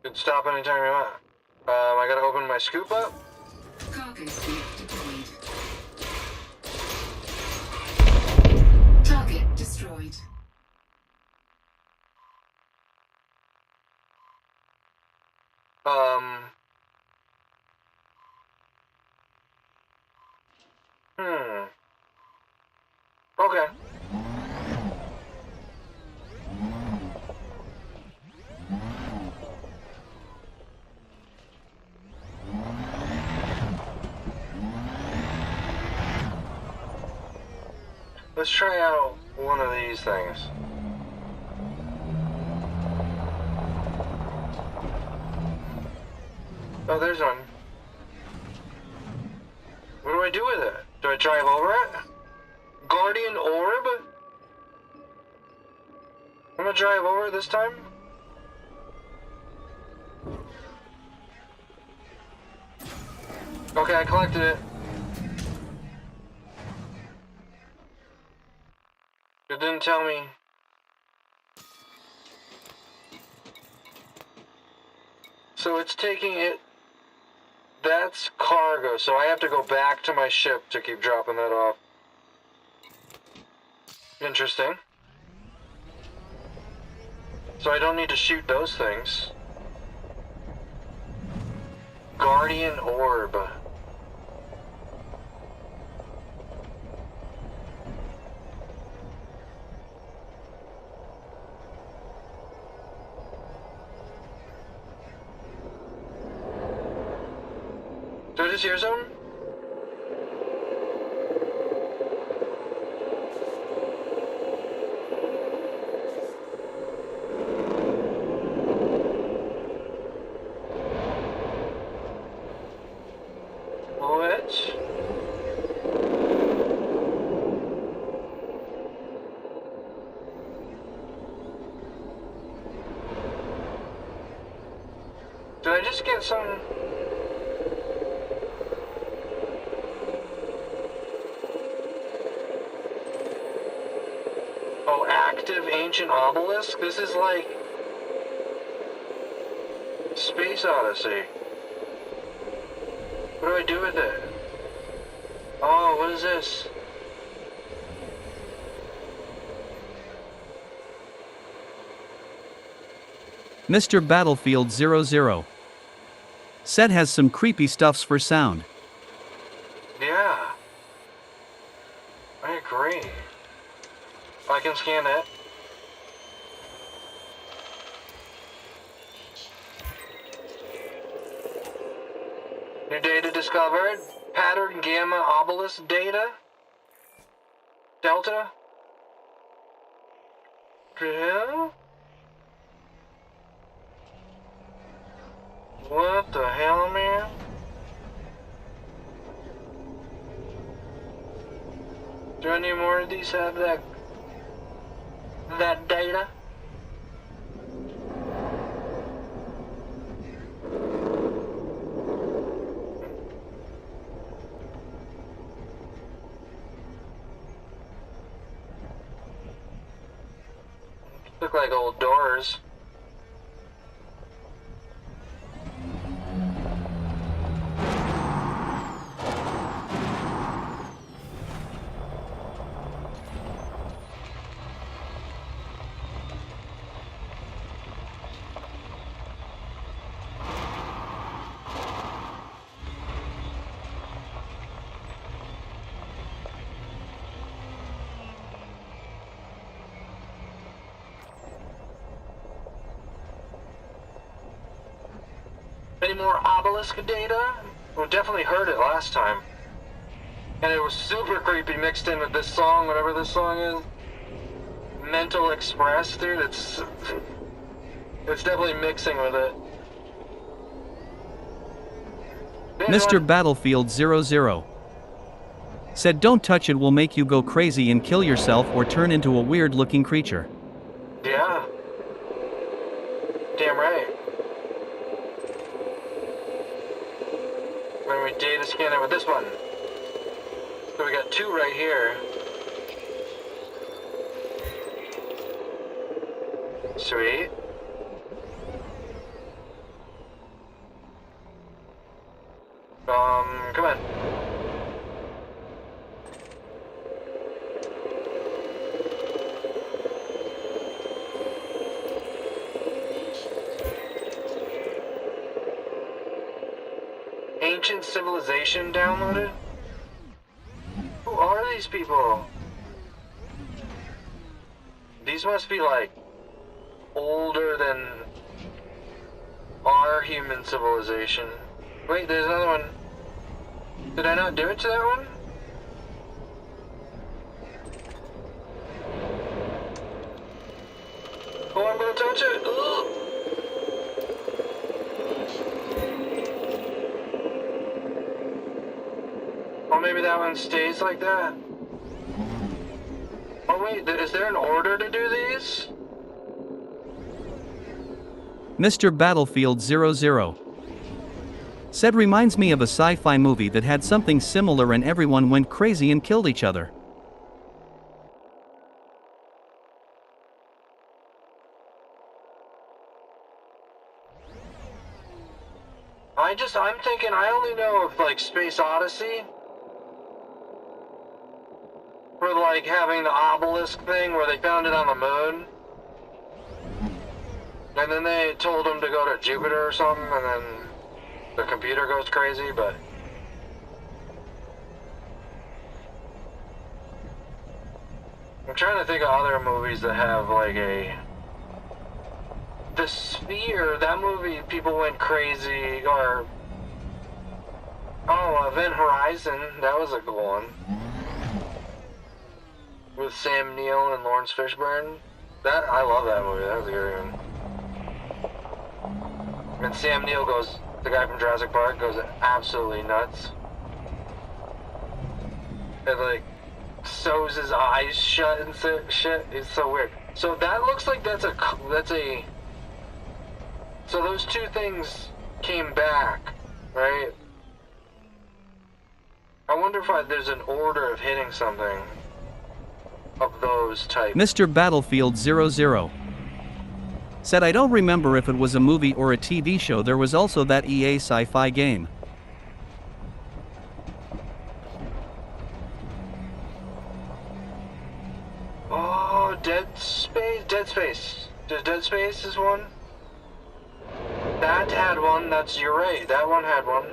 Could stop anytime you want. I gotta open my scoop up. Cargo scoop deployed. Target destroyed. Okay. Let's try out one of these things. Oh, there's one. What do I do with it? Do I drive over it? Guardian orb? I'm gonna drive over it this time. Okay, I collected it. It didn't tell me. So it's taking it. That's cargo, so I have to go back to my ship to keep dropping that off. Interesting. So I don't need to shoot those things. Guardian orb. Did I just hear something? What? Did I just get some... Oh, active ancient obelisk? This is like... Space Odyssey. What do I do with it? Oh, what is this? Mr. Battlefield 00. Set has some creepy stuffs for sound. Yeah. I agree. I can scan it. New data discovered. Pattern gamma obelisk data. Delta. Drill. What the hell, man? Do any more of these have that data? Look like old doors. any more obelisk data? We definitely heard it last time. And it was super creepy mixed in with this song, whatever this song is. Mental Express, dude, it's definitely mixing with it. Mr. Battlefield 00 said don't touch it, will make you go crazy and kill yourself or turn into a weird looking creature. Yeah. Damn right. When we data scan it with this one. So we got two right here. Sweet. Come on. Ancient civilization downloaded? Who are these people? These must be like older than our human civilization. Wait, there's another one. Did I not do it to that one? Oh, I'm gonna touch it! Ugh. Oh, maybe that one stays like that. Oh wait, is there an order to do these? Mr. Battlefield 00 said reminds me of a sci-fi movie that had something similar and everyone went crazy and killed each other. I'm thinking, I only know of like Space Odyssey. For like having the obelisk thing where they found it on the moon. And then they told them to go to Jupiter or something, and then the computer goes crazy, but... I'm trying to think of other movies that have like a... The Sphere, that movie, people went crazy, or... Oh, Event Horizon, that was a good one. With Sam Neill and Lawrence Fishburne. I love that movie, that was a good one. And Sam Neill goes, the guy from Jurassic Park, goes absolutely nuts. And like, sews his eyes shut and shit. It's so weird. So that looks like that's a... So those two things came back, right? I wonder if there's an order of hitting something of those types. Mr. Battlefield 00 said I don't remember if it was a movie or a TV show. There was also that EA sci-fi game. Oh, Dead Space? Dead Space. Dead Space is one? That had one, you're right, that one had one.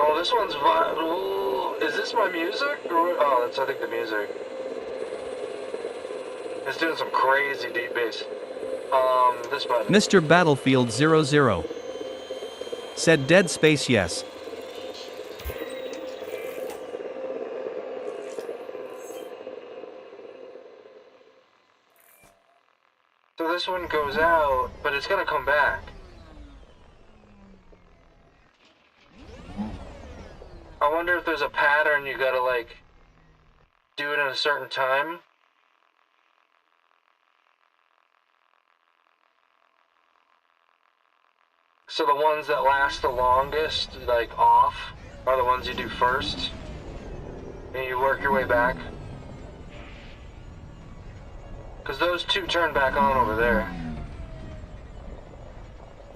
Oh, this one's ooh, is this my music? Oh, that's I think the music. It's doing some crazy deep bass. This button. Mr. Battlefield 00 said Dead Space yes. So this one goes out, but it's gonna come back. I wonder if there's a pattern you gotta like do it in a certain time. So the ones that last the longest, like off, are the ones you do first. And you work your way back. Because those two turn back on over there.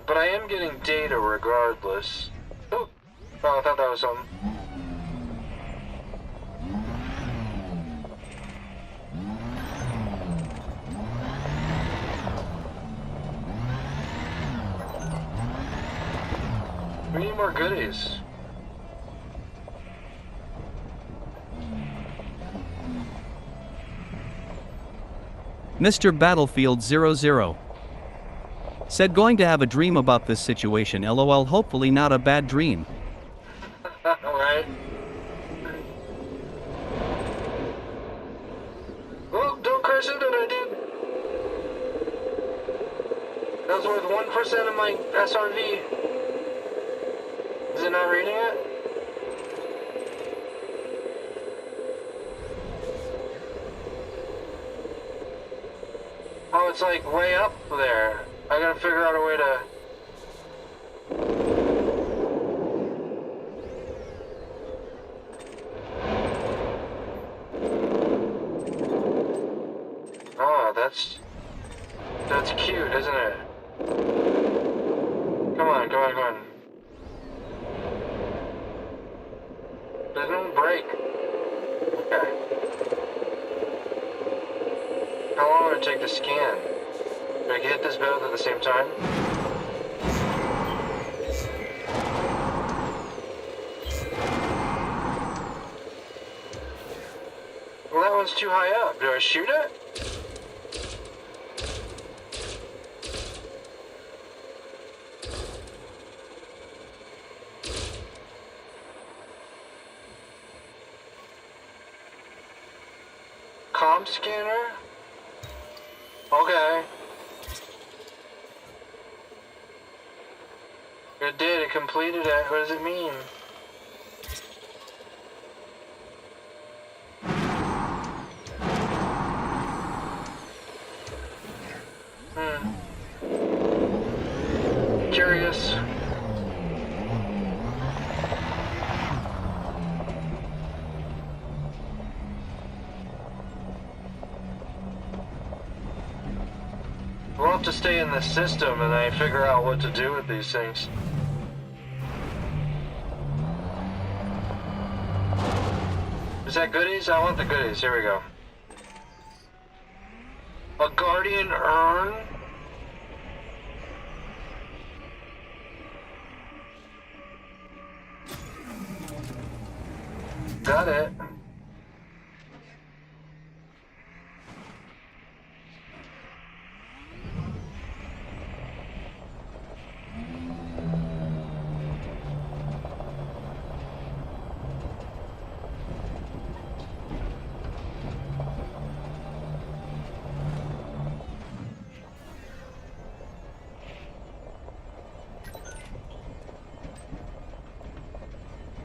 But I am getting data regardless. Ooh. Oh, I thought that was something. We need more goodies. Mr. Battlefield 00 Said going to have a dream about this situation, lol, hopefully not a bad dream. Alright. Oh, don't crash into it, dude. That was worth 1% of my SRV. Is it not reading it? Oh, it's like way up there. I gotta figure out a way to... Oh, that's cute, isn't it? Come on, come on, come on. There's no break. Okay. How long would it take to scan? Do I hit this both at the same time? Well, that one's too high up. Do I shoot it? Comm scanner? Okay. It did, it completed it. What does it mean? Curious. We'll have to stay in the system and I figure out what to do with these things. Is that goodies? I want the goodies. Here we go. A guardian urn? Got it.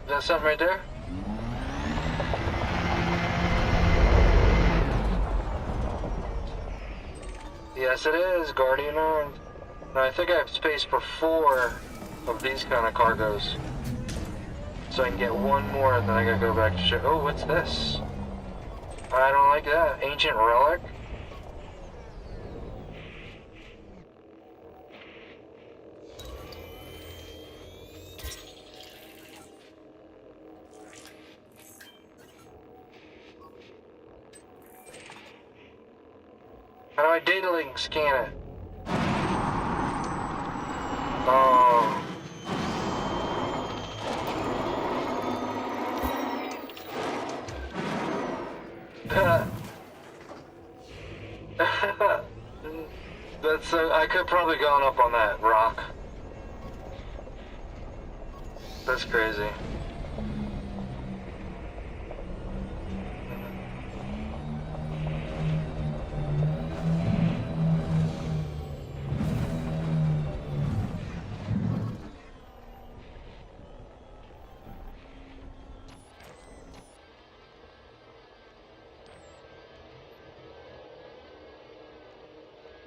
Is that something right there? Yes, it is. Guardian owned. Now, I think I have space for 4 of these kind of cargoes. So I can get one more, and then I gotta go back to ship. Oh, what's this? I don't like that. Ancient relic? How do I data link scan it? Oh. That's I could probably gone up on that rock. That's crazy.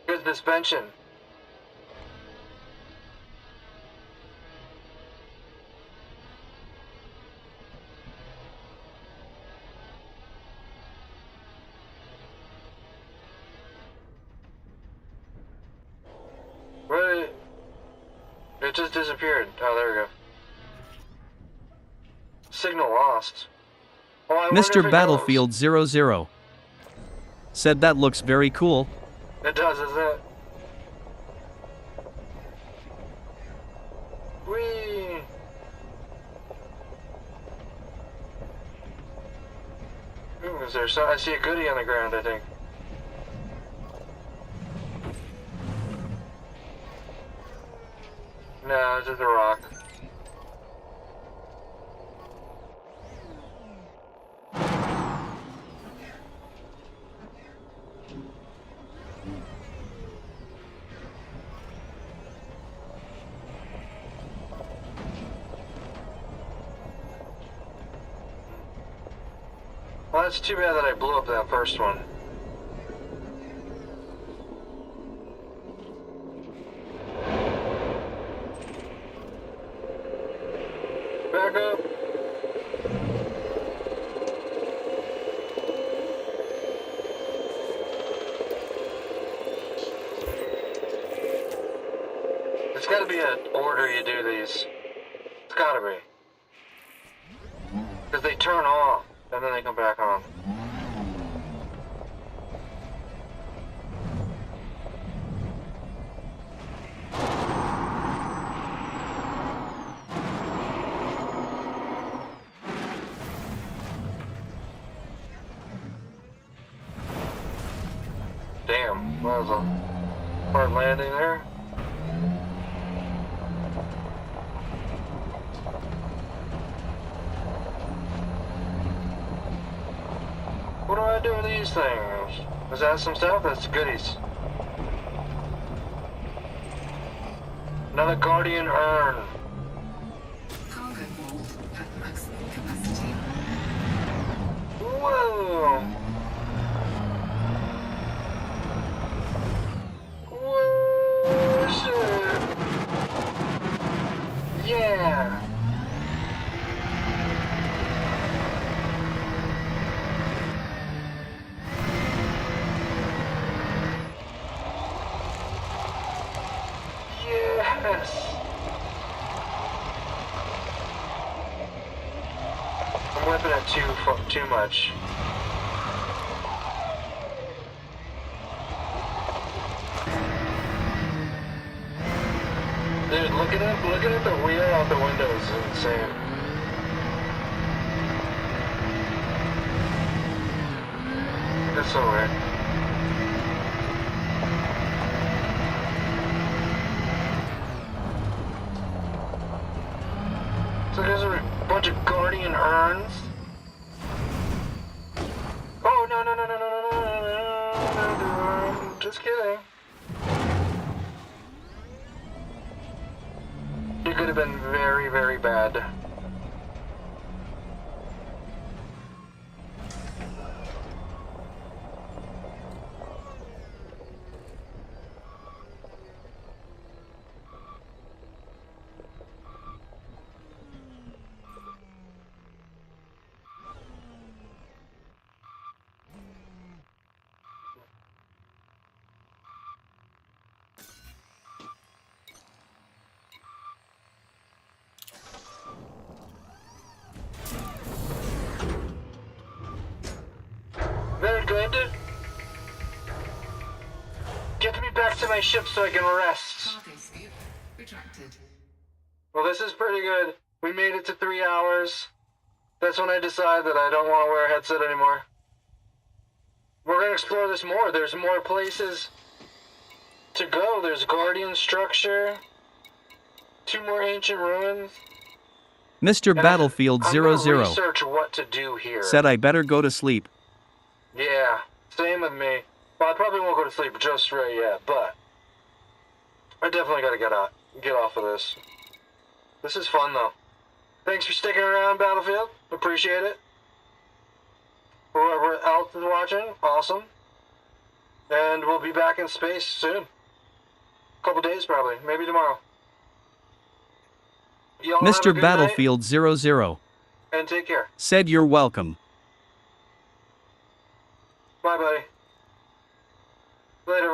Good suspension. What? It just disappeared. Oh, there we go. Signal lost. Oh, I wonder if Mr. it Battlefield 00 said that looks very cool. goes. It does, isn't it? Whee! Ooh, is there I see a goodie on the ground, I think. No, it's just a rock. Well, it's too bad that I blew up that first one. Back up. It's gotta be an order you do these. It's gotta be. Because they turn off, and then they come back on. Damn, that was a hard landing there. What do I do with these things? Is that some stuff? That's goodies. Another Guardian urn. Cargo vault at maximum capacity. Whoa! Whoa, shit! Yeah! Yes! I'm whipping it too much. Dude, looking at the wheel out the window is insane. That's so weird. So there's a bunch of Guardian urns. Oh, no, no, no, no, no, no, no, no, no, no, just kidding. It could have been very, very bad. Very good. Get me back to my ship so I can rest. Cargo scoop retracted. Well, this is pretty good. We made it to 3 hours. That's when I decide that I don't want to wear a headset anymore. We're going to explore this more. There's more places to go. There's Guardian Structure. 2 more ancient ruins. Mr. And Battlefield I'm 00 gonna research what to do here. said I better go to sleep. Yeah, same with me. Well, I probably won't go to sleep just right yet, but I definitely gotta get off of this. This is fun though. Thanks for sticking around, Battlefield. Appreciate it. Whoever else is watching, awesome. And we'll be back in space soon. Couple days probably, maybe tomorrow. Y'all have a Mr. good night, Battlefield 00 and take care. said you're welcome. Bye, buddy. Later.